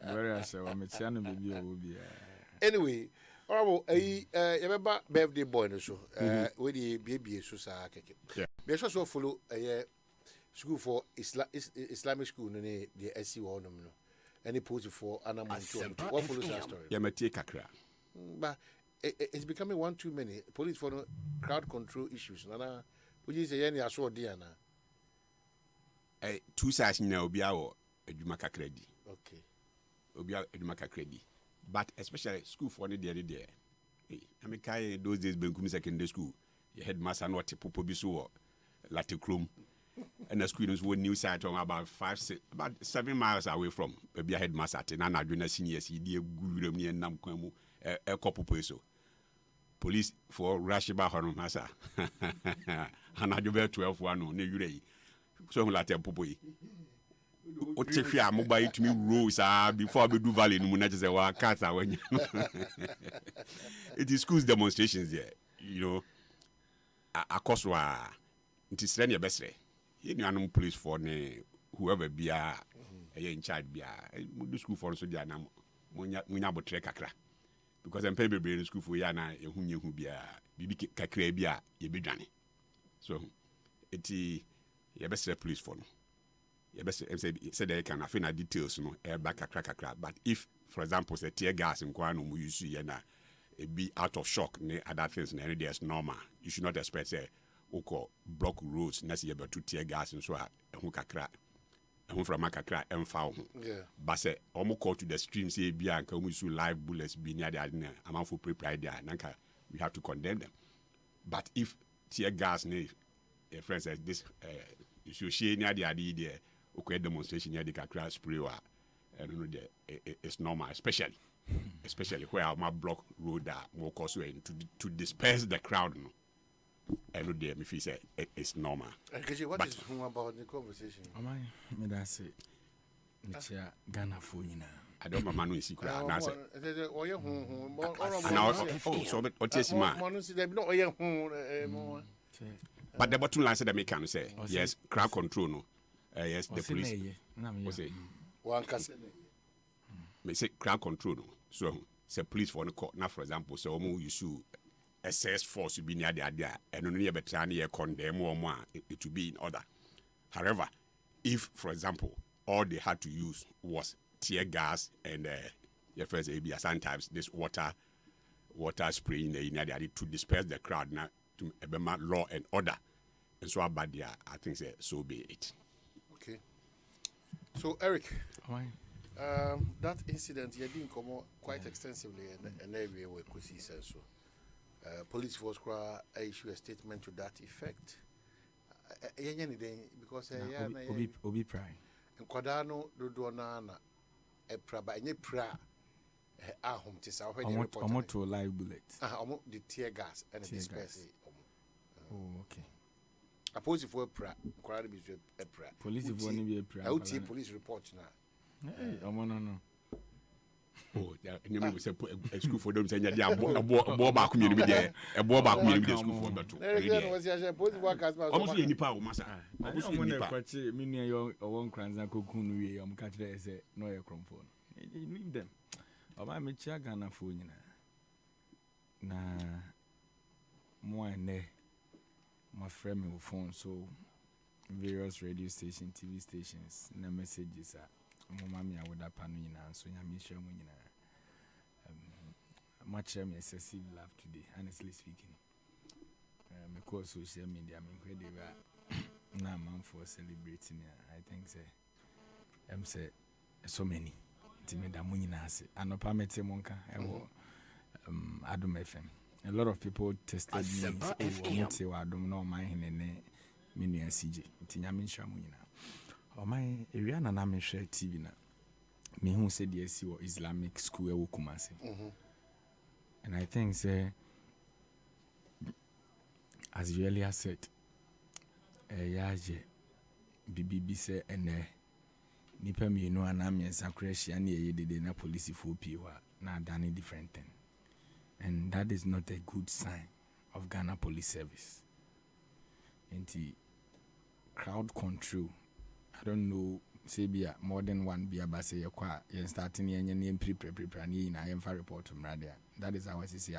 Gloria so me tia no baby o bia anyway Orabo yebeba birthday boy no so we dey bie so sa keke be so follow school for Islamic school no the SC one no any post for anamonto what follows that story ya matie kakra but it's becoming one too many police for no crowd control issues nana would you say any aso dia na two sides na obi awo adwuma kakra di okay obi adwuma kakra di but especially school for the there I mean kai those days Benkum secondary school your headmaster no popo bi so Latikrom and the school is one new site on about 7 miles away from maybe a headmaster and adwena seniors he dey guru me nam kwan mu e kopopo so police for Rashiba hono masa anadwo be 12 one na yure yi so hu late popo yi o te hwe a mobile to me rose before be do valley no mu na say wa cat awanya it is schools demonstrations there you know akoswa it is any besre you know police for ne whoever bia in charge bia do school for so dia na munya botre kakra because I'm paying in school for yana who be a bibi kakrabia ye be dwane. So it ye best police for no. Ye best said they can afina details no back kakra. But if for example say tear gas in kwano mu use yana be out of shock ne other things na there's normal. You should not expect say oko block roads na say about to tear gas and so hu kakra. Hu from kakra emfa ho. Yeah. But say omo call to the stream say bia nka mu use live bullets be near the na amanfo prepare there nanka we have to condemn them. But if tear gas ne your friend says this you should share near the idea there okay demonstration near the kakra spray wa and it's normal especially where my block road that more cause to disperse the crowd no and there me feel say it's normal. What is about the conversation? Me that say Nichia Ghana for you now. I don't know is secret na say oh yeah so what is man but the bottom line said that me can say yes crowd control no yes the police say one can me say crowd control no so say police for the court now for example so omo use SS force be near there and no near better near condemn or more it to be in order. However, if for example all they had to use was tear gas and your friends ABS sometimes this water spray in the area to disperse the crowd now to law and order and so about there I think say so be it. Okay. So Eric, that incident you didn't come quite extensively and every way we could see so. Police force issue a statement to that effect. Because Obi Prime. And Quadano do na pra by any pra home tis our almost to live bullet. The tear gas and disperse. Oh, okay. I pose for a pra, crowd be a pra. Police if one be a pra. Police report now. Hey, no. Oh, you know, a school for them saying that a boy back community there, a boy back community school for that. Almost any power, Massa. I was going to watch me your own crans and cocoon. We catch there as a noya crumphone. You need them. Oh, my Micha Ghana for you now. More and my friend will phone so various radio stations, TV stations, no messages are. Mammy, I would have panina, so Yamisha Munina. Much excessive love today, honestly speaking. Because social media, I'm incredible. Now, man, for celebrating, I think, say, so many. Timida Munina, and no permit Monka, Adam FM. A lot of people tested me, say, I don't know my mini and CJ, Tinyamisha Munina. My area na me share TV na me who said yes or Islamic school e Kumasi. And I think say as you earlier said yaje bibibi say ene nipa me no anam yensa crashia na ye dede na police for piwa na done different thing. And that is not a good sign of Ghana Police Service. Inti crowd control I don't know, say be more than one be about say you starting any prepare na I report to Mradia. That is how I see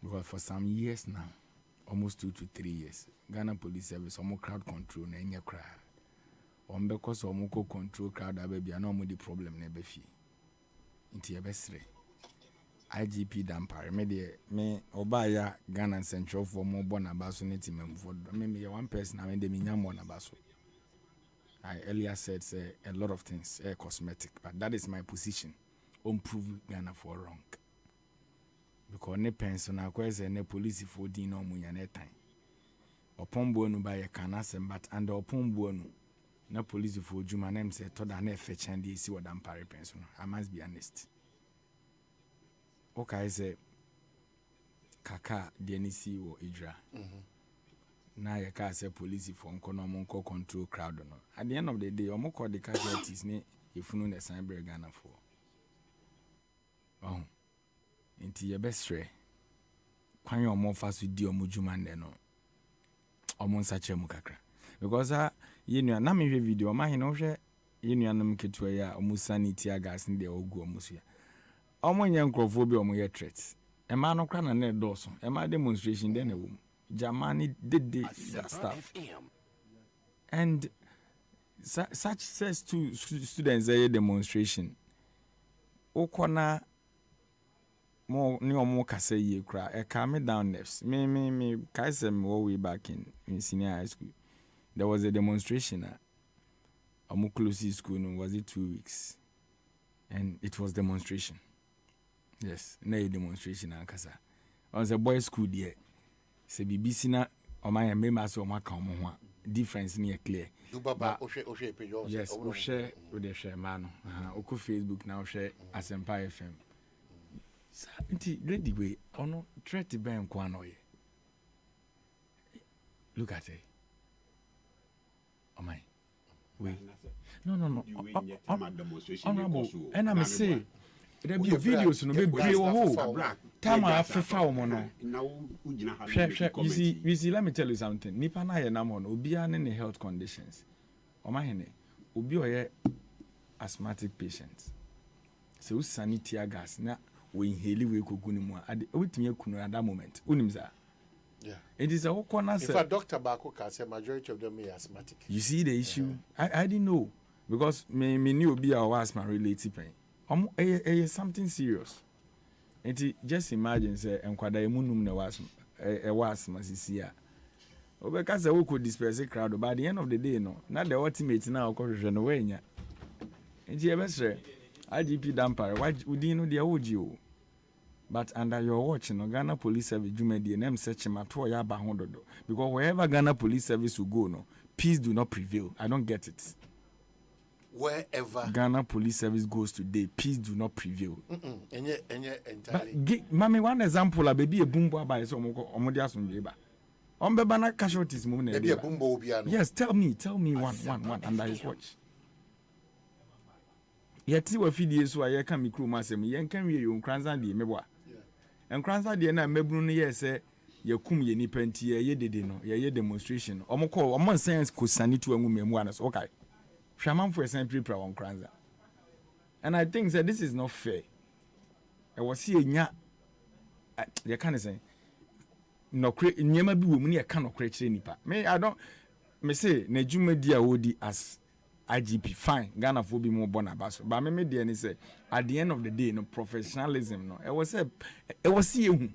because for some years now, almost 2 to 3 years, Ghana Police Service almost crowd control na any crowd. Because almost control crowd baby no more the problem never fee. Into your best IGP Dampare me obaya Ghana Central for more bona baso neti memfo. Me one person I mean the minya bona baso. I earlier said say a lot of things cosmetic, but that is my position. Prove Ghana for wrong. Because ne pension akwa ne police for din no munya ne time. Upon buonu ba ye kanasem but and upon buonu na police for juma name say to da na fetch and see what Dampare pension. I must be honest. Okay say kaka DNC or Idra. Now you can't say police for monko control crowd no. At the end of the day, omo call the casualties ne if you know the sign Ghana for. Oh, into your best way. Kwan you omo fast with the omo jumande no. Omo sache mukakra. Because yenu na me video ma he no hwe yenu anam ketua ya omo sanity gas ndi ogu omo so ya. Omonye nkrofo bi omoye threats. Ema no kra na na doso. Ema demonstration dey na wo. Germany did that stuff. And such says to students a demonstration. Okona mo ni omo kase ye kra e calm me down nerves. Me kaise me way back in senior high school. There was a demonstration at omo close school, no, was it 2 weeks? And it was demonstration. Yes, na demonstration and kasa. I was a boys' school there. Se BBC na omaya member so omaka omo ho difference near clear. Yes, we share with the share man. Oko Facebook now share ASEMPA FM. Nti ready way ono threat ben kwa no ye. Look at it. Oh my. Wait. No. Honorable. And I'm say there be videos no be ho. Time afifa o mo no. You see, let me tell you something. Nipa na ye nam ho no obi an ne health conditions. O ma hene. Obi oye asthmatic patients. So usani tear gas na we inhale we kogu ni mu a. Obitimi akunu at that moment. Unim za. Yeah. It is a whole corner. In fact, Dr. Bako can say majority of them are asthmatic. You see the issue? I didn't know. Because me knew be our asthma related pain. Something serious. And just imagine say enkwada emunum na asthma sisia. Obeka say we could disperse crowd, but at the end of the day no, not the ultimate now okohwehwe no we nya. Enti ebesre IGP damper, why would you know the OGO? But under your watch, Ghana Police Service, Jumedi, and them search him at because wherever Ghana Police Service will go, no, peace do not prevail. I don't get it. Wherever Ghana Police Service goes today, peace do not prevail. Entirely. Mami, one example, a baby a boom by so omodia sunjeba. Ombebana casualties moving. Maybe a boom. Yes, tell me one under his watch. Yet we feed you so I can be crew massem. Yen can we you cranza de meboa. And cranza de na mebrun ye say ye kum ye nipenti ye dede no ye demonstration. Omo call omo science ko sani to emu memuanas. Okay. Shaman for a century pra on cranza. And I think that this is not fair. I was see nya you can say no nyema bi wo mu ne ka no krekere nipa. Me I don't me say na djuma dia wodi as IGP fine Ghana for be more bonabaso but me dey any say at the end of the day no professionalism no it was see hu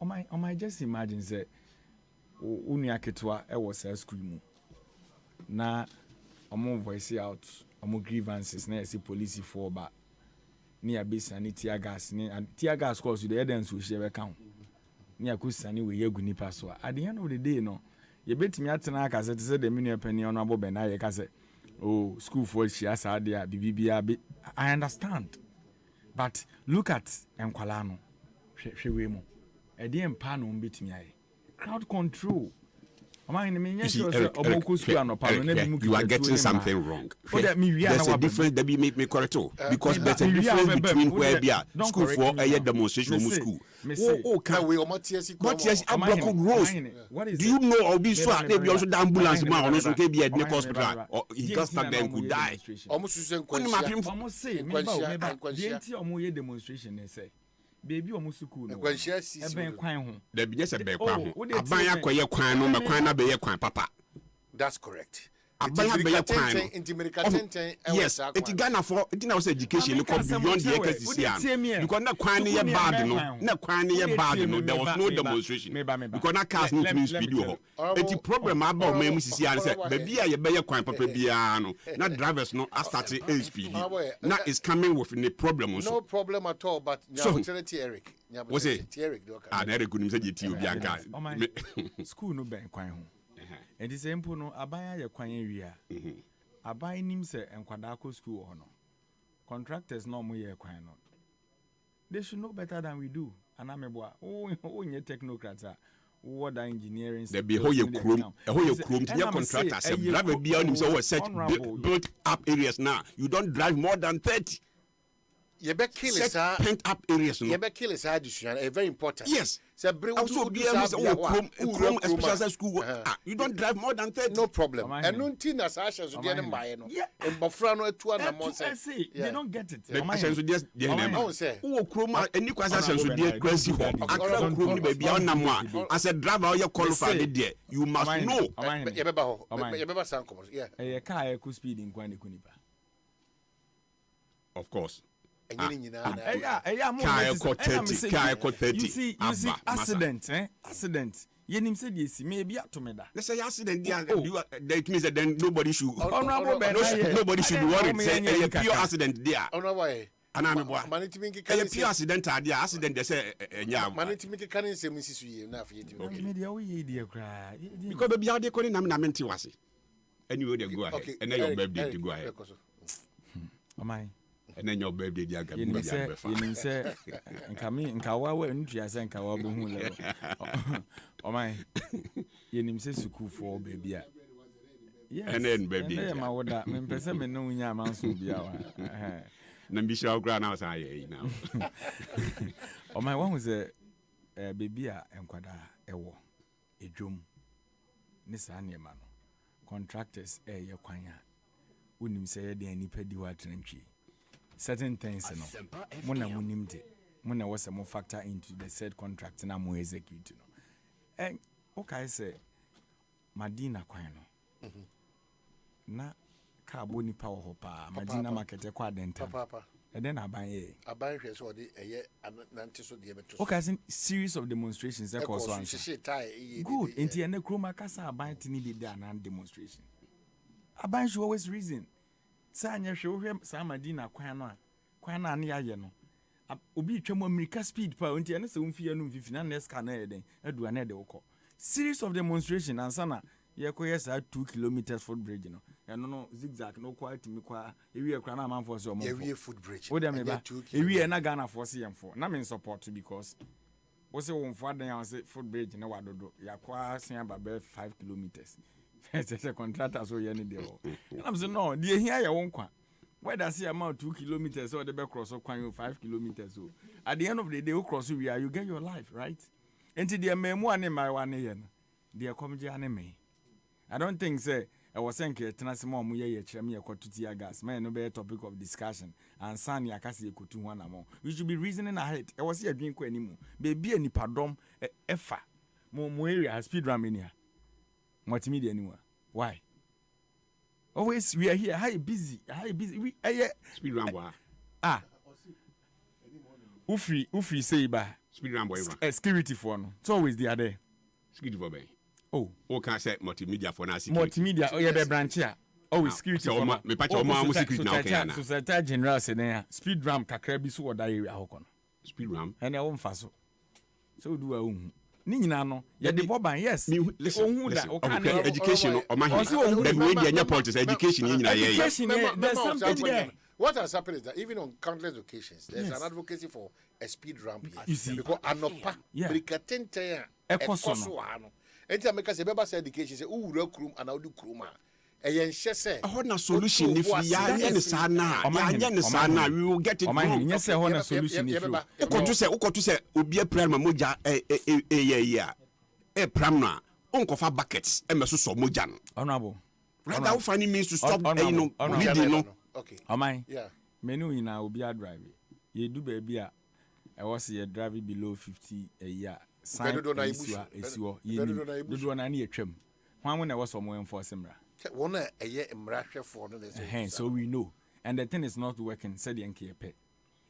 o my just imagine say unu aketwa e was school mu na omo voice out omo grievances na say police for ba ni abisa ni tear gas course the evidence we share account ni akusani we yegu nipa so at the end of the day no ye betimi atena aka say the menu penny on abo ben na ye ka say oh school for shiasa dia bibia I understand but look at enkwala no hwewe mu e dey empa no betimi aye crowd control. You are getting something wrong. There's a difference that we make me correct because there's a difference between where we are school for a demonstration school. Can we what yes broken roads? Do you know all these so they be also the ambulance man on also can be at the hospital or he can start them could die. Almost say demonstration they say baby omusuku no eben kwan ho da bi nyese be kwan ho aban akoye kwan no makwan na be ye kwan papa. That's correct. Yes, it's Ghana for it now education look beyond the EKCC because na kwan ye bad no na kwan ye bad no there was no demonstration because na cars no to speed ho it's problem about me musisi an say baby a ye be ye kwan papa bia no na drivers no start speed na is coming with a problem no problem at all but neutrality Eric was it Eric na Eric kunim say yeti obi anka school no ben kwan ho. And the same no abaya ye kwan area. Abaya nim se enkwada ko school ho no. Contractors no mo ye kwan no. They should know better than we do. Anameboa. Oh nye technocrats what engineering. There be hoe chrome to your contractors. Drive be on himself was set built up areas now. You don't drive more than 30. You be kill is pent up areas no. You be kill is addition very important. Yes. Also, be able to Chrome special school. You don't drive more than 30. No problem. And no tin as Asha so dey buy no. And Bafrano 2 and more say. They don't get it. Asha so dey say. Who Chrome any kwasa Asha so dey crazy ho. Akra Chrome baby on na mo. As a driver you qualified there. You must know. You beba ho. You beba san come. Yeah. Eh car e ku speed in kwani kunipa. Of course. You see accident, accident. Yenim said yes, maybe up to me that. Let's say accident that means that then nobody should nobody should be worried. Say a pure accident there. Oh no why? Anami boy. A pure accident there, accident they say maniti make can say Mrs. Ye na for you. Media we dey cry. Because baby how they call na menti wase. Anyway they go ahead. And then your birthday to go ahead. Oh my. And then your birthday dia ga you say nkawa we ntua say nkawa bo hu le o my yenim say school for baby a yes and then baby na ma woda me pese me no nya amanso bia wa na bi sha gra na say ye now o my one was baby a enkwada ewo edwom ni sa na ma no contractors ye kwan a unim say ye den nipa di wa trentwi certain things no mona munimde mona was more factor into the said contract na mo execute no and okay say Madina kwan no na ka bo nipa wo ho pa Madina market e kwa denta papa e den aban hwe so de eye nanti so de beto okay series of demonstrations e cause one good enti ene kroma kasa aban tini de na demonstration aban should always reason Sanya hwe sa Madina kwan no ane aye no obi twam America speed pa onti ene se umfie no mfifi na next car na eden adu na de wokọ series of demonstration ansa na ye ko yes 2 kilometers foot bridge no eno no zigzag no quality mi kwa ewie kra na man force o mo ewie foot bridge wo dem ba ewie na Ghana force yemfo na me support because wo se wo mfo adan ya se foot bridge na wadodo ya kwa sen ba 5 kilometers it's a contractor so you need there. And I'm saying no, the here you won't kwa. Why does he amount 2 kilometers or the back cross or 5 kilometers? So at the end of the day, you cross we are you get your life, right? And to the memo and my 1 year. Dear comedy anime. I don't think say I was saying Tenasimo Muya Chemia Kotutia gas, man, no better topic of discussion. And Sani Akasi Kutu one more. We should be reasoning ahead. I was here drink anymore. Baby any pardon effa. Mo area speed ramania. Multimedia anywhere. Why? Always we are here. How busy? We speed rambo. Ufri say ba. Speed rambo. Security for no. It's always the other. Security for me. Oh, can say multimedia for now. Multimedia. Oh yeah, be branch here. Oh, security for no. Me patch o security now. Okay, na. Society general say na speed ram kakra bi so oda area hokono. Speed ram. And ya won fa so. So do a ni nyina no ye de boban yes listen education o ma he we dey nya politics education nyina ye there's something there. What has happened is that even on countless occasions there's an advocacy for a speed ramp here because anopa brikatente ekoso ano enti ameka se beba say education say wura krum ana odu krum a eyen hye se na solution if ya nya ne sana we will get it wrong yes say na solution if ukotu say obi apran ma moja pram na onkofa buckets emeso so moja no honorable right now finding means to stop bleeding no okay amai yeah menu ina obi a drive ye do baby a I was here driving below 50 a year sign esiwo ye do na na etwam hwan na was some enforce mra one a year for no so we know and the thing is not working said the NKP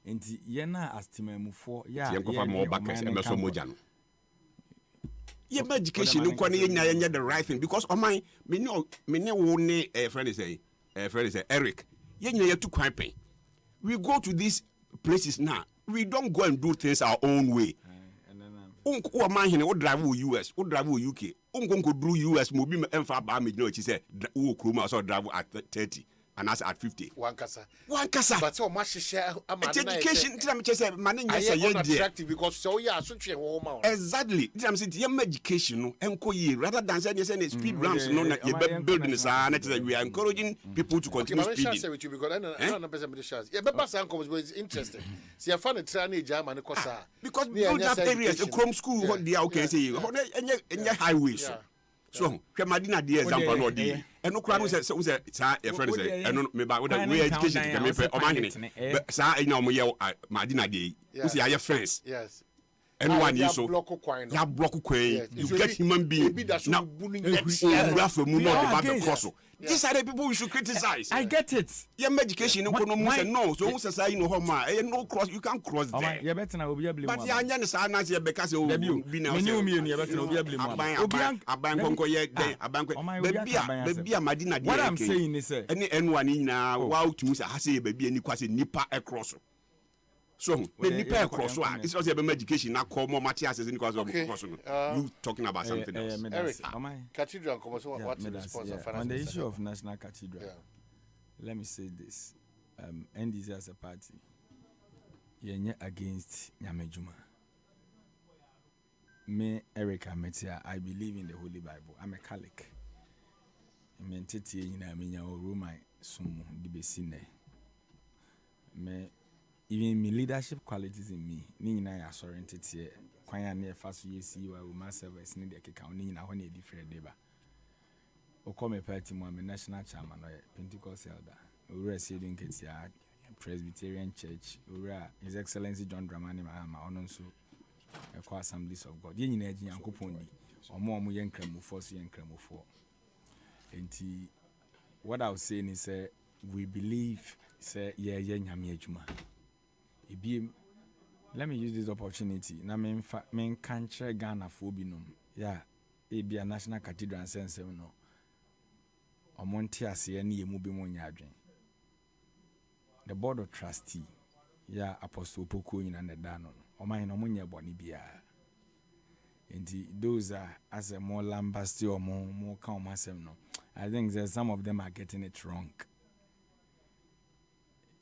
enti ye na astimamufo ya ye more buckets emeso moja no ye education nko na ye nya the right thing because o man me ne wo ne friend say Eric ye nya ye to kwan pen we go to these places now we don't go and do things our own way unko man hene wo drive wo US wo drive wo UK unko dru US mo bi emfa ba me no chi say wo kroma so drive at 30 and as at 50. One kasa. But so much share education. Attractive because so yeah, so exactly. I'm saying education rather than saying speed ramps. No, building this. We are encouraging people to continue speeding. Share with you because I don't know the yeah, but it's interesting. See, I found a trainee jam and because build up areas, a Chrome school, what they are okay say, any highways. So, Madina dear example no dey. And no crowd say your friend say, and me ba with we education can me pay o man. But sa ina mo ye Madina dey. We say your friends. Yes. And one you so. Ya block kwan. You get human being. Now, from mu no about the cross. These are the people we should criticize. I get it. Your education no. So who say you know how ma? No cross. You can't cross there. You better na obi blame. But ya nya ne sa na say because o bi na. You better na obi blame. Aban konko ye den aban ko. Baby Madina dey. What I'm saying is say any anyone nyina wa utumu say ha say baby ani kwase nipa e cross. So the nipa cross one. It's also about education. Now call more Matthias is because of cross. You talking about something else? Eric, Cathedral. What's the response of on the issue of National Cathedral? Let me say this: NDC as a party, you're against Nyamejuma. Me, Eric Ametia, I believe in the Holy Bible. I'm a Catholic. Mentity in Aminya or Romai Sumu Dibesine. Me. Even my leadership qualities in me, Nina is oriented here. Quite near fast you see where we must service need a account in a honey different deba. O come a party, my national chairman or Pentecostal elder. We are receiving Ketia Presbyterian Church. We are His Excellency John Dramani Mahama, on so a assemblies of God. Yen in Yanko Pony, or more young cremo force young cremo for. And what I was saying is, we believe, say, yeah, Yamijuma. Let me use this opportunity. Na men country Ghana for binum. Yeah, it be a national cathedral and sense no. Omonti ase ani emu bi mo nyadwen. The board of trustee, yeah, Apostle Poko in and the dano. O man no munya boni bia. Enti those are as a more lambasti or more calm asem no. I think that some of them are getting it wrong.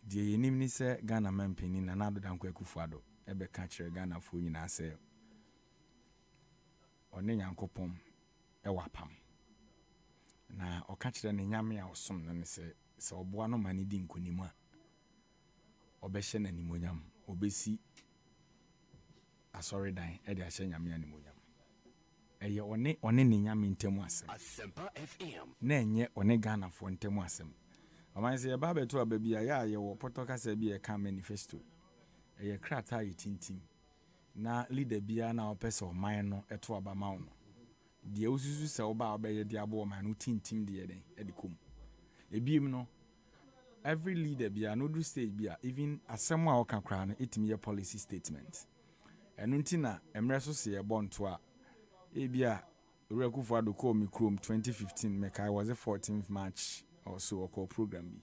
The enemy say Ghana man penny na nado dan kwaku fado ebe ka kire Ghana fo nyina say one Nyankopom e wapam na o ka kire ne nyame a osom no ne say se oboa no mani di nkonimu a obehye na nimonyam obesi asori dan e de ahye nyame animonyam eye one ne nyame ntemu asem ASEMPA FM na enye one Ghana fo ntemu asem. I say about to a baby, ya potoka se be a can manifesto. A crata tintim. Na leader be a now person of mine no a to about mount. The Osu sell by a diabo man who tintim the day at the cum. A beam no. Every leader be a no do stage be even as someone can crown it me a policy statement. And untina emreso say a bond to a bia Reku for the call me Chrome 2015 make I was a 14th March. Also, a call program be.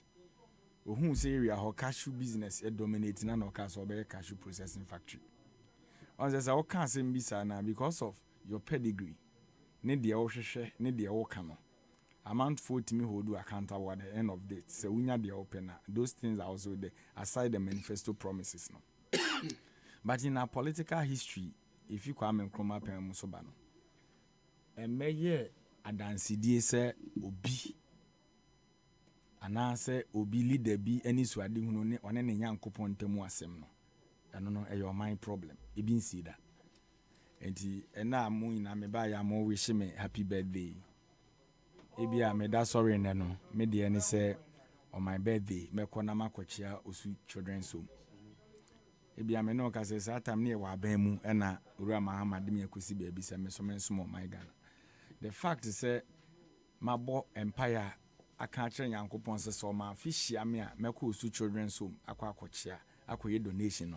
Whose area how cashew business is dominating and cashew cashew processing factory. On this, I can't say Bisana because of your pedigree. Need the Oshe, need the Okano. Amount 40 me who do account at the end of the day. So, we need the opener. Those things are also there, aside the manifesto promises. No. But in our political history, if you come and come up and Musobano, and may ye a dance say Obi. Anase obi leader bi any swadi hunu ne one ne Nyankopon ntemu asem no eno no your mind problem e bi nsi da enti ena mu ina me ba ya mo wish me happy birthday e bia me da sorry ne no me de ne say on my birthday me kona makochia osu children's home e bia me no ka say satam ne wa ban mu ena ura Muhammad me akosi ba bi say me so me small my Ghana the fact is say mabo empire I can't train Yankopon so ma fish amia meko su children's home akwakochia akoye donation no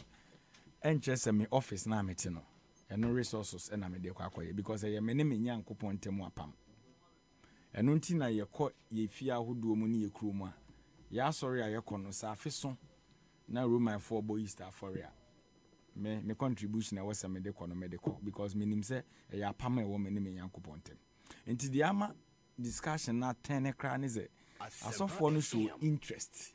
enche me office na meti no eno resources na me de kwakoye because ye me ne me Yankopon temu apam eno nti na ye kɔ ye fia hodo mu ne ye krom a ya sorry a ye kɔ no sa afiso na Roman for boy East Aforia me contribution na was me de kɔ no me de kɔ because me nim se ya apam e wo me ne me Yankopon tem nti di ama discussion na ten kra ne ze asɔfoɔ no show interest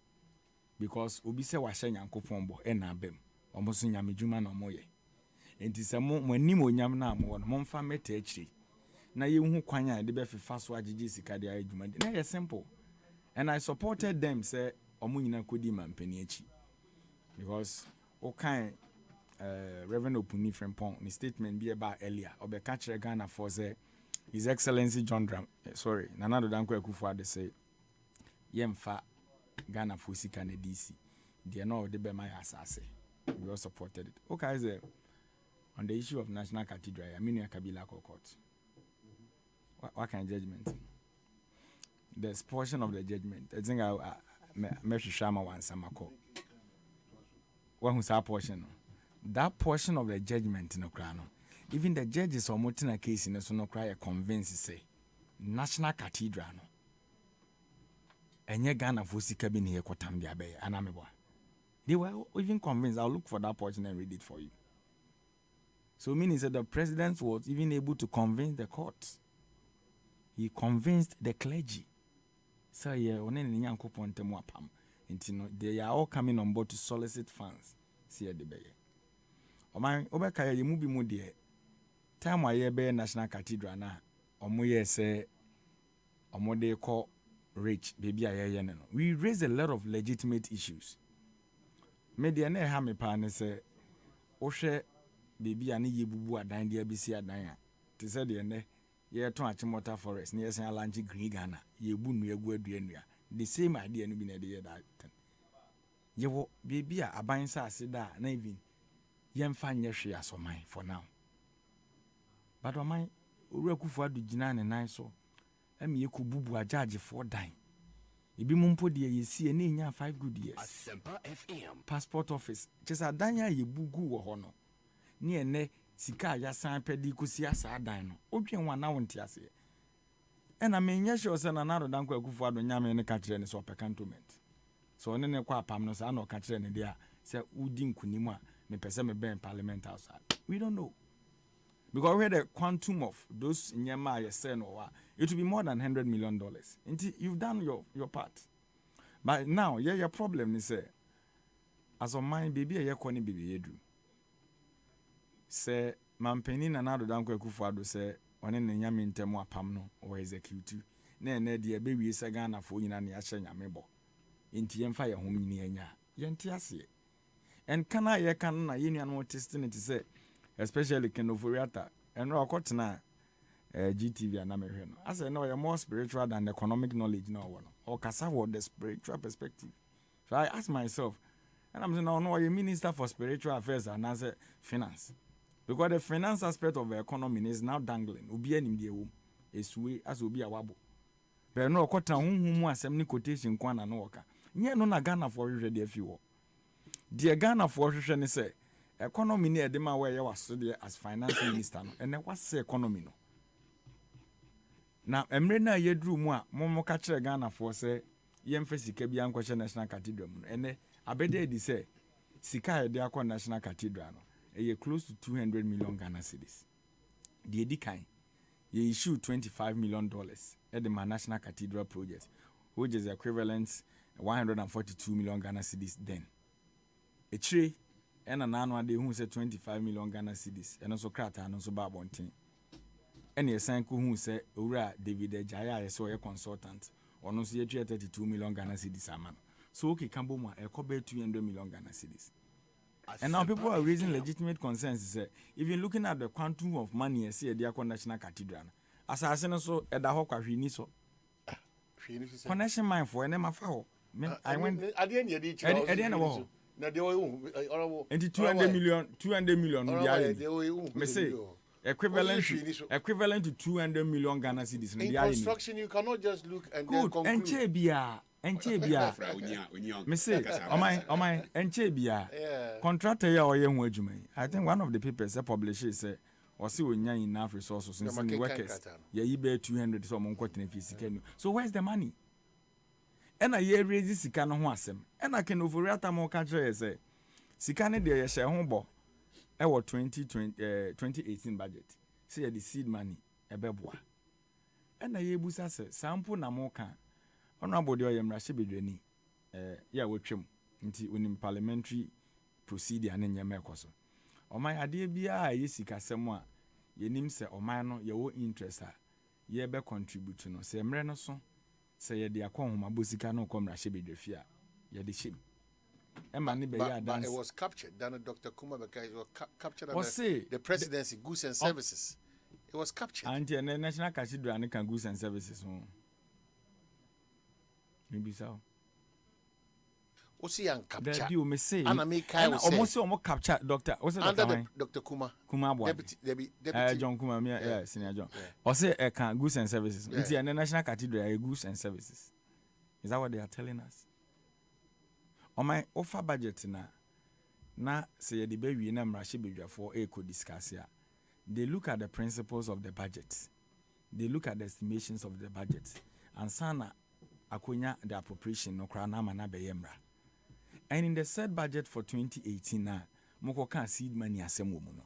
because obi sɛ wahyɛ nyankopɔn bɔ ɛna abɛm ɔmo so nyame dwuma na ɔmo yɛ enti sɛ mo anim onyam na mo no momfa meta akyiri na yɛhu kwan a de bɛfefa so agyegye sika de ayɛ dwuma de na yɛ simple and I supported them say ɔmo nyina kodi mampani akyi because okay Reverend Opuni Frempong ni statement bi about earlier obeka kyerɛ Ghana for say His Excellency John Nana Addo Dankwa Akufo-Addo say yemfa Ghana for sika na DC they know the bema asase we all supported it okay is on the issue of National Cathedral I mean Kabila Court what kind of judgment there's portion of the judgment I think I shama one samako what who's that portion that portion of the judgment no krano even the judges or motina case in so no cry convince say National Cathedral no enye Ghana for sika bi ne yekotam dia be anamebo they were even convinced. I'll look for that portion and read it for you. So meaning that the president was even able to convince the court. He convinced the clergy. So yeah, they are all coming on board to solicit funds. See the bay. Oman obekaya yemu bi mu de time why be National Cathedral na omoye say omode call rich baby aye no. We raise a lot of legitimate issues. Media na ha me pa ne say wo hwe baby ane yebubu adan de abisi adan a te say de ne ye to Achimota forest ne yesen alanchi green Ghana yebu nu egu aduanua the same idea no bi na de ye that ye wo baby a aban sa aseda na even yemfa nye hwe asoman for now but oman Owura Akufo-Addo gina ne nan so am ye kububu ajaje for dan ibi mumpo de yesi ene nya 5 good years ASEMPA FM passport office chesa dan ya yebugu wo ho no ne ene sika ya san pedi kusi asa dan no odwen wa na wonte ase ena menye hwe se na Nana Addo Dankwa Akufo-Addo nyame ne ka kire ne so cantonment so one ne kwa pam no sa na o ka kire ne dia se udi nkunim a me pese me ben parliament outside we don't know because we had the quantum of those nyama you say no it will be more than $100 million. You've done your part. But now, your problem is as of mine, baby, a yakoni baby yedu. Say, Mampeni Nana Addo Dankwa Akufo-Addo say, on any yamin temo pamno or execute. Ne dear baby is a Ghana for you and Yasha Yamebo. Inti yemfa ya home ni enya. Yentiasi. And can I union more testing to say, especially Kenofuriata and Rokotna. GTV and American. I say no, you're more spiritual than economic knowledge now one. Or Cassava the spiritual perspective. So I ask myself, and I'm saying, no, you minister for spiritual affairs and as finance. Because the finance aspect of the economy is now dangling. Ubi any the womb is we as will be a wabo. But no quota whom assembly quotation kwana no waka. Nye no na Ghana for ready if you. Dear Ghana for ready say economy near the man where you was as finance minister and then what's the economy no. Now, emre na yedru mu a momo ka kire Ghana for say yemfa sika bia nkɔhye National Cathedral mu ene abede di say sika yede akɔ National Cathedral no close to 200 million Ghana cedis. The edikan ye issue $25 million at the National Cathedral project, which is equivalent 142 million Ghana cedis then. A tree and an annual day who said 25 million Ghana cedis and also crata and also babontin. And a sanku who say Ura David Jaya so a consultant or no see 32 million Ghana cedis a man. So okay Kamboma a cover 200 million Ghana cedis. And now people are raising legitimate concerns. Even looking at the quantum of money, see a Diakon National Cathedral. As I say, so at the Hawk, we so connection mine for an MFO. I went at the end of the wall. And 200 million. Me say equivalent to 200 million Ghana cedis. In construction, you cannot just look and good. Then conclude. Me say, am I enchebia contractor ya oye hu adwuma. I think one of the papers published say or see we nya enough resources since the workers. Yeah, you bear 200 so mon kwatena fisika. So where's the money? And I ye raise sika no ho asem. And I can overrate mo ka kire say sika ne de ye hye ho bo. E wo 2018 budget. Say the seed money e beboa. And I ye busa say sample na mo kan honorable de oyem rashe bedwani ya wotwem nti onim parliamentary procedure ne nyema ekoso oman ade bia yesikasem a yenim se oman no ye wo interest a ye be contribute no se mre no so se ye de akonhoma bosika no kom rashe bedwafi a ye de shim but it was captured. Then Dr. Kuma Bekai was captured under the presidency, goods and services. It was captured. And the National Cathedral and goods and services. Maybe so. OSEI and capture. That you may say. And I make almost capture Doctor. What's under Dr. Kuma. Deputy. John Kuma, yeah, Senior John. Or say goods and services. It's the National Cathedral goods and services. Is that what they are telling us? On my offer budget na say the baby na mrashe bedwa for eco discuss here. They look at the principles of the budget. They look at the estimations of the budget. And sana akonya the appropriation no kra na mana be yemra. And in the said budget for 2018 na moko kan seed money asem wo mu no.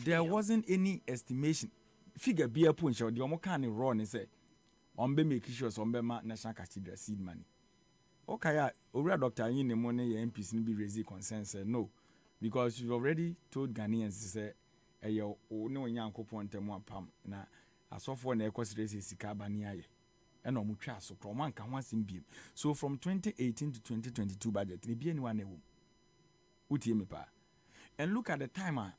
There wasn't any estimation figure be a punch or the omo kan ni raw ni say on be make sure so on be ma National Cathedral seed money. Okay, Ora Dr. Yin the money your MPs be raise concerns no, because you've already told Ghanaians say no nyankopon temu apam na asofo na ekosire sika ba ni aye ena omutwa so kroman ka ho asim biem. So from 2018 to 2022 budget ne bi anyone ewu utie me pa, and look at the time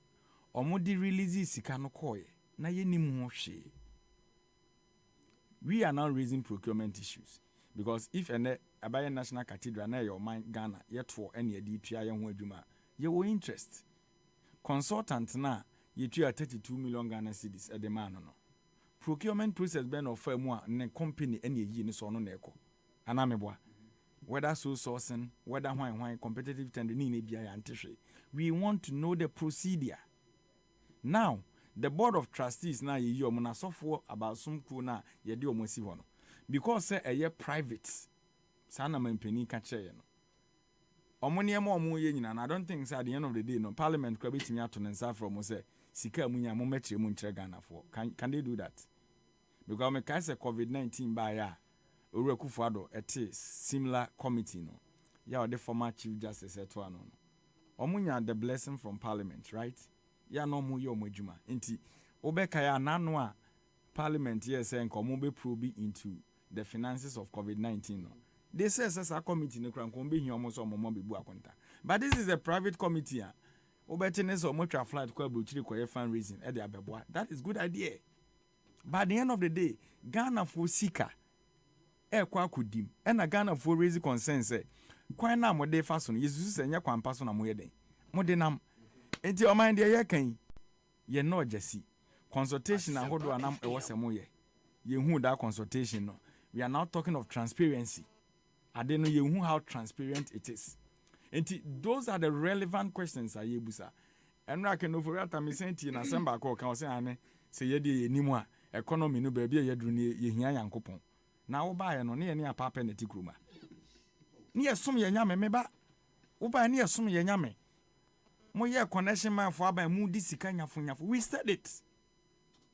omodi release sika no koye na yenim ho hwe. We are now raising procurement issues because if Abaye National Cathedral na your mind Ghana yet for any DPI ye ho adwuma ye wo interest consultant na ye tua 32 million Ghana cedis e de man no procurement process ben of firm a ne company any yi ni so no na eko anameboa whether so sourcing whether hwan competitive tender ni na bia ya ntehwe. We want to know the procedure. Now the board of trustees na ye omo na sofo about some ku na ye de omo si ho no because say a private sana mampeni ka kire no omone em omo ye nyina. I don't think say at the end of the day no parliament kwa betimi ato nsa from say sika munya mo metre mu nkire Ghana for can they do that? Because me ka say COVID-19 ba ya Owura Kufuado ete similar committee no ya the former chief justice eto ano no omunya the blessing from parliament, right? Ya no mu ye omo adwuma nti obeka ya nano a parliament yes say nko be probe into the finances of COVID-19 no. They say a committee no kran kon be hi omo so omo be bu akonta. But this is a private committee. Obetene so omo twa flight kwa buchiri kwa fundraising e de abeboa. That is good idea. But at the end of the day, Ghana for sika e kwa kudim. E na Ghana for raise concern say kwan na mo de fa so no yesusu se nya kwampa so na mo ye den. Mo de nam. Enti o mind de ye kan ye no jasi. Consultation ahodo anam e wo se mo ye. Ye hu that consultation no. We are now talking of transparency. I don't know you how transparent it is. And those are the relevant questions I yebusa. And I can overrate me senti na samba ko kan say ane say ye de nimu a economy no ba bia ye dru ne ye hia yankopon. Na wo ba ye no ne ye ne apapa na tikruma. Ne ye som ye nyame me ba. Wo ba ne ye som ye nyame. Mo ye connection man for aba mu di sika nyafo. We said it.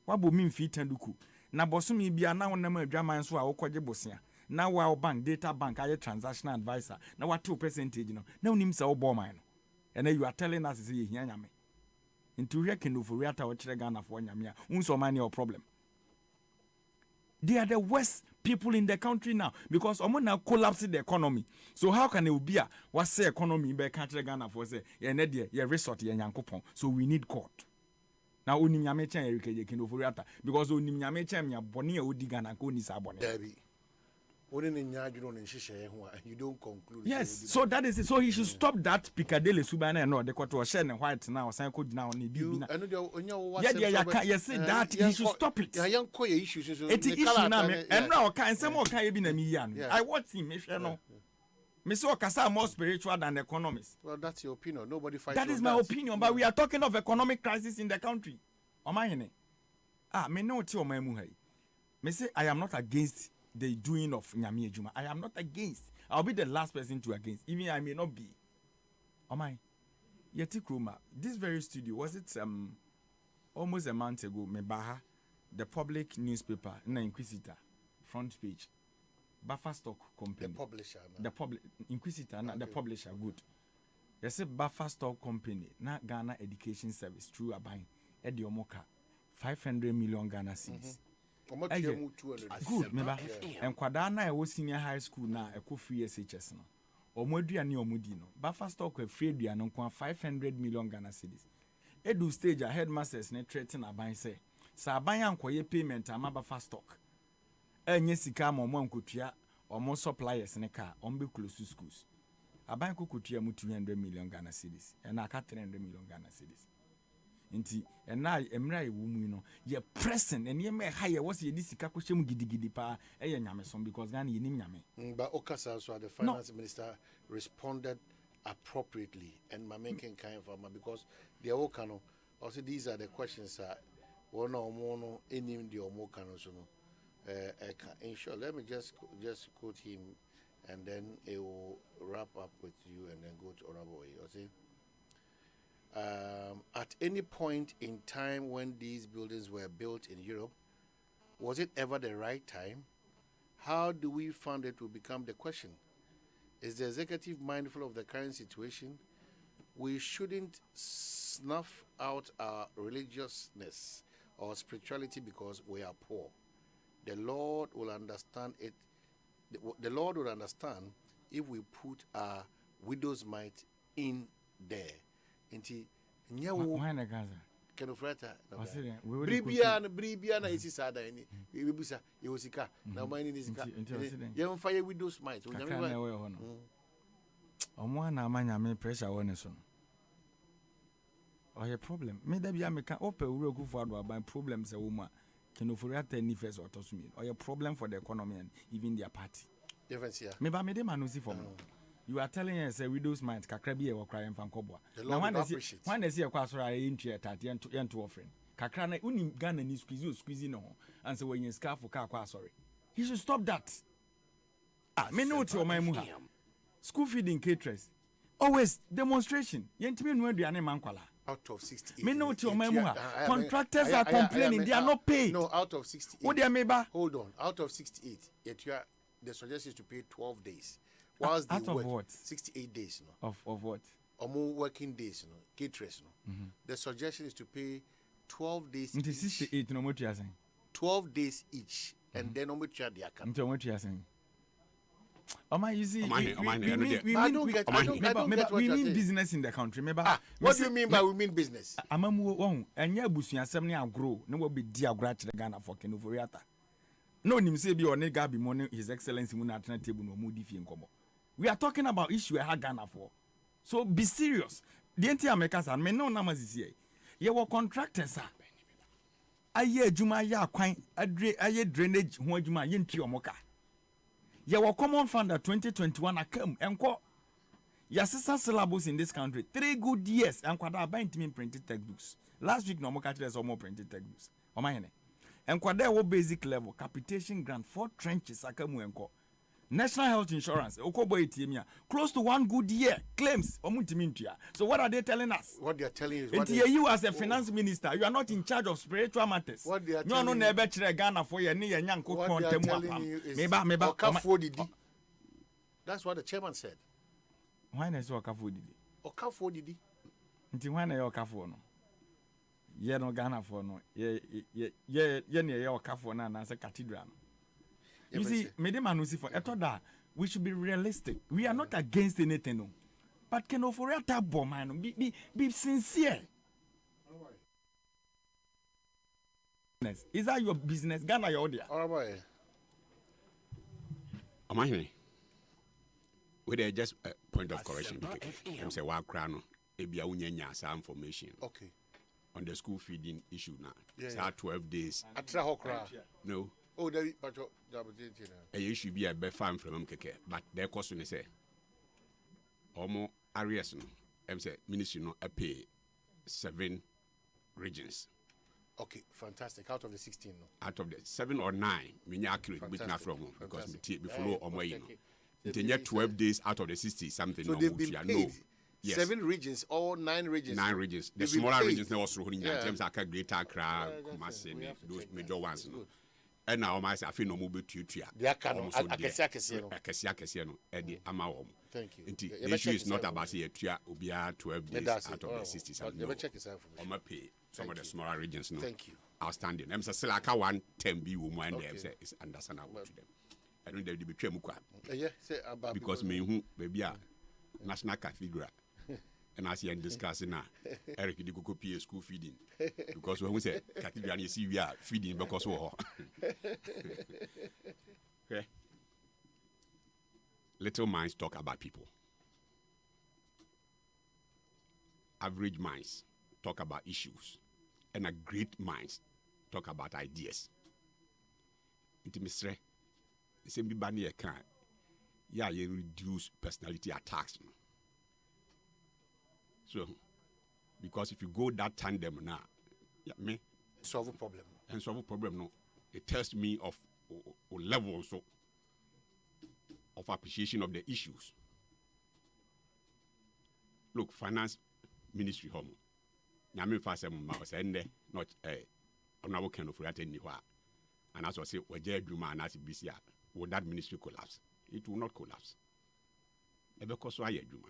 Wabo mi mfi tanduku. Na bosomi bia na wonam adwaman so a wokɔgye bosia. Na wa bank data bank aye transactional advisor na what 2% no na unim se obo man no and you are telling us say hia nyame into hwe kenofo riata wo kire Ghana for nyame a unso man your problem. They are the worst people in the country now because omo na collapse the economy. So how can it be a what say economy be country Ghana for say ye ne de ye resort ye nyankopon. So we need court. Now unim nyame chen erike kenofo riata because unim nyame chen me abone e odi Ghana ko ni sa abone. You don't conclude. Yes, so that is it. So he should stop that Piccadilly Subana no the court was sharing white now sign code now on the yes that he should stop it. It's issue now and now can some more can be na me I watch him if you know. Me so kasa more spiritual than economists. Well, that's your opinion. Nobody fights. That is my opinion, but we are talking of economic crisis in the country. Me no ti o mamu hai. Me say I am not against the doing of Nyame Ejuma. I am not against. I'll be the last person to against. Even I may not be. Yeti Kruma. This very studio, was it almost a month ago, Mebaha, the public newspaper, na Inquisitor, front page. Buffer Stock Company. The publisher. The Inquisitor, not the publisher. Good. Yes, a Buffer Stock Company, not Ghana Education Service, through a buying Eddie Omoka, 500 million Ghana cedis. Good, remember? And Kwadana, I was senior high school now, a free SHS. Or Modiani or Mudino. Buffer Stock were free, and 500 million Ghana cedis. Edu stage a headmasters ne threaten aban say sa aban ankoye payment ama Buffer Stock enye sika ma omo ankotua omo suppliers ne ka ombe close to schools aban kokotua mu 200 million Ghana cedis and aka 300 million Ghana cedis nti na emra ewu mu no ye present and ye me ha ye was ye di sika ko hyem gidigidi pa eye nyamesom because Ghana ye nim nyame but Okasa so the finance minister responded appropriately and my making kind of because the Okano also these are the questions one or more any the Omokano so sure let me just quote him and then it will wrap up with you and then go to Oraboy. At any point in time when these buildings were built in Europe, was it ever the right time? How do we fund it will become the question. Is the executive mindful of the current situation? We shouldn't snuff out our religiousness or spirituality because we are poor. The Lord will understand it. The Lord will understand if we put our widow's mite in there. Inti nyawo kenofrata bribia na isi sada ni bibusa yosika na mani ni sika ye mfa ye widow's mite omo na amanya me pressure won so no o ye problem me da bia me ka opa wuro kufu ado aban problems e wo mu a kenofrata ni first autosumi o ye problem for the economy and even their party difference here me ba me de manusi for me. You are telling us a widow's mind kakra bi e wo cry mfa nkobwa now when they see kwa so ara intu etat yento offering kakra na unim Ghana ni squeeze no and say when you scarf ka kwa sorry he should stop that me know to my mu ha school feeding caterers always demonstration yentimi no aduane mankwala out of 68 me know to my mu ha contractors are complaining they are not paid no out of 68 what they meba hold on out of 68 yet you are the suggestion is to pay 12 days. Whilst out they of work what? 68 days, Of what? Or more working days, caterers, The suggestion is to pay 12 days. Each. 68 no what you are saying? 12 days each, and then on which you are the account. What you are saying? You see, we mean business in the country. Remember? What do you mean by we mean business? Amamu and ya busunya semni agro. No will be dear grach the Ghana for Kenuforiata. No, him say be on Gabi money. His Excellency Muna table no moody fi nkomo. We are talking about issue I had Ghana for. So be serious. The entire makers and men no numbers is here. You were contractors, sir. Aye juma ya kwan aye drainage ho juma yenti omoka. You were common founder 2021 akam enko. Ya sister syllabus in this country 3 good years and kwada buy intimate printed textbooks. Last week no more catches or more printed textbooks. Omahene. And kwada wo basic level capitation grant 4 trenches akamu enko. National health insurance, close to 1 good year claims. So what are they telling us? What they are telling you is you as a finance minister, you are not in charge of spiritual matters. What they are telling you is that's what the chairman said. Why is Okafu Didi? Okafu Didi. Until when are you Okafu? Ye no Ghana for no. Ye Okafu na as a cathedral. You see, we should be realistic. We are not against anything, no. But can offer a tabo man be sincere. Is that your business? Ghana your audio. All right. Am I here? With just a point of correction. I'm saying one crown. Ebi unyenya some information. Okay. On the school feeding issue now. Yeah. 12 days. No. Oh, you should be a bad fan from Keke, but their question is almost areas. I'm saying ministry no pay 7 regions. Okay, fantastic. Out of the 16, no? Out of the 7 or 9, we are accurate from because we follow on way. It 12 days out of the 60 something. So they've been paid. Yes. 7 regions or 9 regions. 9 regions. The smaller regions they also in terms of Greater Accra, Kumasi, those major ones. and now my say no move to dia ka no akese no edi ama wo. Thank you. The issue is not about say tua obia 12 days out of the 67. Let me check this out for me. Pay some of the smaller regions no. Thank you. Outstanding. Them say like 110 be woman there say is understandable to them. I don't they be twem kwa. Yeah, say about because me hu baby a National Cathedral. And as you discussing now, Eric did go pay school feeding because when we say cathedral, you see we are feeding because we okay. Little minds talk about people. Average minds talk about issues, and a great minds talk about ideas. Intimacy, the same be banny can, yeah, you reduce personality attacks. So, because if you go that tandem now, yeah, me solve a problem. And solve a problem, no. It tells me of levels of appreciation of the issues. Look, finance ministry home. Nyame fa sem ma o say nde not on our kind of rate anywhere. And as I say, we je adwuma and as BCA, will that ministry collapse? It will not collapse. Because so aye adwuma.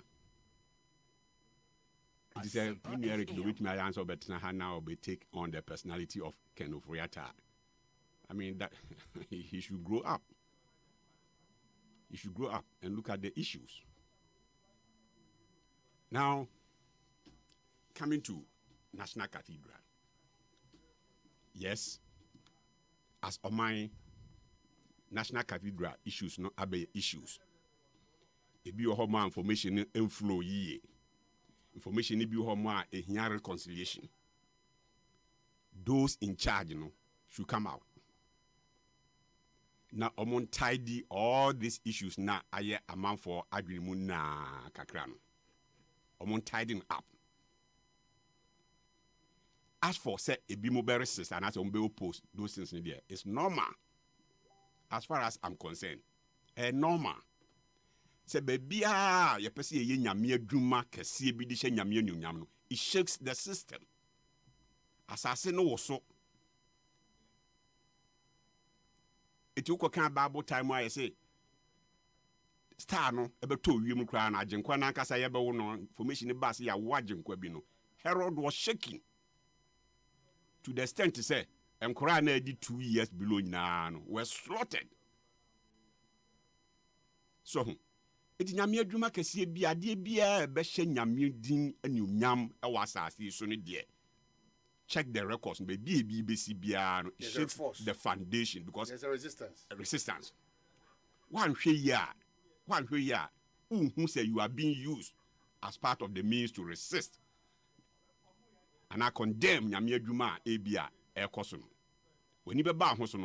It is a Eric the which my answer but now will take on the personality of Ken Ofriata. I mean that he should grow up. He should grow up and look at the issues. Now, coming to National Cathedral. Yes, as on my National Cathedral issues, no abe issues. It be your more information inflow ye. Information be your more a reconciliation. Those in charge, should come out. Now, I'm tidy all these issues now. I amount for agreement na kakrano. I'm tidying up. As for say a bimobere sister and as on post those things in there, it's normal. As far as I'm concerned, normal. Say baby ye pesi ye nyame adwuma kese bi di hye nyame nyam no. It shakes the system. Asase no wo so. It you can Bible time where I say star no ebeto wiem kra na agenkwa na nkasa ye be wo no information e ba se ya wo agenkwa bi no. Herod was shaking to the extent to say enkora na di 2 years below nyina no were slaughtered. So eti nyame adwuma kese bi ade bia be hye nyame din anyunyam e wa asase so no de. Check the records. Maybe BBCBR shakes the foundation because there's a resistance. A resistance. One year, who say you are being used as part of the means to resist. And I condemn Nyame adwuma ebia ekoso. When you be ba ho so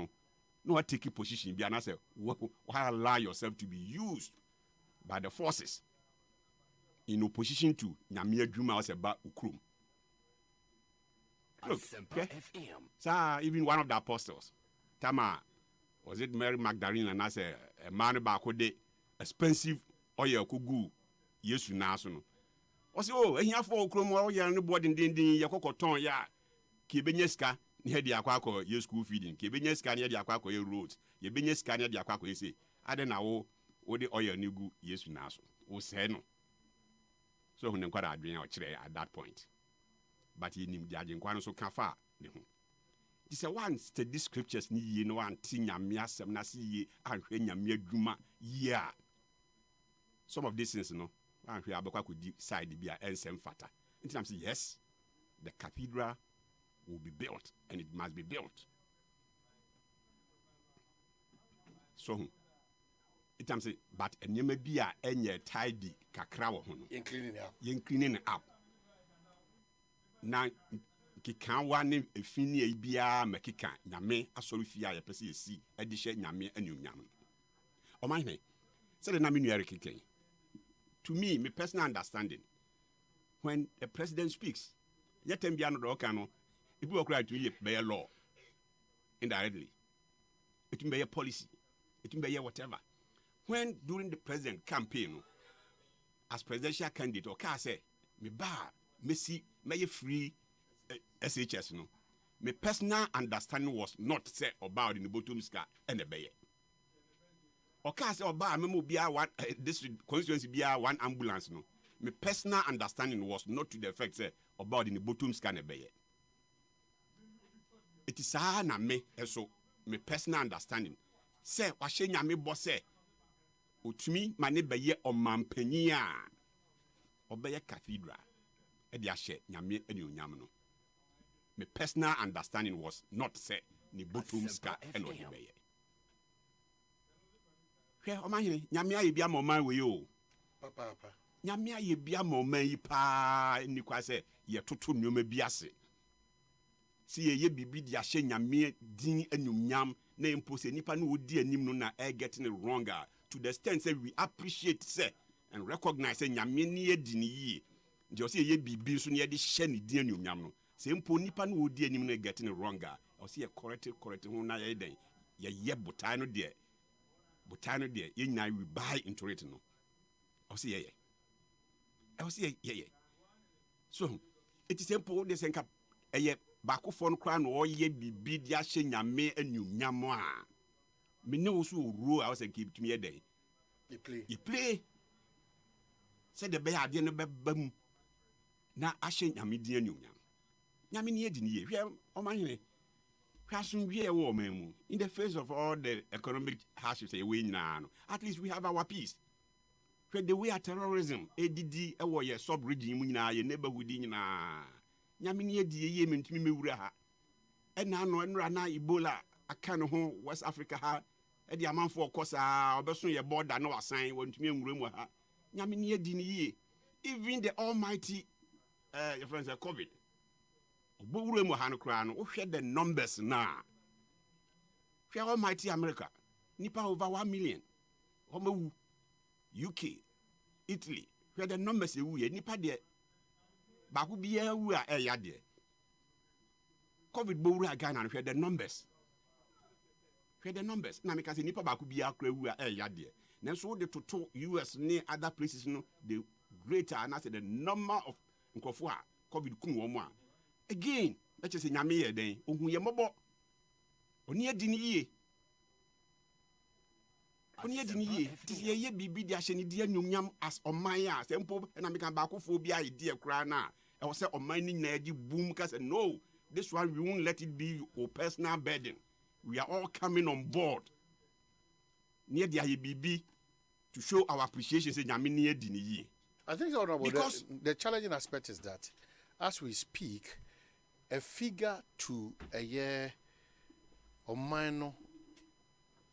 no take a position bi and I say why allow yourself to be used by the forces in opposition to Nyame adwuma as ba ukrum. Look, okay. So even one of the apostles, Tama, was it Mary Magdalene and I say a man back de expensive oil kugu yesu naso no. O say oh ehia for okrom oil no boarding din yakokoton ya ke benyeska ne de akwa ye school feeding ke benyeska ne de akwa ye roads ye benyeska ne de akwa ye say ade na wo de oil ne gu yesu naso wo say no. So hunen kwada adwen o kire at that point. But he nim the agenkwa so kafa ne ho. This one study scriptures ni ye no anti nyame asem na se ye anhwe nyame adwuma ye a. Some of these things no anhwe abekwa kodi side bi a ensem fata. Nti am say yes, the cathedral will be built and it must be built. So it am say but enyema bi a enye tidy kakra wo ho no. Yen cleaning up. Na kika wane efini e bia makika nyame asori fia ye pese yesi edihye nyame anyunyam o man he say the na me nuare kiken. To me personal understanding, when the president speaks yetem bia no do kan no ibi okra to ye be law indirectly, it may be a policy, it may be whatever. When during the president campaign as presidential candidate or ka say me ba Messi may free SHS no my personal understanding was not say about in the bottom scar and a bay. Okay, say about me be one this constituency be one ambulance no. My personal understanding was not to the effect say about in the bottom scar and a bay. It is na me so my personal understanding. Say wa she nyame boss say otumi mane beye omampani a obeye cathedral e dia she nyame eni onyam no. My personal understanding was not say ni bottom ska eno de beye. Hwe o mahene nyame aye bia mo man we yo. Papa. Nyame aye bia mo man yi pa ni kwa say ye toto nyoma bi ase. Si ye bibi dia hye nyame din enyunyam na impose nipa no odi anim no na getting it wronger to the extent say we appreciate say and recognize say nyame ni edi ni yi. Ndio say ye bibi so na ye de hye ni din enyunyam no. Se mpo nipa no odi anim na getting it wronger. O say ye correct ho na ye den. Ye botai no de. Botai no de ye nyina we buy into it no. O say ye. O say ye. So it is simple de senka eye bakofo no kra no oye bibi dia hye nyame anyunyam a me ne wo so ru a wo say keep me den you play say the be ade no bebam na ahye nyame din anyunyam nyame ne edi ne ye hwe o ma hene hwa so wie e wo man mu in the face of all the economic hardships we nyina no at least we have our peace hwe the way terrorism edidi e wo ye sub region mu nyina ye neighborhood nyina nyame ne edi ye mentumi mewura ha ena no enra na Ebola aka no ho West Africa ha edi amanfo okosa obeso ye border na wasan wontumi enwura mu ha nyame ne edi ne ye even the almighty your friends COVID obowura mu ha no kra no wo hwe the numbers na hwe almighty America nipa over 1 million omawu UK Italy hwe the numbers ewu ye nipa de baku biya wu a eya de COVID bowura Ghana no hwe the numbers na me ka say nipa baku biya akra wu a eya de na so de toto US ne other places no the greater and I say the number of nkofo a COVID kun wo mu a again let you say nyame ye den ohun ye mobo oni adi ni ye ti ye bibi di ahye ni di anyunyam as oman a sempo na me kan bakofo bi a di ekura na e wo say oman ni na agi boom ka say no this one we won't let it be your personal burden we are all coming on board near the bibi to show our appreciation say nyame ni adi ni ye. I think because the challenging aspect is that as we speak a figure to a year or minor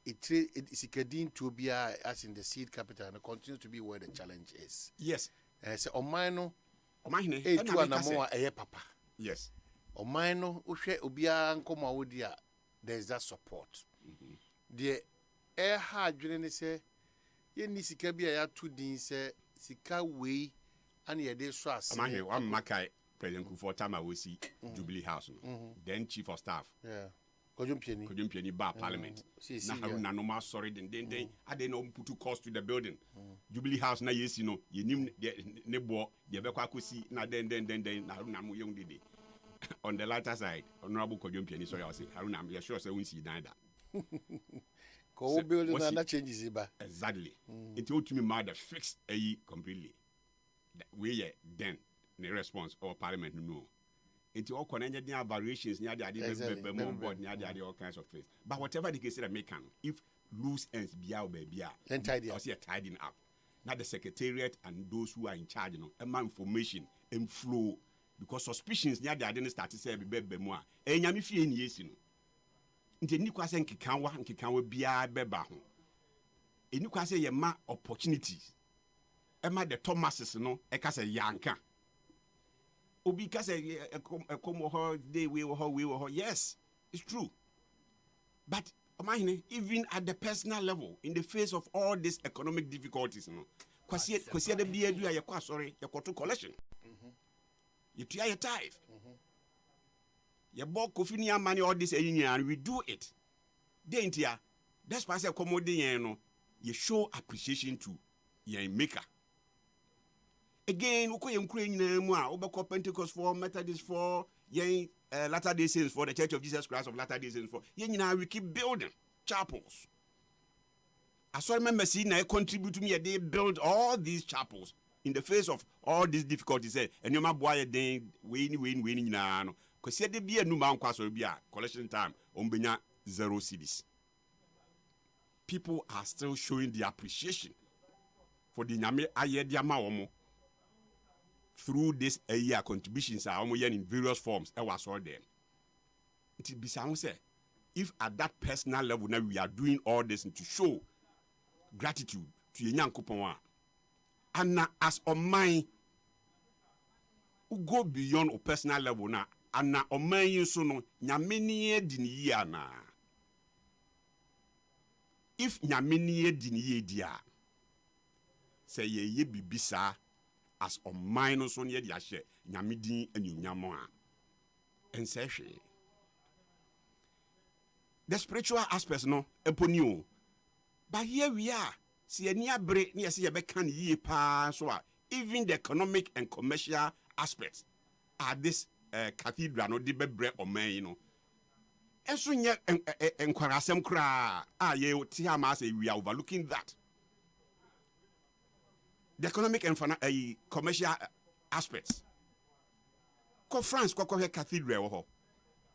it is to be as in the seed capital and continue to be where the challenge is. Yes. So Omano papa. Yes. Omano ushe ubia nkoma wodia there is that support. The air hard dwene say ye ni sika bia ya to din say sika we and ye dey so as Amahne one makai President Kufuor time we see Jubilee House then chief of staff. Yeah. Kodumpiani bar parliament. Na Haruna no ma sorry den ade no put cost to the building. Jubilee House na yesi no yenim ne bo de be kwa kosi na den na Haruna mo yong dede. On the latter side, Honorable Kodumpiani sorry I say Haruna am sure say won see dan da. Ko building na changes iba. Exactly. It ought to be mad fix completely. We then the response or parliament no. Into all connected variations near the board near all kinds of things. But whatever the case that make if loose ends be out baby, then tidy up. Tidying up. Now the secretariat and those who are in charge, information and flow because suspicions near the identity started say be more. And yami fi en yes no. Nti ni kwase nkikanwa bia beba ho. Eni kwase ye ma opportunities. Ema the Thomases no e ka say yanka. Obi ka say come ho day we ho yes it's true but imagine even at the personal level in the face of all these economic difficulties no kwase the bia du aye kwa sorry ye koto collection you try your tithe ye bo kofi ni amani all this and we do it then tia that's why say commode yen no you show appreciation to your maker. Again, uko yemkure nyina mu a obekọ Pentecost for Methodist for yen Latter-day Saints for the Church of Jesus Christ of Latter-day Saints for. We keep building chapels. I saw remember seeing I contribute to me. They build all these chapels in the face of all these difficulties. And you're my boy, then win now. Because there be a new man collection time on 0 cities. People are still showing the appreciation for the Nyame Ayediama Omo through this year contributions are in various forms. I was all there. It be sound say, if at that personal level now we are doing all this to show gratitude to Yanyankopon, and now as on mine who go beyond a personal level now, and now on mine so no Nyamini din na. If Nyamini din dia say ye bibisa as on mine so near dia share Nyamidin and Yunyamo and say the spiritual aspects no eponio. But here we are. See near break near see a becan ye pa so even the economic and commercial aspects are this cathedral no de bread or man, you know. And so yeah enquirasem cra ye tiama say we are overlooking that. The economic and commercial aspects. Ko France ko cathedral ho.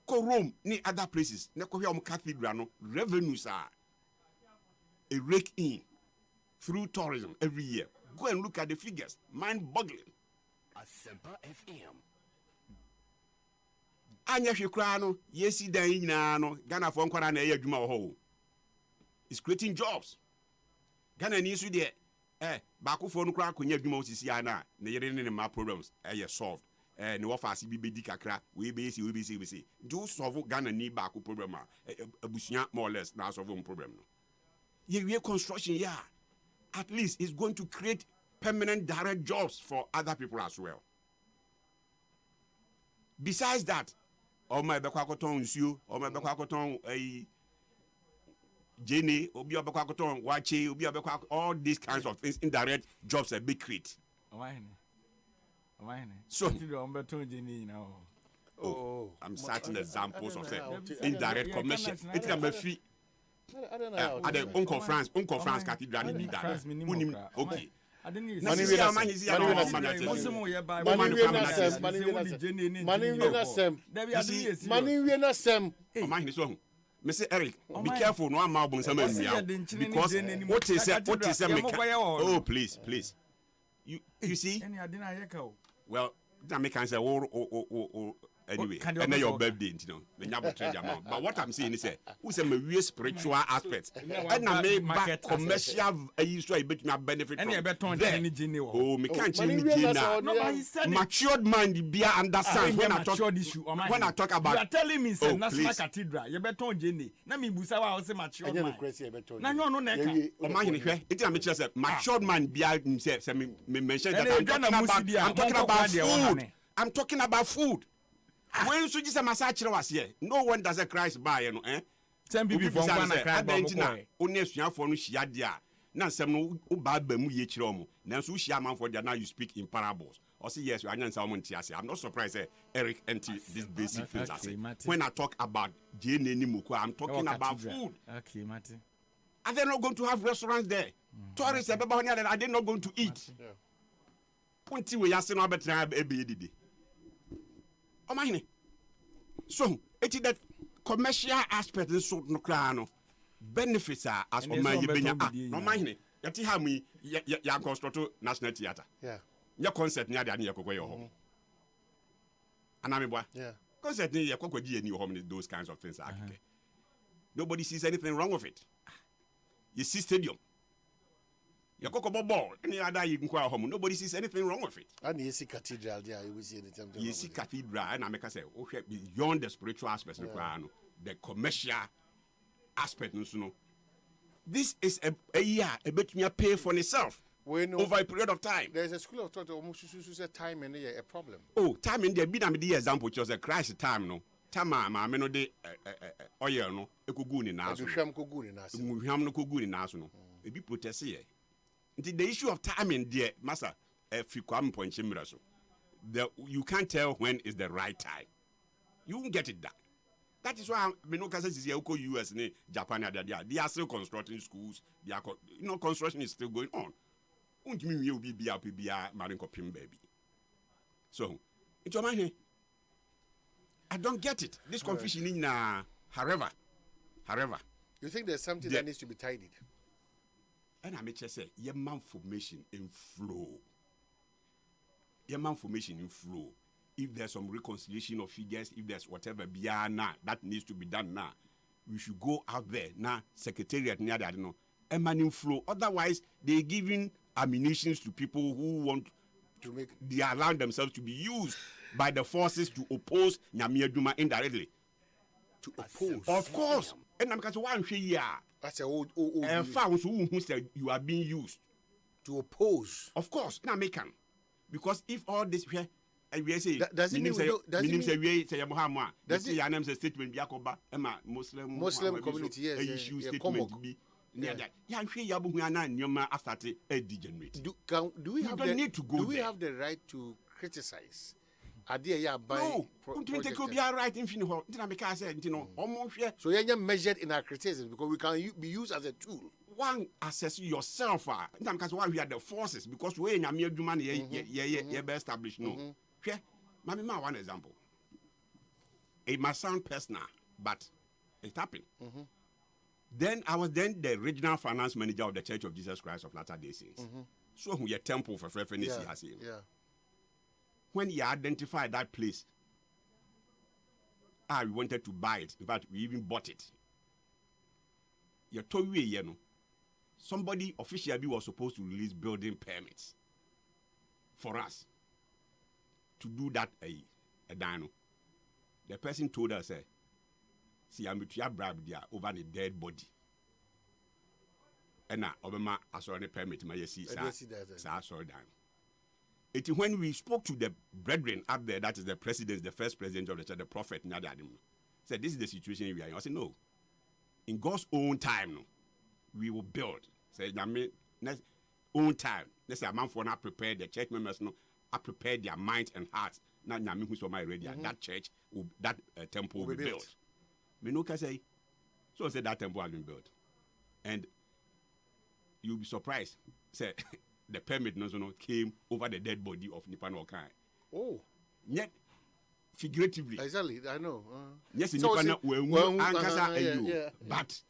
Ko Rome ni other places ne ko cathedral no revenues are a rake in through tourism every year. Go and look at the figures. Mind-boggling. ASEMPA FM. Anya hwekrano yesi dan nyina no Ghana for nkwara na adwuma ho. It's creating jobs. Ghana ni su de baakofo no kra akonya adwuma osisi ana na yere ne ma problems solved. Ne wo fa bi bedi kakra we be see do solve Ghana ni baako problem abusunya more or less na solve problem no. We construction, at least it's going to create permanent direct jobs for other people as well. Besides that, all my Bekwakoton Nsu, all my Bekwakoton Jenny, Obi Bekwakoton Wachi, Obi all these kinds of things, indirect jobs are big create. So, I'm citing examples of indirect commercial. It can be free. At the Uncle France Cathedral in that. Okay. Mr. Eric, be careful. No, I'm out because what is oh, please. You see? Well, that make answer. Anyway, and then your birthday, but what I'm saying is, who's a real spiritual aspect, and I may back commercial issue a bit benefit from there. Oh, me can't change matured mind be understand when I talk about. You are telling me, say National Cathedral, you better Jenny. Na me busa wa say matured mind. Na no neka. O man hwe, it am say matured mind be himself. Say me mention that I'm talking about food. When you just a massage was here, no one does a Christ by you know, Some people from Ghana cry about only for no shiadia. Now some bad bemu ye chiromo. Now so shaman for now you speak in parables. Or say yes, you are someone tiase. I'm not surprised Eric enter this basic things I say. When I talk about Jane Nimuko, I'm talking about food. Okay, Mate. Are they not going to have restaurants there? Tourists are they not going to eat? Punti we are saying about ebedi. So, it is that commercial aspect is so no benefits are as on my no mind. Yati ha me ya construct National Theatre. Yeah. Ya concert near the near Kokoyo home. Anamibwa. Yeah. Concert near Kokoji and home, those kinds of things are. Nobody sees anything wrong with it. You see stadium. Your cocoa ball, any other you can call home. Nobody sees anything wrong with it. And you see cathedral, yeah, you will see anything. You see cathedral, and I make say, okay, beyond the spiritual aspect, the commercial aspect, no. This is a year, a bit me pay for itself over a period of time. There's a school of thought almost time in a problem. Oh, time in there, be the example, which was a crisis time, no. Tama ma no de oil no ekogu ni naso. Hwam kogu ni naso. Hwam no kogu ni naso no. E bi protest here. The issue of timing there, Master, you can't tell when is the right time. You won't get it done. That is why Menoka says US and Japan, they are still constructing schools. They are, construction is still going on. Won't mean you be marine copying baby. So, it's your mind. I don't get it. This confusion in however. You think there's something that needs to be tidied? And I may just say, your man formation in flow. Your man formation in flow. If there's some reconciliation of figures, if there's whatever beyond now that needs to be done now, we should go out there now. Secretariat near that, I don't know. Emanating flow. Otherwise, they're giving ammunition to people who want to make. They allow themselves to be used by the forces to oppose Nyamia Duma indirectly. To oppose, of course. And I'm going to one year. That's a old. And found who said you are being used to oppose. Of course, now make them. Because if all this here. Does it mean Muslim community? Yes, do we have the right to criticize? No, so you're measured in our criticism because we can be used as a tool. One assess yourself. Because why we are the forces because we are mere human. Be established. No. Mamima, one example. It must sound personal, but it happened. Then I was the regional finance manager of the Church of Jesus Christ of Latter-day Saints. So we are temple for reference. When he identified that place, we wanted to buy it. In fact, we even bought it. You told me, somebody officially was supposed to release building permits for us to do that a dino. The person told us, see, I'm to bribe there over the dead body. And now, Obama, I saw the permit, my see, I saw down. It is when we spoke to the brethren up there, that is the president, the first president of the church, the prophet, said, this is the situation we are in. I said, no. In God's own time, we will build. Say, next own time. Let's say a man for not prepared, the church members are prepared their minds and hearts. Not Nyami who's on my radio. That church, that temple will be built. Menoka say, so I said that temple has been built. And you'll be surprised. Say, the permit came over the dead body of Nipan Okai. Oh. Yet, figuratively. Exactly, I know. Yes, in Nipan Okai, but.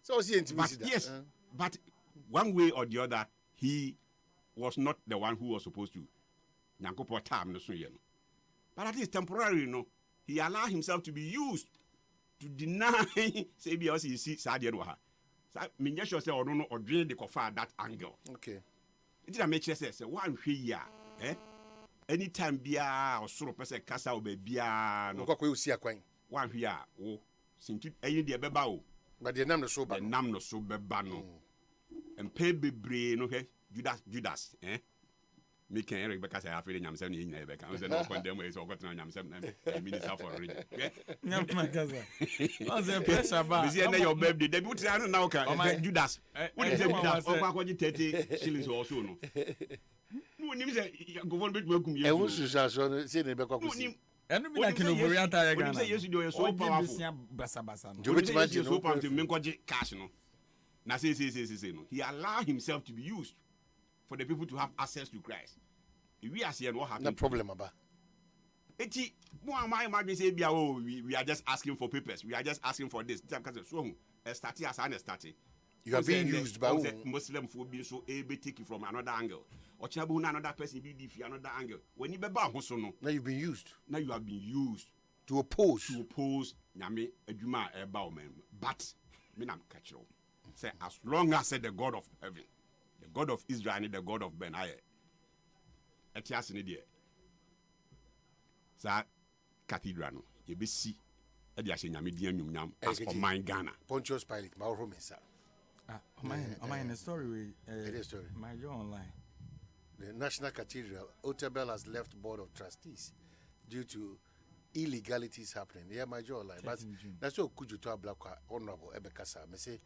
So yes, but one way or the other, he was not the one who was supposed to. But at least temporarily, he allowed himself to be used to deny, say, because he sees Sadia. I sure say, or drain the coffin that angle. Okay. It didn't make sense. Say, one here, anytime Bia or sort of person Casa or Bia, no, one here, oh, since any dear Bebao. But the name so bad. The name no so bebano. And pay be brain, okay, Judas, Make Eric because I have feeling I'm saying in Rebecca. I was not condemned ways or gotten I'm saying minister for a region. Was a pressure bar. Your baby, the boots are now. Oh, my Judas. What is it? 30 shillings or so. No, name is a government welcome you. I want to say Rebecca. And we like in Oriental. You say yes, you do so powerful. You so powerful to make cash. No, now say no. He allowed himself to be used for the people to have access to Christ. If we are seeing what happened. No problem about. We are just asking for papers. We are just asking for this. You are being used by Muslim for being so able to take it from another angle. Or another person be another angle. When you now you've been used. Now you have been used to oppose. Nyame adwuma eba men. But me nam catch you. Say as long as the God of heaven, the God of Israel and the God of Ben Aye. Etias ni die. Sa cathedral no ye be si e dia hye nyame dia nwumnyam as for mine Ghana. Pontius Pilate, ma wo mensa. In the story story. My job online. The National Cathedral, Otabel has left board of trustees due to illegalities happening. Yeah, my jaw like, but that's what could you to a black honorable Ebekasa. Me say,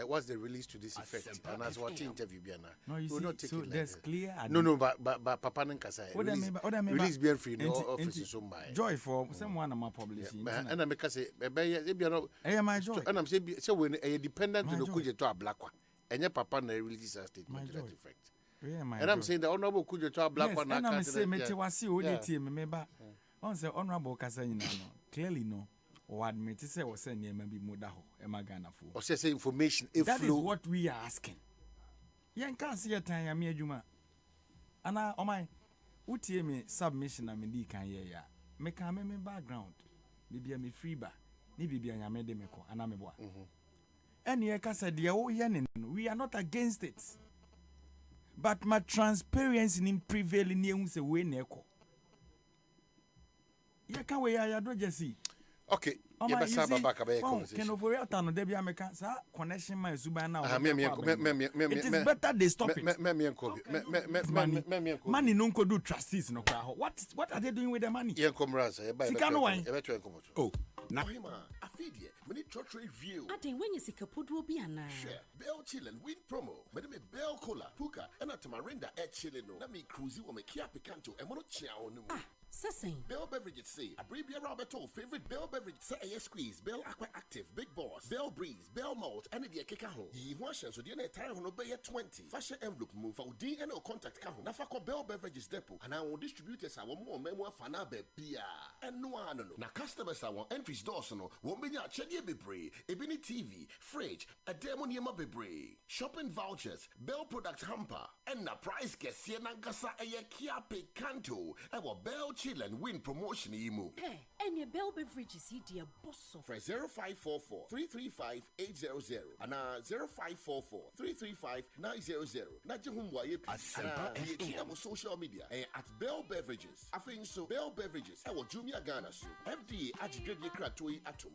what's the release to this effect? And as what interview Biana. No, you we'll see, not take so it that's like clear. No, but Papa Nkasa. Release being free, no office so my. Joy for someone I'm publishing. And I'm because my joy. And I'm saying, so when a dependent to the Kuja to a black one, and your Papa release a statement to that effect. And I'm saying the honorable Kuja to a black one. And I'm saying, Metewasi, Odi, on the honorable Casino, clearly no, or admit to say, or send you maybe Mudaho, Emagana for. Or say information if that is what we are asking. Yan can't see a time, I'm here, Juma. And I, oh my, Uti me submission, I mean, can ye ya. Make a me background. Maybe I'm a free bar, maybe be a medemico, and I'm a boy. And ye said, we are not against it. But my transparency in prevailing news away neko. You can't wait, I do just see. Okay, you must have a back of a conversation. Can over your town, Debbie American, connection my Subana. It is better they stop it. Money no could do trustees no crowd. What are they doing with the money? Oh, Nahima, I feed ye. Many trade view. I think when you see Kaput will be an share. Bell chillin' win promo. Madame Bell Cola, Puka, and at Marinda at Chileno. Let me cruise you on my Kia Picanto and Mono Chow. Sassing. Bell Beverages say, a Bribia Roberto, favorite Bell Beverage, say a squeeze, Bell Aqua Active, Big Boss, Bell Breeze, Bell Malt, and the Kikaho. He washes with your entire Honobay 20. Fashion envelope move for DNO contact Kaho. Nafako Bell Beverages Depot, and I will distribute us our more memoir Fanabe Pia. And no, now customers I want entries Dawson, won't be at Chedia Bebre, Ebony TV, fridge, a demonium Bebre, shopping vouchers, Bell Products Hamper, and the price gets Siena Gasa a Kia Picanto, and what Bell Chill and win promotion emu. Hey, and your Bell Beverages here, dear boss. For 0544 335 800 and 0544 335 900. Not your home wire. ASEMPA social media at Bell Beverages. I think so. Bell Beverages. I will Jumia Ghana. FDA agitated Kratoi Atom.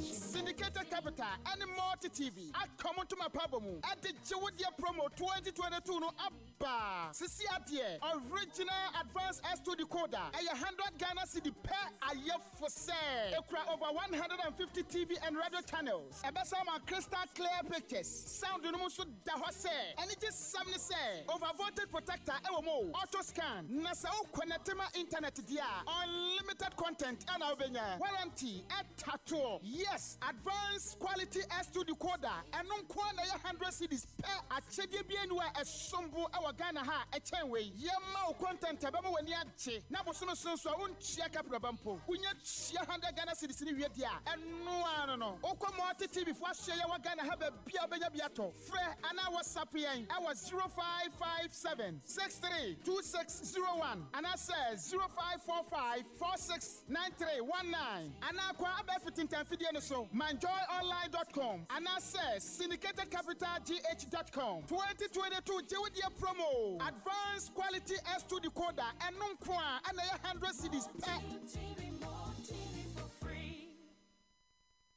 Syndicated Capital and Multi TV. I come on to my problem. At the Jewdia promo 2022 no abba. Sisi adie original advanced S2 decoder. A 100 Ghana cedi per a year for sale. Ekra over 150 TV and radio channels. Ebesa ma crystal clear pictures. Sound no musu da hose. And it is something say over voltage protector ewo mo. Auto scan. Nasa o connect ma internet dia. Unlimited content and avenya. Warranty at tattoo. Yes. Advanced quality S2 decoder and non kwana ya 100 CDs per a chedie bienwa a sombo our Ghana ha a chenwe yema content abama wani ache na bosono sonso unchia kapra bampo unya chia 100 Ghana CDs ni wedia eno no okwa multi TV fo ahye ya wa Ghana ha ba bia benya biato fre ana WhatsApp yen our 0557 632601 and I say 0545 469319 ana kwa aba fitin tanfidie no so manjoyonline.com and access syndicatedcapitalgh.com 2022 Jewdia promo advanced quality S2 decoder and non-qua and 100 CDs per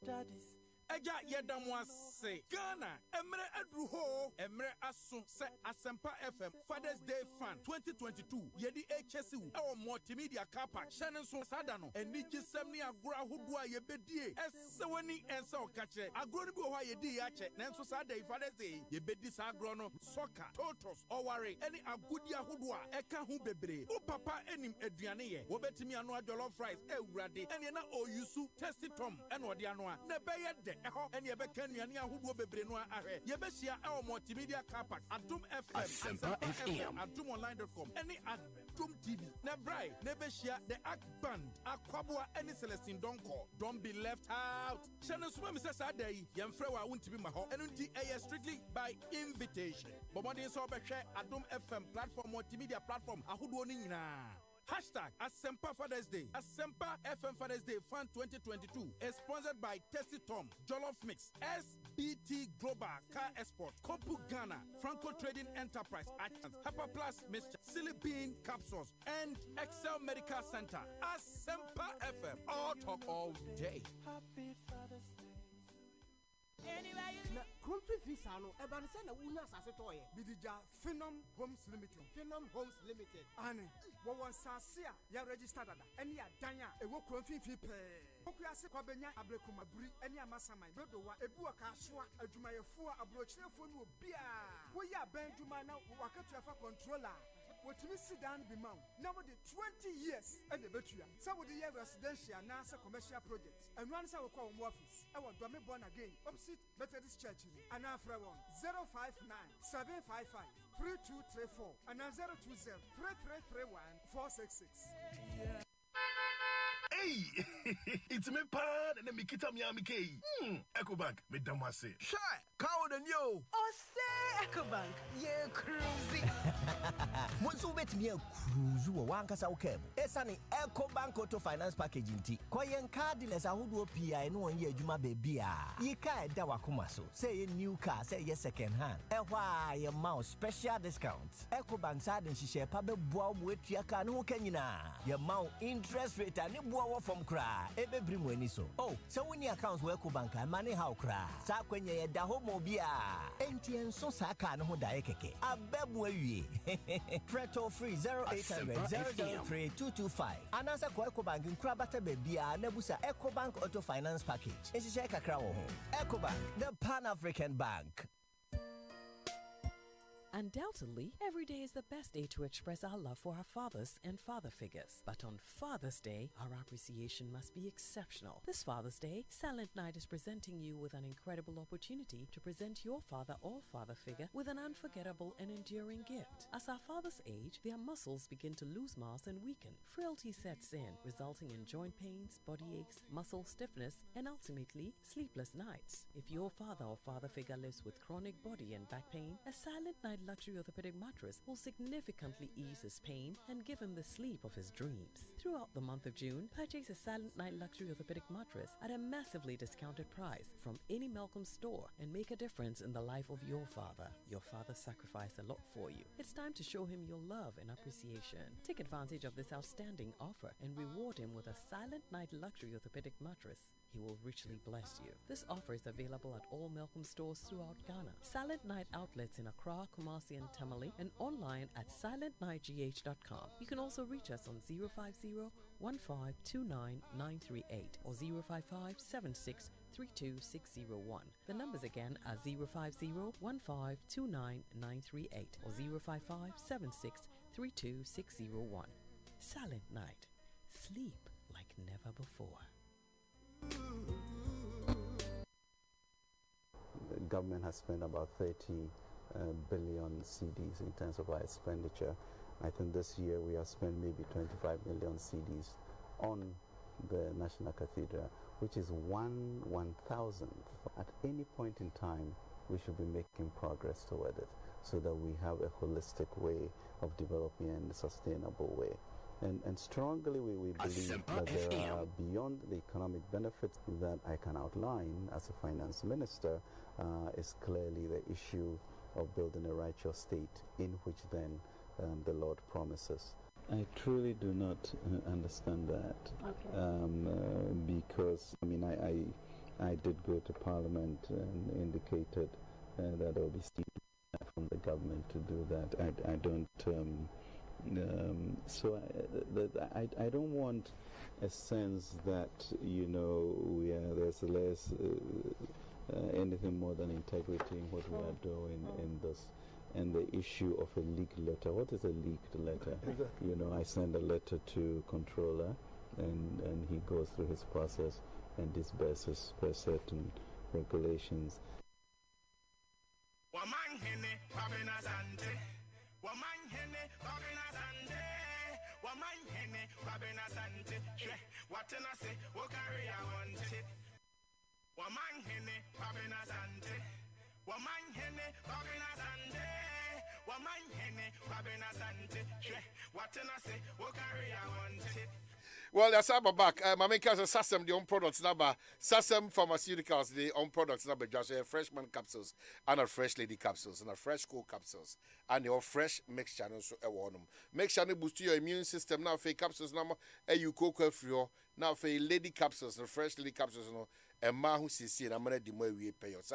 Daddies. Eja yedamwa say Ghana emre adruho emre aso se ASEMPA FM Father's Day Fan 2022 yedi HSU our multimedia car park Shannon so sadano eni gisemni agora hodua yebedie esewani ensa okache agro ni bi ho yedi yache nenso Saturday Father's Day yebedi sa agro no soccer totos oware eni agudi hodua eka ho bebre o papa enim aduane ye wobetimi ano jollof rice ewurade eni na oyusu testy tom eno de ano a na beye de and you can who be no ahe. Yebesia our multimedia car park Adum FM ASEMPA FM AdumOnline.com any Adum TV Nebrai Nebesia the Act Band Aquabua any Celestine Donko. Don't be left out. Channel Swim says a day Yamfrewa won't be my home and strictly by invitation. But one day so share Adum FM platform multimedia platform Ahudonina. Hashtag ASEMPA Father's Day. ASEMPA FM Father's Day Fun 2022 is sponsored by Testy Tom, Jollof Mix, SBT Global Car Export, Kopu Ghana, Franco Trading Enterprise, HOPE4LIFE Plus Mixture, Silly Bean Capsules, and Excel Medical Center. ASEMPA FM. All talk all day. Happy Father's Day. Anywhere you Country visa no eba ne say na wunya asase toye. Bidija Phenom Homes Limited. Phenom Homes Limited. Ane, wo won sase a ya register dada. Eni adan a ewo kronfinfi pe. Okuase kwabenya abrekumaburi eni amasaman. Dodowa ebu akasoa adwumayefo abrochirefo no obia. Wo ya ban dwuma na wakatu afa controller. What me sit down be mount. Now with the 20 years and the betua. Some of the year residential now commercial projects. And one say we call office. I want to be born again. Opposite Methodist Church. And now for 059 755 3234 and now 020 3331 466. Hey, it's me pan and me kita mi amike. EcoBank me damase. Shy, cow than you. OSEI EcoBank, yeah, cruising. Once you bet me a cruise, you want to say okay. It's an EcoBank Auto Finance Package in T. Koyen card dealers are who do PI no one year Juma baby. Ye ka da wakumaso. Say a new car, say yes second hand. Why your mouse special discounts. EcoBank side and she share pabe boa with your car no kenyina. Your mount interest rate and from cry, ebe bring when so. Oh, so when your accounts work bank and money how cry. Sa when ye da homo bia. NTN so saka no dae keke. Abebwe. Preto free 0800 003 225. Anasa ko EcoBank nkrabata bebia nebusa EcoBank Auto Finance Package. Esi kakra wo ho. EcoBank, the Pan-African Bank. Undoubtedly, every day is the best day to express our love for our fathers and father figures. But on Father's Day, our appreciation must be exceptional. This Father's Day, Silent Night is presenting you with an incredible opportunity to present your father or father figure with an unforgettable and enduring gift. As our fathers age, their muscles begin to lose mass and weaken. Frailty sets in, resulting in joint pains, body aches, muscle stiffness, and ultimately, sleepless nights. If your father or father figure lives with chronic body and back pain, a Silent Night luxury orthopedic mattress will significantly ease his pain and give him the sleep of his dreams. Throughout the month of June, purchase a Silent Night luxury orthopedic mattress at a massively discounted price from any Malcolm store and make a difference in the life of your father. Your father sacrificed a lot for you. It's time to show him your love and appreciation. Take advantage of this outstanding offer and reward him with a Silent Night luxury orthopedic mattress. He will richly bless you. This offer is available at all Malcolm stores throughout Ghana. Silent Night outlets in Accra, Kumasi, and Tamale, and online at silentnightgh.com. You can also reach us on 050-1529-938 or 055-76-32601. The numbers again are 050-1529-938 or 055-76-32601. Silent Night. Sleep like never before. The government has spent about 30 billion CDs in terms of our expenditure. I think this year we have spent maybe 25 million CDs on the National Cathedral, which is 1/1000th. At any point in time, we should be making progress toward it so that we have a holistic way of developing in a sustainable way. And strongly we believe that there are, beyond the economic benefits that I can outline as a finance minister, is clearly the issue of building a righteous state in which then the Lord promises. I truly do not understand that, because I mean I did go to Parliament and indicated that there will be steep from the government to do that. I don't. So I don't want a sense that, you know, there's less anything more than integrity in what we are doing in this. And the issue of a leaked letter. What is a leaked letter? Exactly. You know, I send a letter to controller and he goes through his process and disburses per certain regulations. Well, that's our back. My main case is Sasem, the own products number. Sasem Pharmaceuticals, the own products number. Just freshman capsules and a fresh lady capsules and a fresh cool capsules and your fresh mixture. So mixture boost your immune system. Now for capsules number, you cocoa free. Now for lady capsules and fresh lady capsules. No, a man who sees and I'm gonna do more we pay your. So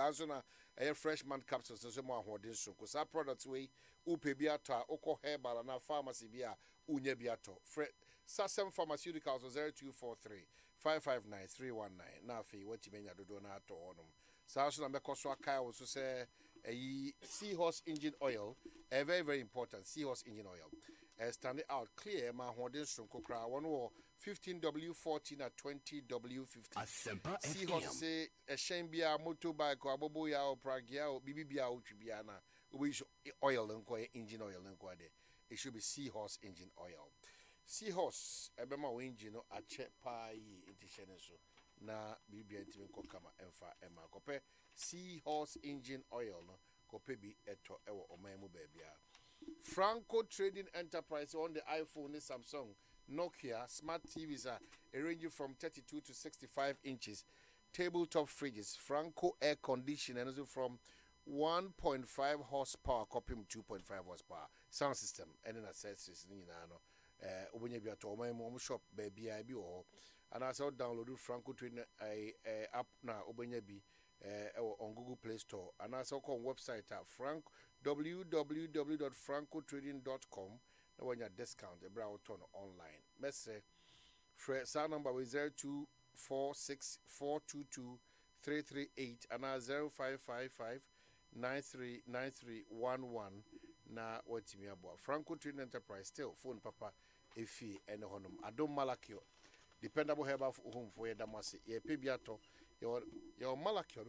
freshman capsules so mo ahoden so ko sa products we upe bi ato a ukọ herbal na pharmacy bi a unya bi ato Sasem Pharmaceuticals 0243 559 319 na afi wati menya dodo na ato honum sa so na mekọ so akai wo so say seahorse engine oil very very important seahorse engine oil stand out clear ma hoden sonko kra one wo 15W40 na 20W50 ASEMPA seahorse say shen bia motorbike abobo ya o pragia o bibia o twibia na we oil nko engine oil nko ade it should be seahorse engine oil seahorse ebema o engine no ache pai intishene so na bibia ntimi nko kama emfa ema kope seahorse engine oil no kope bi eto ewo omamu babia Franco Trading Enterprise on the iPhone and Samsung Nokia smart TVs are ranging from 32 to 65 inches tabletop fridges Franco air conditioning from 1.5 horsepower copy 2.5 horsepower sound system and then accessories obonya bi ato omamu shop baby I be o and I saw download Franco Trading app na obonya bi on Google Play Store and I saw on website at www.francotrading.com now when your discount the brow turn online message phone number is 0246422338 and 0555939311 na what me about Franco Trading Enterprise still phone papa efi and honum adom malakio dependable herba home for your damasi ye pebiato your malakio.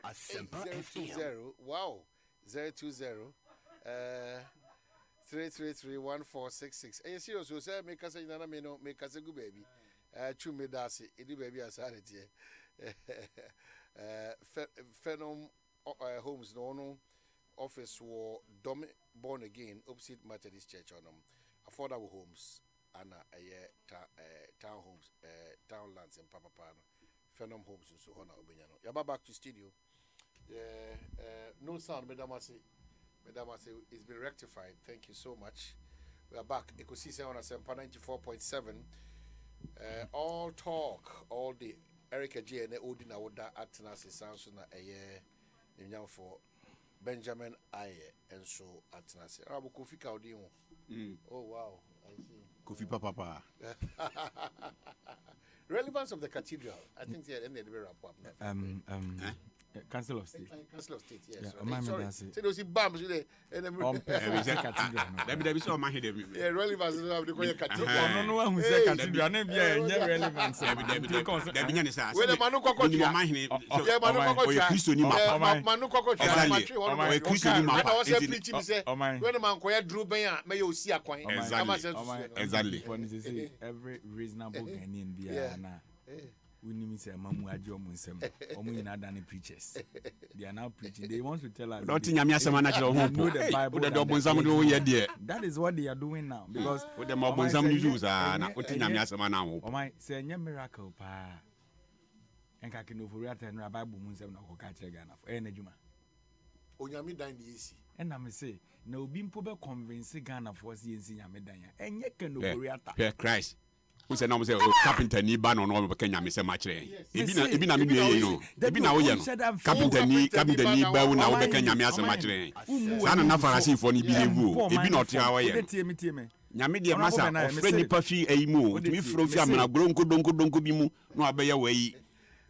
ASEMPA FM. 020 wow 020 3331466 eh serious so say make us na me no make us go baby chume dasi edi baby asarete phenom homes no office wo dom born again opposite Methodist Church on affordable homes and town homes townlands in Papa Phenom homes so on obenyano yaba back to studio. No sound, Madam Ase, it's been rectified. Thank you so much. We are back. You could see on ASEMPA 94.7. All talk, all the Erica J and Odina Oda Atnas Sansuna Aye, Nyam for Benjamin Aye, and so Atnas. Rabu Kofi Kaudion. Oh, wow. I see. Kofi Papa. Relevance of the cathedral. I think they ended the wrap up. Council of State. Council of State, yes. Sorry. Those bombs today. And relevance is of the cathedral. No one who said cathedral. Relevance. Every reasonable Ghanaian we need to say mamu ajo munsem omu ina dane preachers they are now preaching they want to tell us that is what they are doing now because with the mabonzam use na otinyame asema na ho o my say nya miracle pa enka kino for real ten bible munsem na ko ka kire Ghana for enadwuma onyame dan de esi and I say na obi mpo be convince Ghana for si ensi nyame dan ya enye kano for real Christ who said now say carpenter ni ba no no be Kenya me say ma kire ebi na me ye no ebi na wo ye no carpenter ni ba wo na wo be Kenya me asema kire sana na farasi for ni behave ebi na otia wo ye nyame de masa ofre ni pafi ayimu otimi fro fi amana gronko donko bi mu no abeya wayi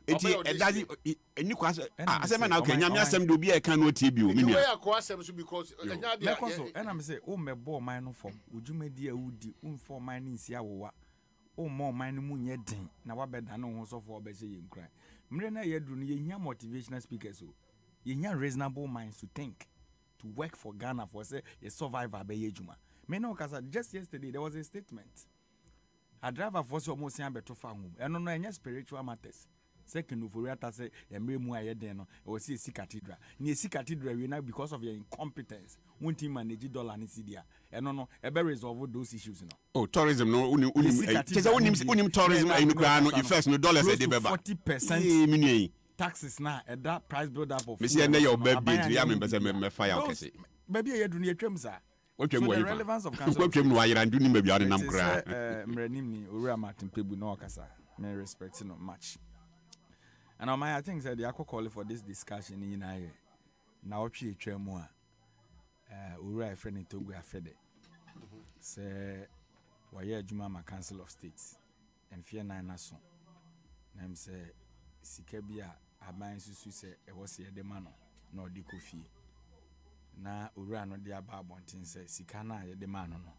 eti edazi eni kwa asema na Kenya me asem de obi e kan no tie bi o me nua ya kwa asem so because enya de na me say o mebo man no fom ojumadi awudi umfo man ni nsia wowa o mo man no munye den na wabeda no ho so fo obese ye nkran mre na ye duru no ye hia motivational speakers o You have reasonable minds to think, to work for Ghana for say a survivor be yejuma. Me no kasa just yesterday there was a statement. A driver for so almost saying beto fa home. And no any spiritual matters. Second of all, say emre mu aye den no e was see cathedral. Ni see cathedral we now because of your incompetence. Won't him manage dollar ni sidia. And no e be resolve those issues no. Oh, tourism no unim unim tourism in kra no first no dollars e dey beba. 40% taxes na e that price build up of. Me see na your baby ya me say me fire okese. Baby e do ni etwem sa. So the relevance of council. Mrenim ni Ura Martin Pebu no kasa. Me respect no much. And I think that they are call for this discussion in here. Now chi twemu a Ura friend Togo afede. Say waye adwuma ma Council of States. Emfie na na so. Na me say sika bia aban susu say e wo se de ma no na odi kofi. Na Ura no de aba abontin say sika na ye de ma no no.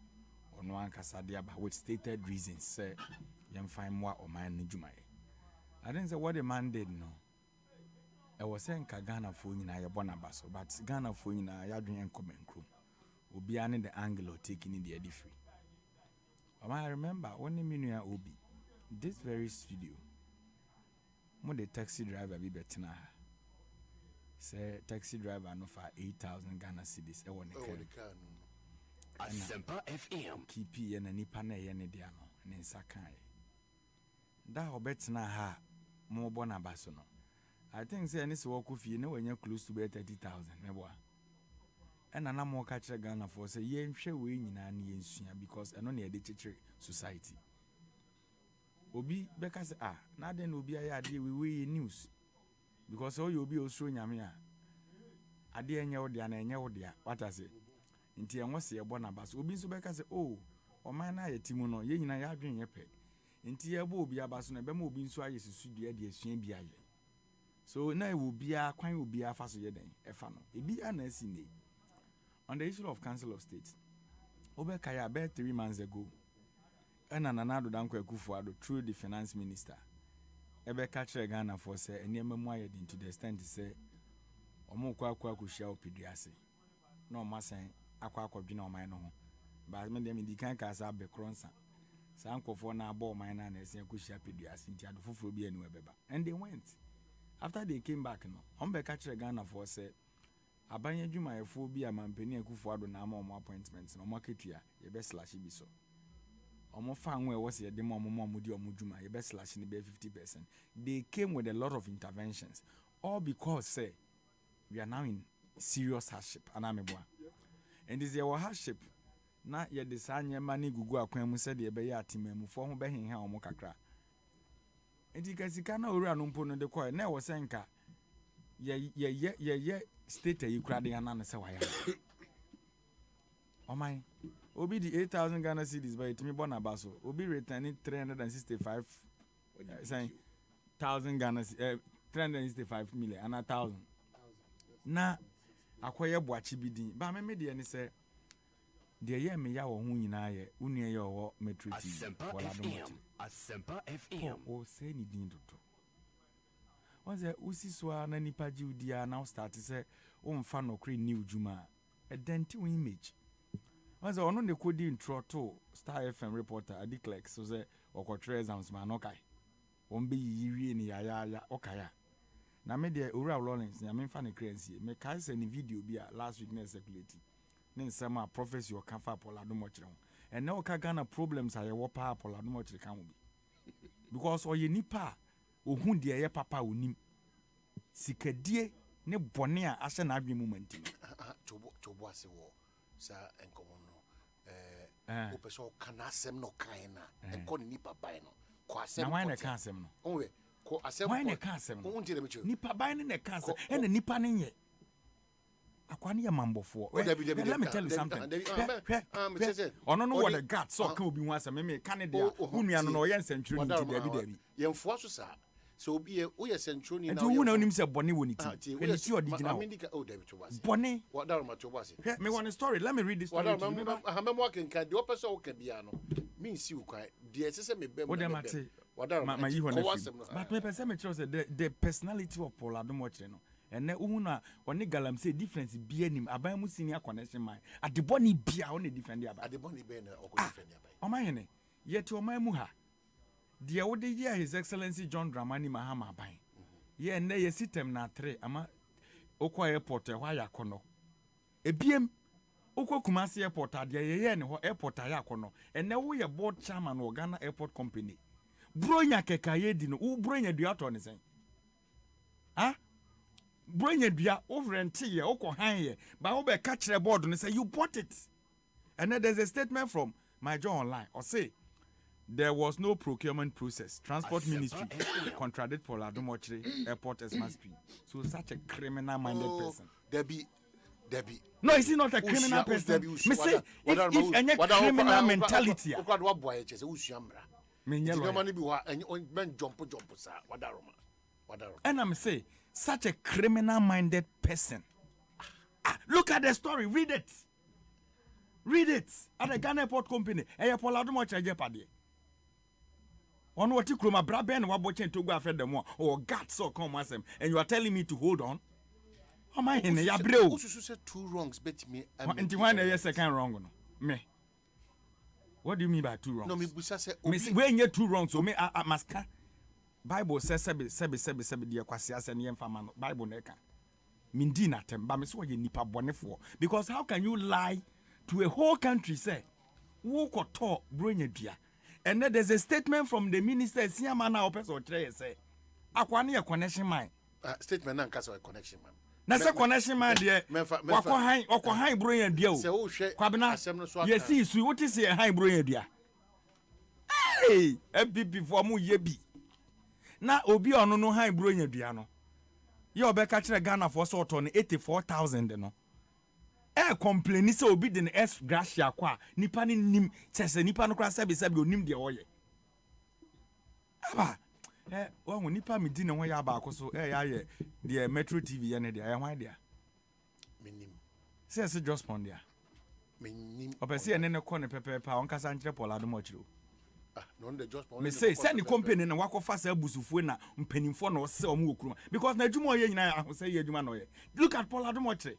Ono ankasa de aba with stated reasons say yem find more o man no dwuma. I didn't say what the man did no. I was saying Ghana for you na ye bona baso, but Ghana for you na ya dwen comment krom. Obi ane the angle of taking it the free. I remember when the menu obi this very studio. Mo the taxi driver be betina. Say taxi driver no for 8,000 Ghana cedis e won the car. ASEMPA FM. Keep ye na nipa na ye ne dia no ne nsakan. Da obetina ha mo bona baso no. I think say any so ku fie na wanya close to 30,000 meboa. And na mo ka kire Ghana for say ye nhwe we nyina na ye nsua because eno na ye de chichire society. Obi beka say na den obi aye ade we news because all you be osro nyame a ade enye wo dia na enye wo dia what I say nti enwo se ye bona baso obi nso beka say oh oman na ye timu no ye nyina ya adwen ye pe nti ye bo obi abaso na be ma obi nso aye susu dua de asua bi aye so na e wo bia kwan obi afa so ye den e fa no ebi ana asi ne on the issue of Council of State obeka ya be 3 months ago and Nanado Danko Ekufuado through the finance minister ebe kachire Ghana for say enema mu aye din to the extent say omo kwa kushia opiduase na o masan akwa akwadwina o man no ho ba me dem di kan ka sa be kronsa sa ankofo na aba o man na ese kushia opiduase nti ado foforo bi anu ebeba and they went after they came back no ombe kachire Ghana for say abanye dwuma efo bi amampani Ekufuado na ama omo appointments no marketua ye be slash bi so omo fan we was the mom di omo dwuma ye be slash ni be 50%. They came with a lot of interventions all because say we are now in serious hardship anameboa and this your hardship na ye de sanye mani gugu akwan mu say de be ya atimemu fo ho be henha omo kakra enti kasika na owura no mpo no de koy na e wo senka ye state ayi kura de ana na se waya omai Obi the 8,000 Ghana cedis by Timmy Bonabaso. Obi returning 365 saying 1,000 Ghana 365 million and 1,000. Na akwaya boachi bidin. Ba me me de say de ye me ya wo hu nyina ye unu ye wo metriti. ASEMPA FM. O say ni din dodo. Once usi so na nipa ji udia now start say o mfa no kre new juma. A denti image. Once ono ne kodi intro to Star FM reporter Adi Clerk so say okotre exams man okai ombe yiwie ni ya okaya na me de Owura Lawrence na me fa ne crancy me kai se ni video bi a last week na circulate ne nsema prophecy o kan fa Paula do mochire ho and na oka Ghana problems aye wo pa Paula do mochire kan wo bi because oye nipa ohun de ye papa onim sikadie ne bone a ahye na adwe moment chobo ase wo sa enkomo opeso kanasem no kaina enko nipa bai no ko asem na why na ka asem no onwe ko asem why na ka asem no unti dem chu nipa bai ne ka asem ena nipa ne nye akwa ne mambofo let me tell you something ono no what the god so ka obi hu asem me ka ne dia hunua no no ye nsentwuru ni ti dabi yemfo so sa so obi ye wo ye sentwuru ni na wo hu na onim se bone woni ti eni ti original bone what that ma chobo ase me one story let me read this story ha me mo akenka de opese wo ka bia no me nsi wo kwai de sese me bem what dem ate ma yi ho na but me person me tell say the personality of Paul Adomochire no and then una on the galam say difference be any abamu senior connection mine at the bonny bia on the defender at the bonny ben or defender. Oh my hene, yet to my muha. The other year His Excellency John Dramani Mahama Bain. Ye and they sit them na 3 ama Okwa Airport why yakono. E BM Oko Kumasi Airport at ye and airport ayakono. And now we are board chairman of Ghana Airport Company. Bronya kekaye dino u bronya dua to ne sen. Ah? Bronya dua over and tea oko han ye. Ba wo be catch the board and say you bought it. And then there's a statement from my John online or say there was no procurement process. Transport Ministry contradicted Paul Adumochire Airport as must be. So such a criminal-minded person. Debbie. No, is he not a criminal person? Me say, if any criminal mentality. And I'm say, such a criminal-minded person. Look at the story. Read it. At the Ghana Airport Company. Paul Adumochire Jeopardy. On what you come a braben watching to go after them or guts or come as them, and you are telling me to hold on. How am I in a bro? You said 2 wrongs, bet me. And one a second wrong. Me. What do you mean by 2 wrongs? No, me busa say when you're 2 wrongs, so me I must. Bible says sebi dear Quasias and Yen Faman Bible neka. Mindina tem, but me so you nipa bonefo. Because how can you lie to a whole country say walk or talk bring a dear? And then there's a statement from the minister, Siamana Opes or Trey say, Aquani a connection mine. Statement and cast a connection man. That's a connection man, dear. Wako high brilliant deal. Kwabena, yes, see, what is a high brilliant dear? Hey, MPP for mu yebi. Na obi ono no high brilliant dear. You're back at Ghana for sort on 84,000, no. Complain say obi den S gracia kwa nipa ni nim sese nipa no kra sabi onim de oye aba wo nipa me di ne ho ya ba akoso ya ye de Metro TV ya ne de ya hwan de menim say just pon dia menim opese ene ne ko ne pepe pa on kasa nkire Paul Adumochire no de just pon me say ni company na wakofa sa busufuo na mpanimfo na o se o mu okuruma because na adwuma oye nyina ahose ye adwuma na oye look at Paul Adumochire.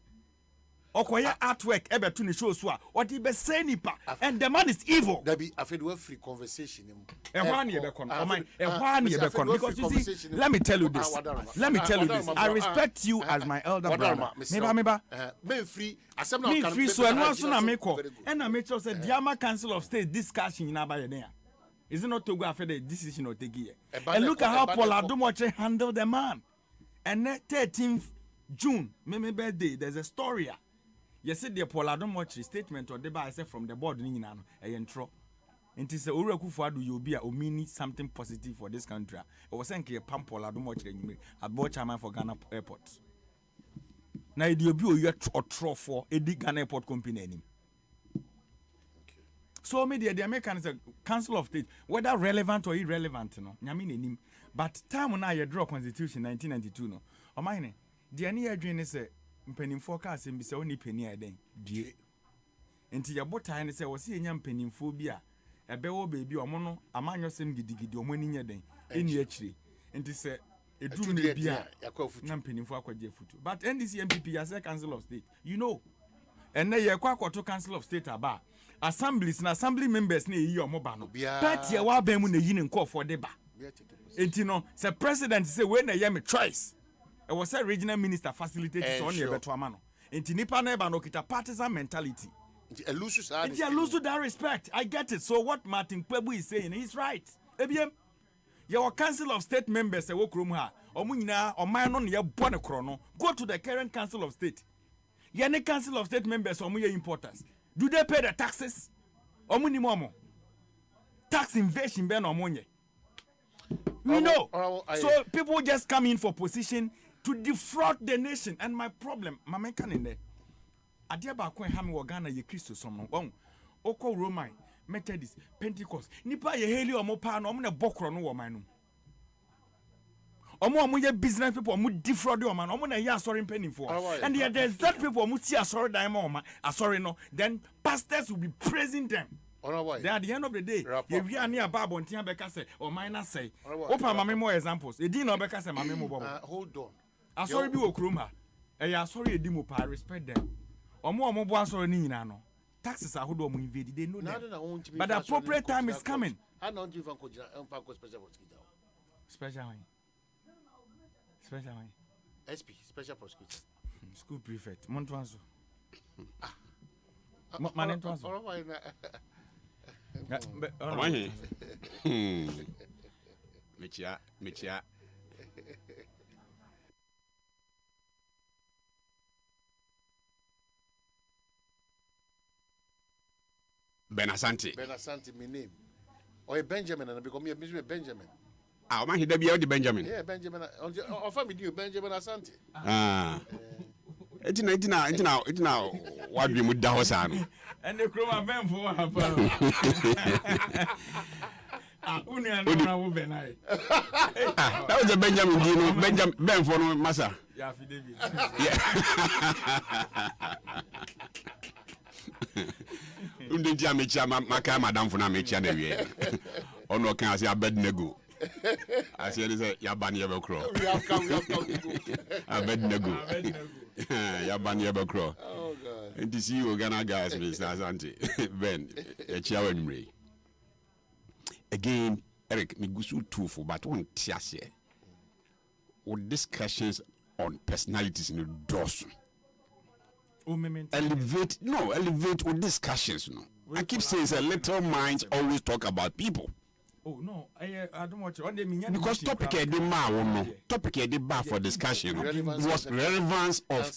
Okoye artwork ebe to the show so what he be say nipa and the man is evil. There be afraid we free conversation. Because you see, let me tell you this. I respect you as my elder brother. Me free so no so na make up. And I make sure say the Council of State discussion in about there. Is it not to go after the decision or take here? And look at how Paul Adumochire handled the man. And 13th June, my birthday, there's a story. You see the Paul Adumochire statement or deba I said from the board ni na no e intro. Nti se Owura Kufuor you be a mean something positive for this country. It was saying ke pam Paul Adumochire nyime at board chairman for Ghana Airport. Na e di obi o yɛ for edi Ghana Airport Company anim. So me the American is a Council of State whether relevant or irrelevant no. Nyame nenim. But time na ye draw constitution 1992 no. O mine the ani adwene say mpanimfo ka asem bi se oni pani eden die enti ye botan se wo se enya mpanimfo bi a ebewo beebi omo no amanyo sem gidigidi omo ni nyeden eni akire enti se edum na bi a na mpanimfo akwaje futu but NDC MPP ya say Council of State you know and na ye kwa akoto Council of State aba assemblies na assembly members na eyi omo ba no party e wa ban mu na yi ne nkofo de ba enti no se president say we na ye me choice. It was a regional minister facilitated on your better man. Inti nipa neba no kita partisan mentality. Inti lose that respect. I get it. So what Martin Kwebu is saying, he's right. Ebiem, your Council of State members say wokrum ha. Omunyina omano ne yebone krono. Go to the current Council of State. Yene Council of State members omuye importers. Do they pay the taxes? Omuni momo. Tax invasion ben omunye. We know. So people just come in for position to defraud the nation. And my problem, my man in there. Adia ba kwen hami wa Ghana ye Christo somno. Oko Roman, Methodist, Pentecost. Nipa ye heli omo pa no omo ne bokro no wo man no. Omo ye business people omo defraud yo man. Omo na ye asori penny for. And there's that people omo see asori dime omo asori no. Then pastors will be praising them. Then at the end of the day, if you are near Bible and Beka say or minor say, open my more examples. It didn't know Beka say my memo. Hold on. Asori bi wo krom ha. Asori edi mo pa respect them. Omo bo asori ni nyina no. Taxes are who invade, they know that. But the appropriate time is coming. I don't do special prosecutor. Special one. Special one. SP, special prosecutor. School prefect. Montwanzo. Michia. Benasante, my name. Or Benjamin, and become a Benjamin. Ah, man, he be the Benjamin. Yeah, Benjamin. Or family, you Benjamin Asante. Ah, it's now. What we would do, son. And the crew are men for one. That was a Benjamin, you know, Ben for no massa. Yeah. Undi jamecha maka madam for na mecha na wie. Ono kan ase Abednego. Ase say ya ban ye be kro. We have come to go. Abednego. Ya ban ye be kro. Oh God. And to see you Ghana guys Mr. Asante. Ben, e chia wenmre. Again, Eric, me gusu too for but one tiase. With discussions on personalities in the doors. Elevate with discussions. No, I keep saying that little minds always talk about people. Oh no, I don't watch it. Because topic for discussion was relevance of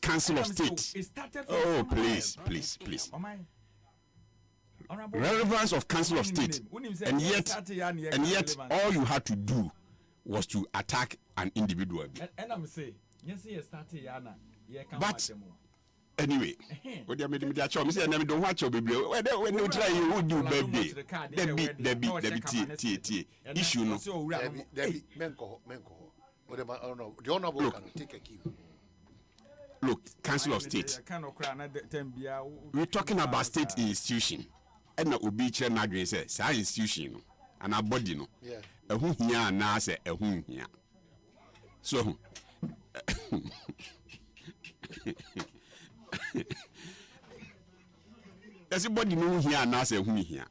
Council of State. Oh please. Relevance of Council of State, and yet all you had to do was to attack an individual. And I'm saying, yes, started Yana. But anyway, what you made me that show? Me say, "I don't watch your baby. When you try, you would do baby. Debbie, issue no. Debbie, menko. Whatever, no. The honorable can take a key. Look, Council of State. We're talking about state institution. And na obi chere na dwen say sa institution no and a body no. Yeah. Ehun hia na say ehun hia. So everybody know here na say ehun hia.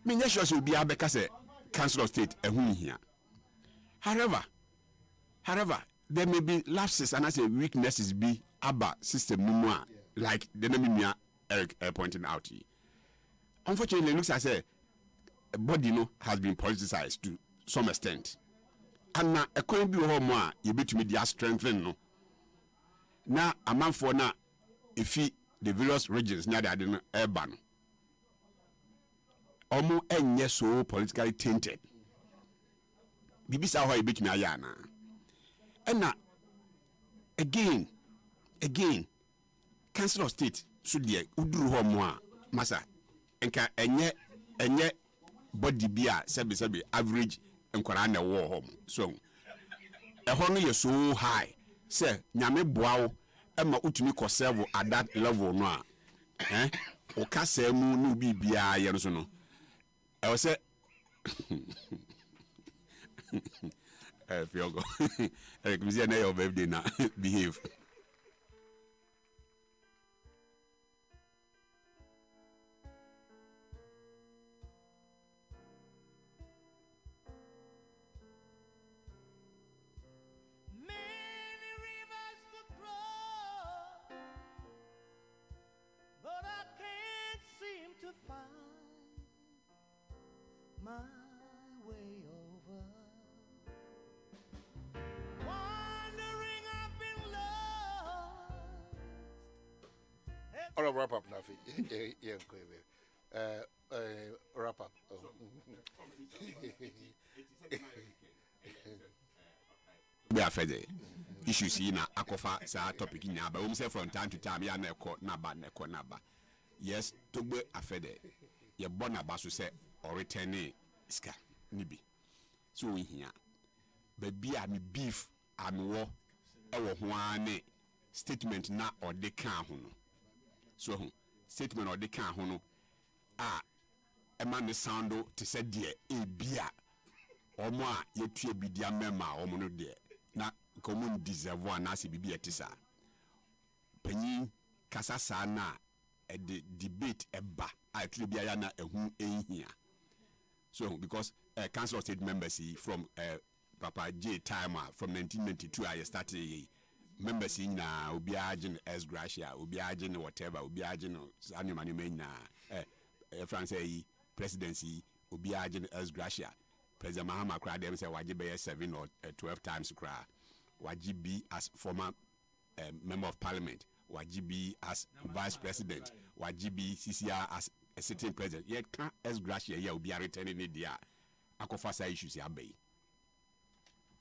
Me nya sure say obi abeka say Council of State ehun hia. However, there may be lapses and as a weaknesses be about system no like the name Eric pointing out here. Unfortunately, it looks as a body has been politicized to some extent. And now, a coin be home, you bet me their strengthening. No. Now, a man for now, if he the various regions near the urban, almost any so politically tainted. Bibisa how you bet me ayana. And now, again, Council of State should be udru home masa enka enye body bia sebi average enkwara na wo home so ehon no so high say nyame boawo ema utumi ko serve at that level no a o ka samu no bibia ye no so no e say feel go Eric me say na your birthday na behave. My way over, wandering I've been lost. All right, wrap up, Nafi. Yeah, wrap up. We are fed issues in a akofa sa topic in Yaba. We say from time to time, ya neko naba. Yes, to be a fed. Your bona basu say. Or returning ska nibi so we here baby am beef am wo e wo ho ane statement na or de kan ho no so statement or de kan ho no a e ma ne soundo to say de e bia omo a yetua bidia mema omo no de na common deserve one as bibi etisa panyin kasa saa na the debate eba actually bia na ehu ehia so because council of state members from Papa J timer from 1992 I started members na obi agin as gracia obi agin whatever obi agin anumani na France presidency obi agin as gracia President Mahama kra dem say wajibe 7 or 12 times kra wajibi as former member of parliament wajibi as vice president wajibi CCR as a sitting president yet can as gracia ya obi returning it dia akofasa issues ya bay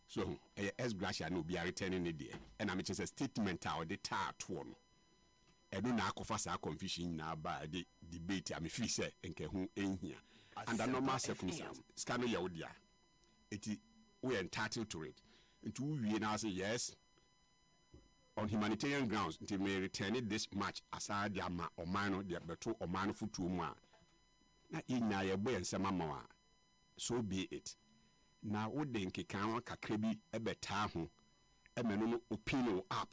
so as gracia no be returning it there and I'm just a statement out the tar one edo na akofasa confusion na ba the debate am free say enke hu enhia under normal circumstances scan ya odia eti we entitled to it into we now say yes on humanitarian grounds until may return it this much aside the ama omano the beto omano futu mu a na inya ye boy nsema ma so be it na wo de nkekan kakra bi ebeta ho emenu opinion up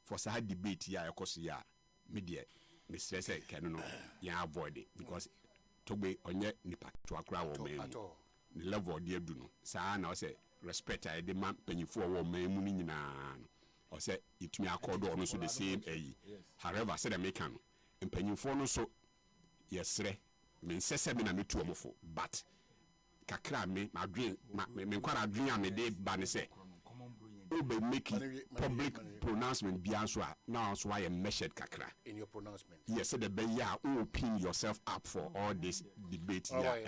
for sa debate ya ekoso ya media me stress can no ya avoid it because to be onye nipa to akra wo me the level de adu no sa na o say respect I the man panyifo wo me mu ni nyina o say itumi accord on so the same however said the can panyifo no so yesre me nsese me na metu omofo but kakra me madwen me kwara adwen a me de ba ne say be make public pronouncement be answer now so why measured kakra in your pronouncement yes so the be ya open yourself up for all this debate yes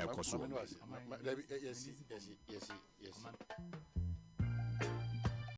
yeah yes